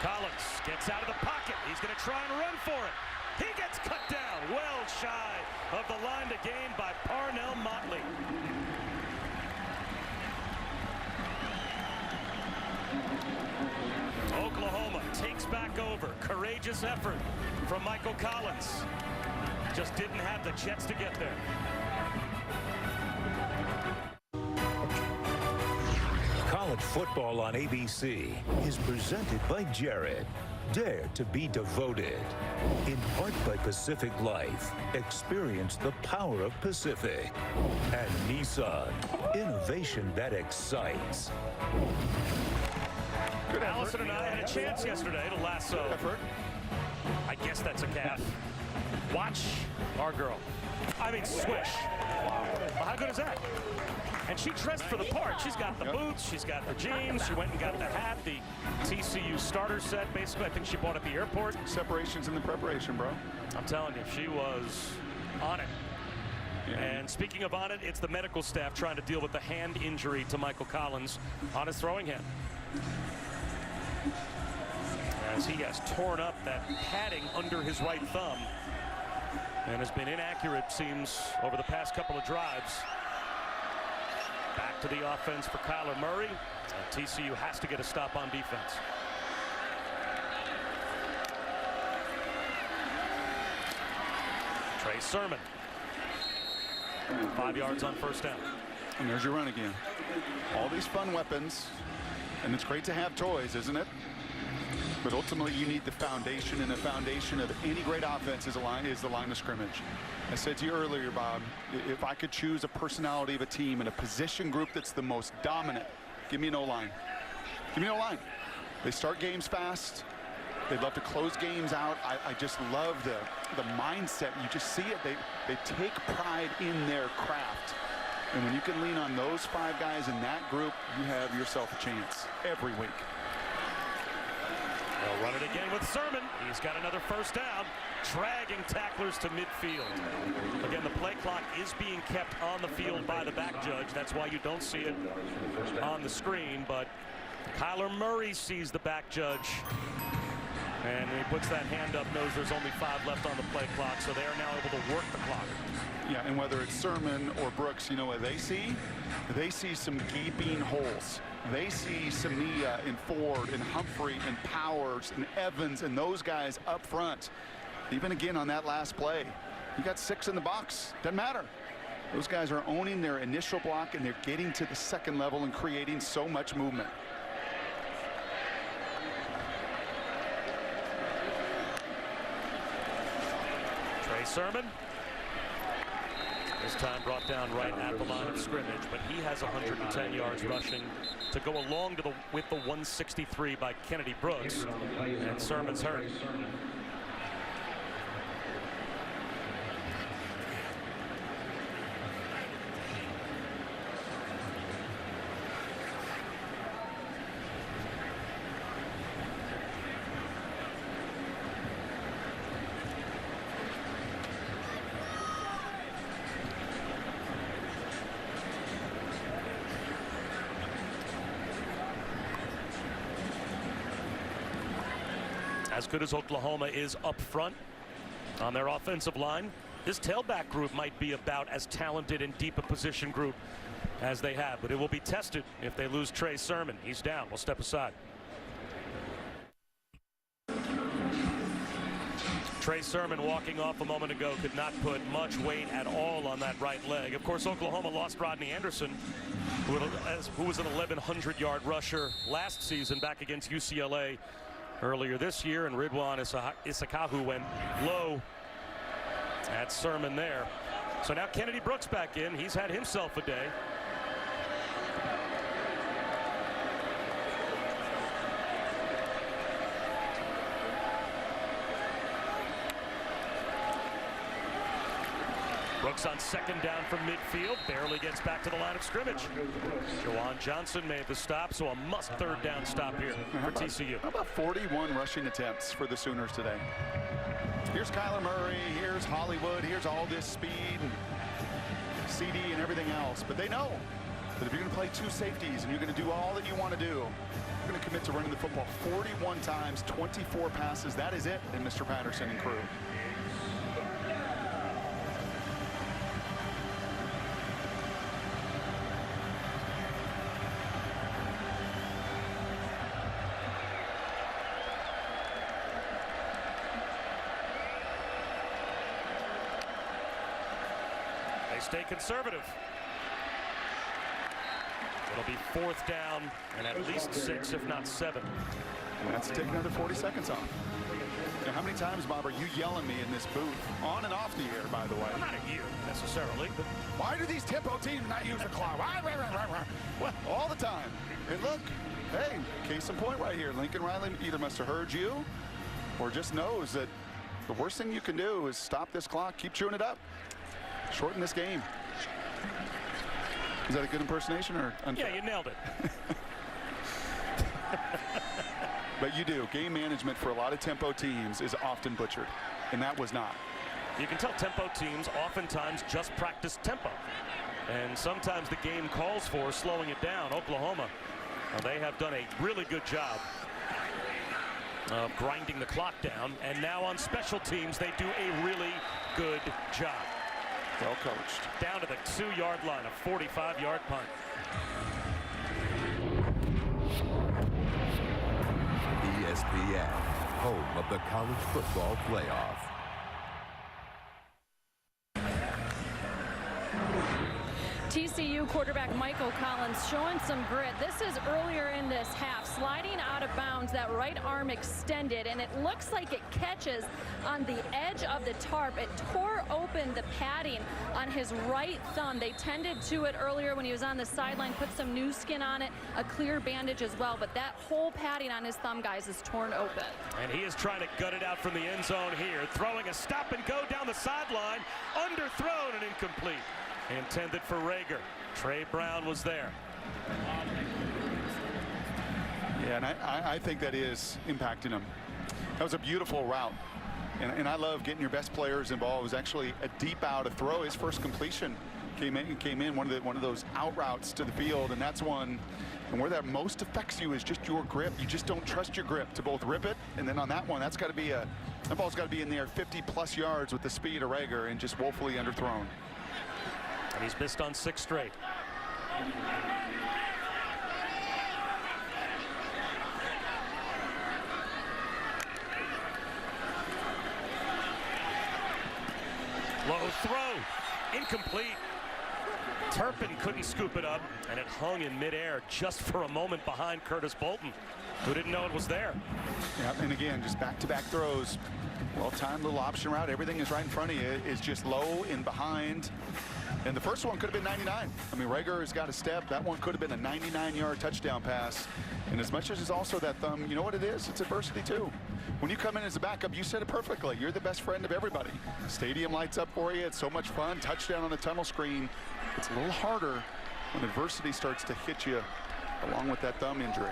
Collins gets out of the pocket. He's going to try and run for it. He gets cut down well shy of the line to gain by Parnell Motley. Oklahoma takes back over. Courageous effort from Michael Collins. Just didn't have the Jets to get there. College football on ABC is presented by Jared. Dare to be devoted. In part by Pacific Life. Experience the power of Pacific. And Nissan. Innovation that excites. Good Allison and I had a chance yesterday to lasso. Effort. I guess that's a calf. Watch our girl. I mean, swish. Well, how good is that? And she dressed for the part. She's got the boots, she's got the jeans, she went and got the hat, the TCU starter set. Basically, I think she bought at the airport. Separations in the preparation, bro. I'm telling you, she was on it. Yeah. And speaking of on it, it's the medical staff trying to deal with the hand injury to Michael Collins on his throwing hand. As he has torn up that padding under his right thumb and has been inaccurate, seems, over the past couple of drives. Back to the offense for Kyler Murray. TCU has to get a stop on defense. Trey Sermon. 5 yards on 1st down. And there's your run again. All these fun weapons, and it's great to have toys, isn't it? But ultimately, you need the foundation, and the foundation of any great offense is the line of scrimmage. I said to you earlier, Bob, if I could choose a personality of a team and a position group that's the most dominant, give me an O-line. Give me an O-line. They start games fast. They love to close games out. I just love the mindset. You just see it. They take pride in their craft. And when you can lean on those 5 guys in that group, you have yourself a chance every week. They'll run it again with Sermon. He's got another 1st down, dragging tacklers to midfield. Again, the play clock is being kept on the field by the back judge. That's why you don't see it on the screen. But Kyler Murray sees the back judge. And he puts that hand up, knows there's only 5 left on the play clock, so they are now able to work the clock. Yeah, and whether it's Sermon or Brooks, you know what they see? They see some gaping holes. They see Samia and Ford and Humphrey and Powers and Evans and those guys up front. Even again on that last play, you got 6 in the box. Doesn't matter. Those guys are owning their initial block, and they're getting to the 2nd level and creating so much movement. Trey Sermon. This time brought down right at the line of scrimmage, but he has 110 yards rushing to go along with the 163 by Kennedy Brooks, and Sermon's hurt. As good as Oklahoma is up front on their offensive line, this tailback group might be about as talented and deep a position group as they have, but it will be tested if they lose Trey Sermon. He's down. We'll step aside. Trey Sermon walking off a moment ago could not put much weight at all on that right leg. Of course, Oklahoma lost Rodney Anderson, who was an 1,100-yard rusher last season back against UCLA earlier this year, and Ridwan Isakahu went low at Sermon there. So now Kennedy Brooks back in. He's had himself a day. Brooks on second down from midfield, barely gets back to the line of scrimmage. Jawan Johnson made the stop, so a must third down stop here for TCU. How about 41 rushing attempts for the Sooners today? Here's Kyler Murray, here's Hollywood, here's all this speed and CD and everything else. But they know that if you're going to play two safeties and you're going to do all that you want to do, you're going to commit to running the football 41 times, 24 passes. That is it in Mr. Patterson and crew. Stay conservative. It'll be fourth down and at least 6, if not 7. And that's to take another 40 seconds off. Now, how many times, Bob, are you yelling me in this booth? On and off the air, by the way. Well, not at you necessarily, but why do these tempo teams not use the clock? Well, all the time. And look, hey, case in point right here. Lincoln Riley either must have heard you or just knows that the worst thing you can do is stop this clock, keep chewing it up. Shorten this game. Is that a good impersonation or unfair? Yeah, you nailed it. But you do. Game management for a lot of tempo teams is often butchered, and that was not. You can tell tempo teams oftentimes just practice tempo, and sometimes the game calls for slowing it down. Oklahoma, they have done a really good job of grinding the clock down, and now on special teams they do a really good job. Well coached. Down to the 2-yard line, a 45-yard punt. ESPN, home of the college football playoff. TCU quarterback Michael Collins showing some grit. This is earlier in this half, sliding out of bounds, that right arm extended, and it looks like it catches on the edge of the tarp. It tore open the padding on his right thumb. They tended to it earlier when he was on the sideline, put some new skin on it, a clear bandage as well, but that whole padding on his thumb, guys, is torn open. And he is trying to gut it out from the end zone here, throwing a stop and go down the sideline, underthrown and incomplete. Intended for Rager. Trey Brown was there. Yeah, and I think that is impacting him. That was a beautiful route. And I love getting your best players involved. It was actually a deep out, a throw. His first completion came in one of those out routes to the field, and that's one. And where that most affects you is just your grip. You just don't trust your grip to both rip it, and then on that one, that ball's got to be in there 50+ yards with the speed of Rager and just woefully underthrown. And he's missed on 6 straight. Low throw, incomplete. Turpin couldn't scoop it up, and it hung in midair just for a moment behind Curtis Bolton, who didn't know it was there. Yeah, and again, just back-to-back throws. Well-timed little option route. Everything is right in front of you. It's just low and behind. And the first one could have been 99. I mean, Rager has got a step. That one could have been a 99-yard touchdown pass. And as much as it's also that thumb, you know what it is? It's adversity, too. When you come in as a backup, you said it perfectly. You're the best friend of everybody. Stadium lights up for you. It's so much fun. Touchdown on the tunnel screen. It's a little harder when adversity starts to hit you along with that thumb injury.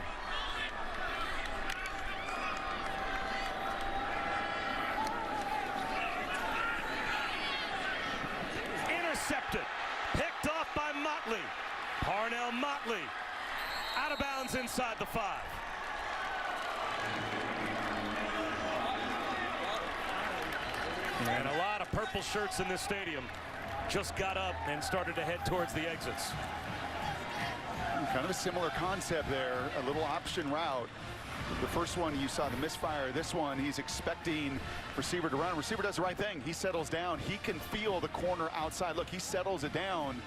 Intercepted, picked off by Motley. Parnell Motley out of bounds inside the 5. And a lot of purple shirts in this stadium just got up and started to head towards the exits. Kind of a similar concept there, a little option route. The first one you saw the misfire. This one he's expecting receiver to run. Receiver does the right thing. He settles down. He can feel the corner outside. Look, he settles it down,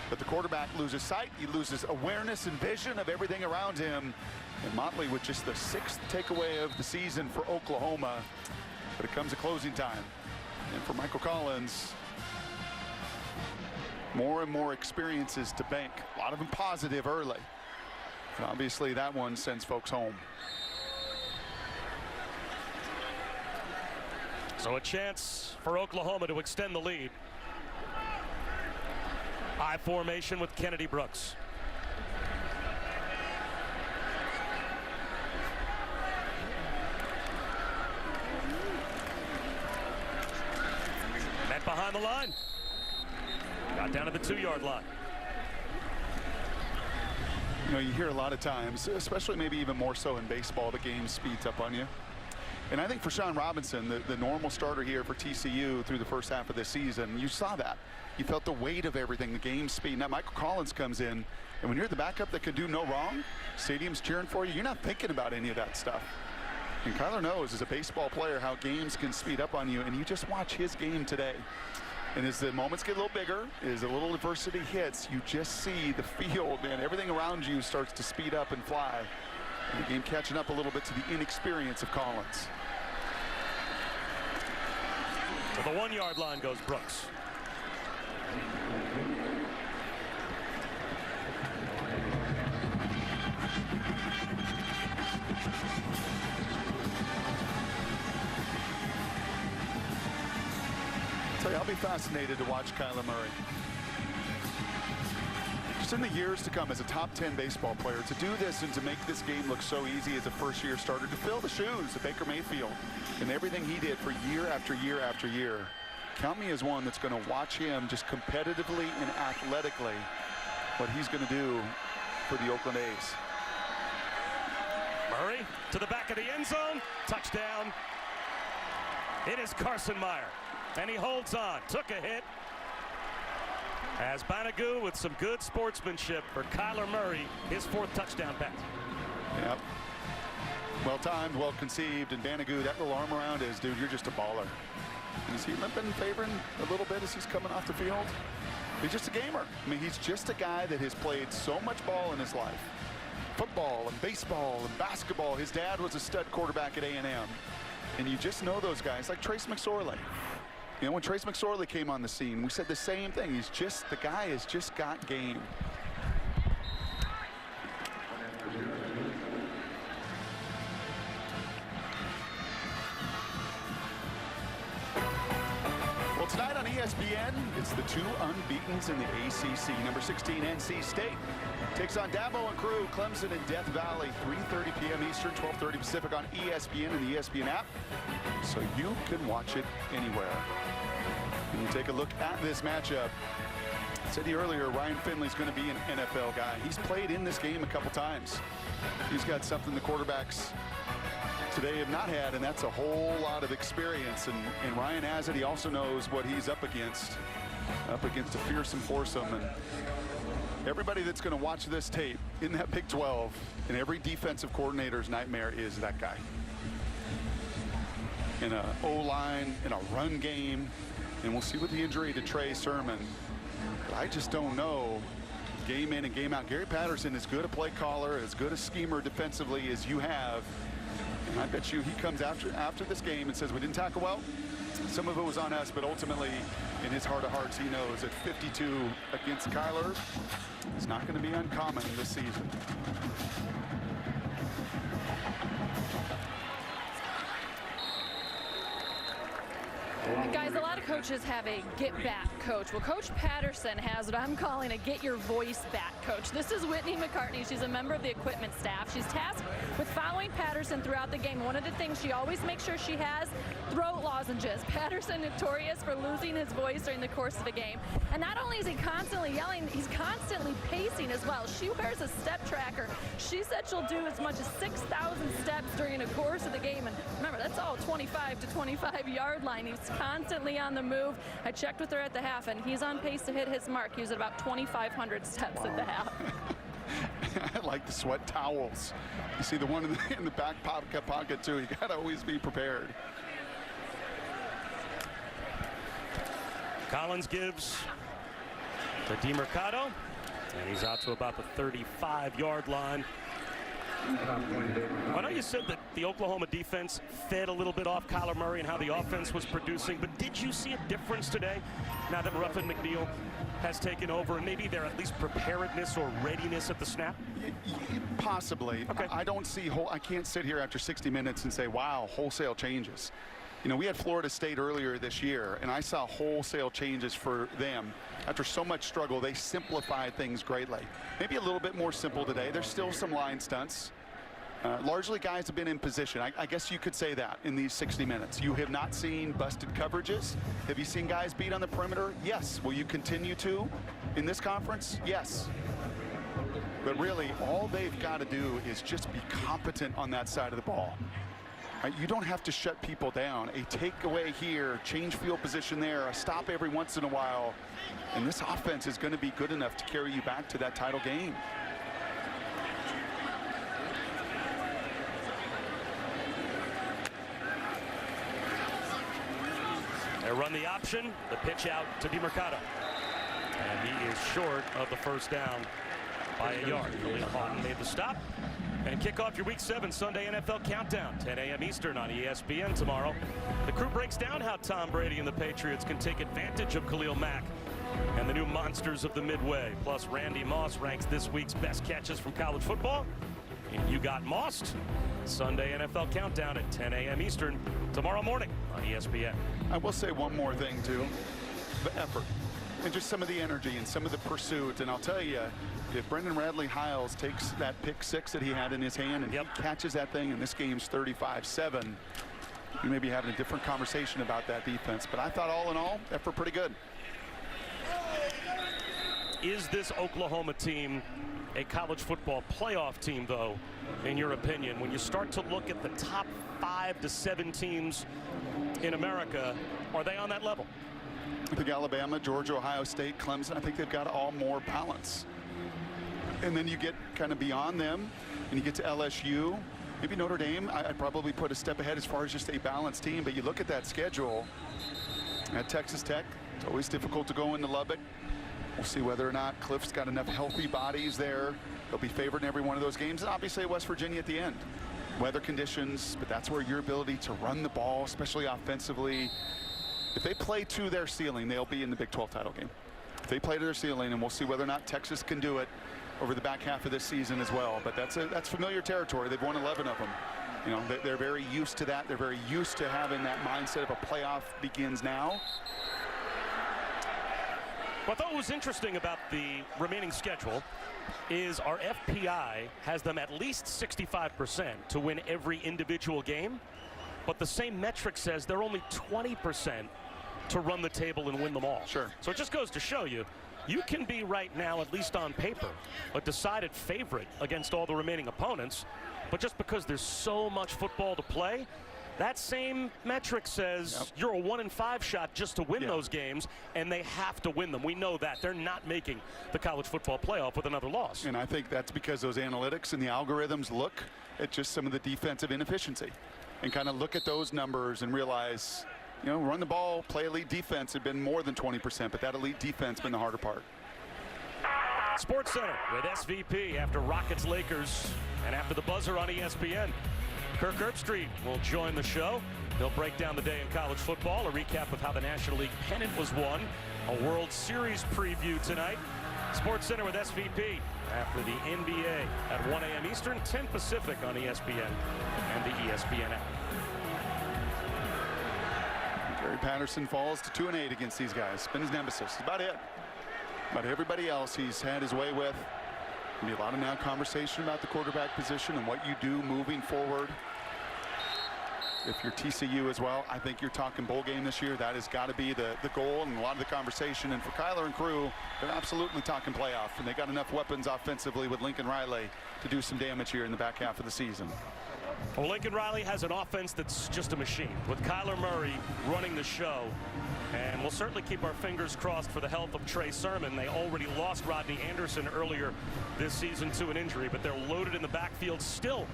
but the quarterback loses sight. He loses awareness and vision of everything around him. And Motley with just the 6th takeaway of the season for Oklahoma. But it comes at closing time. And for Michael Collins, more and more experiences to bank. A lot of them positive early. And obviously that one sends folks home. So a chance for Oklahoma to extend the lead. I formation with Kennedy Brooks. Met behind the line. Got down to the 2-yard line. You know, you hear a lot of times, especially maybe even more so in baseball, the game speeds up on you. And I think for Sean Robinson, the normal starter here for TCU through the first half of this season, you saw that. You felt the weight of everything, the game speed. Now Michael Collins comes in, and when you're the backup that can do no wrong, stadium's cheering for you, you're not thinking about any of that stuff. And Kyler knows as a baseball player how games can speed up on you, and you just watch his game today. And as the moments get a little bigger, as a little adversity hits, you just see the field, man, everything around you starts to speed up and fly. And the game catching up a little bit to the inexperience of Collins. To the 1-yard line goes Brooks. I'll be fascinated to watch Kyler Murray. Just in the years to come as a top 10 baseball player, to do this and to make this game look so easy as a first-year starter, to fill the shoes of Baker Mayfield and everything he did for year after year after year. Count me as one that's going to watch him just competitively and athletically what he's going to do for the Oakland A's. Murray to the back of the end zone. Touchdown. It is Carson Meyer. And he holds on. Took a hit. As Banagou with some good sportsmanship for Kyler Murray, his 4th touchdown pass. Yep. Well timed, well conceived, and Banagou, that little arm around is, dude, you're just a baller. Is he limping, favoring a little bit as he's coming off the field? He's just a gamer. I mean, he's just a guy that has played so much ball in his life. Football and baseball and basketball. His dad was a stud quarterback at A&M. And you just know those guys, like Trace McSorley. You know, when Trace McSorley came on the scene, we said the same thing. He's just, the guy has just got game. Well, tonight on ESPN, it's the 2 unbeatens in the ACC. Number 16, NC State takes on Dabo and crew, Clemson and Death Valley, 3:30 p.m. Eastern, 12:30 Pacific on ESPN and the ESPN app, so you can watch it anywhere. When you take a look at this matchup, I said to you earlier, Ryan Finley's going to be an NFL guy. He's played in this game a couple times. He's got something the quarterbacks today have not had, and that's a whole lot of experience. And Ryan has it. He also knows what he's up against a fearsome foursome. And everybody that's going to watch this tape in that Big 12 and every defensive coordinator's nightmare is that guy. In a O-line, in a run game. And we'll see with the injury to Trey Sermon. But I just don't know, game in and game out. Gary Patterson is good a play caller, as good a schemer defensively as you have. And I bet you he comes after this game and says, we didn't tackle well. Some of it was on us, but ultimately, in his heart of hearts, he knows that 52 against Kyler is not going to be uncommon this season. Guys, a lot of coaches have a get-back coach. Well, Coach Patterson has what I'm calling a get-your-voice-back coach. This is Whitney McCartney. She's a member of the equipment staff. She's tasked with following Patterson throughout the game. One of the things she always makes sure she has, throat lozenges. Patterson notorious for losing his voice during the course of a game. And not only is he constantly yelling, he's constantly pacing as well. She wears a step tracker. She said she'll do as much as 6,000 steps during the course of the game. And remember, that's all whole 25 to 25 yard line. He's constantly on the move. I checked with her at the half, and he's on pace to hit his mark. He was at about 2,500 steps at the half. I like the sweat towels. You see the one in the back pocket too. You got to always be prepared. Collins gives to DeMercado, and he's out to about the 35-yard line. I know you said that the Oklahoma defense fed a little bit off Kyler Murray and how the offense was producing, but did you see a difference today now that Ruffin McNeil has taken over, and maybe their at least preparedness or readiness at the snap? Possibly. Okay. I don't see I can't sit here after 60 minutes and say, wow, wholesale changes. You know, we had Florida State earlier this year, and I saw wholesale changes for them. After so much struggle, they simplified things greatly. Maybe a little bit more simple today. There's still some line stunts. Largely, guys have been in position. I guess you could say that in these 60 minutes. You have not seen busted coverages. Have you seen guys beat on the perimeter? Yes. Will you continue to in this conference? Yes. But really, all they've got to do is just be competent on that side of the ball. You don't have to shut people down. A takeaway here, change field position there, a stop every once in a while, and this offense is going to be good enough to carry you back to that title game. They run the option, the pitch out to DeMercado, and he is short of the first down by a yard. Khalil Houghton made the stop. And kick off your Week 7 Sunday NFL Countdown, 10 a.m. Eastern on ESPN tomorrow. The crew breaks down how Tom Brady and the Patriots can take advantage of Khalil Mack and the new monsters of the Midway. Plus, Randy Moss ranks this week's best catches from college football. And you got Mossed. Sunday NFL Countdown at 10 a.m. Eastern tomorrow morning on ESPN. I will say one more thing, too. The effort and just some of the energy and some of the pursuit. And I'll tell you, if Brendan Radley-Hiles takes that pick six that he had in his hand and he catches that thing, and this game's 35-7, we may be having a different conversation about that defense. But I thought all in all, effort pretty good. Is this Oklahoma team a college football playoff team, though, in your opinion? When you start to look at the top 5 to 7 teams in America, are they on that level? I think Alabama, Georgia, Ohio State, Clemson, I think they've got all more balance. And then you get kind of beyond them, and you get to LSU. Maybe Notre Dame, I'd probably put a step ahead as far as just a balanced team. But you look at that schedule at Texas Tech, it's always difficult to go into Lubbock. We'll see whether or not Cliff's got enough healthy bodies there. They'll be favored in every one of those games. And obviously West Virginia at the end. Weather conditions, but that's where your ability to run the ball, especially offensively, if they play to their ceiling, they'll be in the Big 12 title game. If they play to their ceiling, and we'll see whether or not Texas can do it over the back half of this season as well. But that's familiar territory. They've won 11 of them. You know, they're very used to that. They're very used to having that mindset of a playoff begins now. What I thought was interesting about the remaining schedule is our FPI has them at least 65% to win every individual game, but the same metric says they're only 20% to run the table and win them all. Sure. So it just goes to show you, you can be right now, at least on paper, a decided favorite against all the remaining opponents, but just because there's so much football to play, that same metric says you're a 1-in-5 shot just to win those games, and they have to win them. We know that. They're not making the college football playoff with another loss. And I think that's because those analytics and the algorithms look at just some of the defensive inefficiency and kind of look at those numbers and realize, you know, run the ball, play elite defense had been more than 20%, but that elite defense been the harder part. Sports Center with SVP after Rockets-Lakers and after the buzzer on ESPN. Kirk Herbstreit will join the show. He'll break down the day in college football, a recap of how the National League pennant was won, a World Series preview tonight. Sports Center with SVP after the NBA at 1 a.m. Eastern, 10 Pacific on ESPN and the ESPN app. Gary Patterson falls to 2-8 against these guys. Been his nemesis. That's about it. But everybody else he's had his way with. There'll be a lot of now conversation about the quarterback position and what you do moving forward. If you're TCU as well, I think you're talking bowl game this year. That has got to be the goal and a lot of the conversation. And for Kyler and crew, they're absolutely talking playoff. And they got enough weapons offensively with Lincoln Riley to do some damage here in the back half of the season. Well, Lincoln Riley has an offense that's just a machine, with Kyler Murray running the show. And we'll certainly keep our fingers crossed for the health of Trey Sermon. They already lost Rodney Anderson earlier this season to an injury, but they're loaded in the backfield, still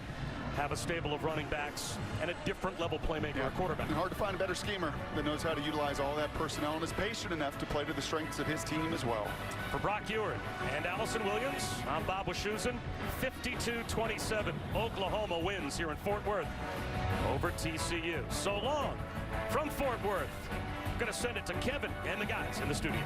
have a stable of running backs and a different level playmaker at quarterback. And hard to find a better schemer that knows how to utilize all that personnel and is patient enough to play to the strengths of his team as well. For Brock Ewert and Allison Williams, I'm Bob Wischusen. 52-27, Oklahoma wins here in Fort Worth over TCU. So long from Fort Worth. I'm going to send it to Kevin and the guys in the studio.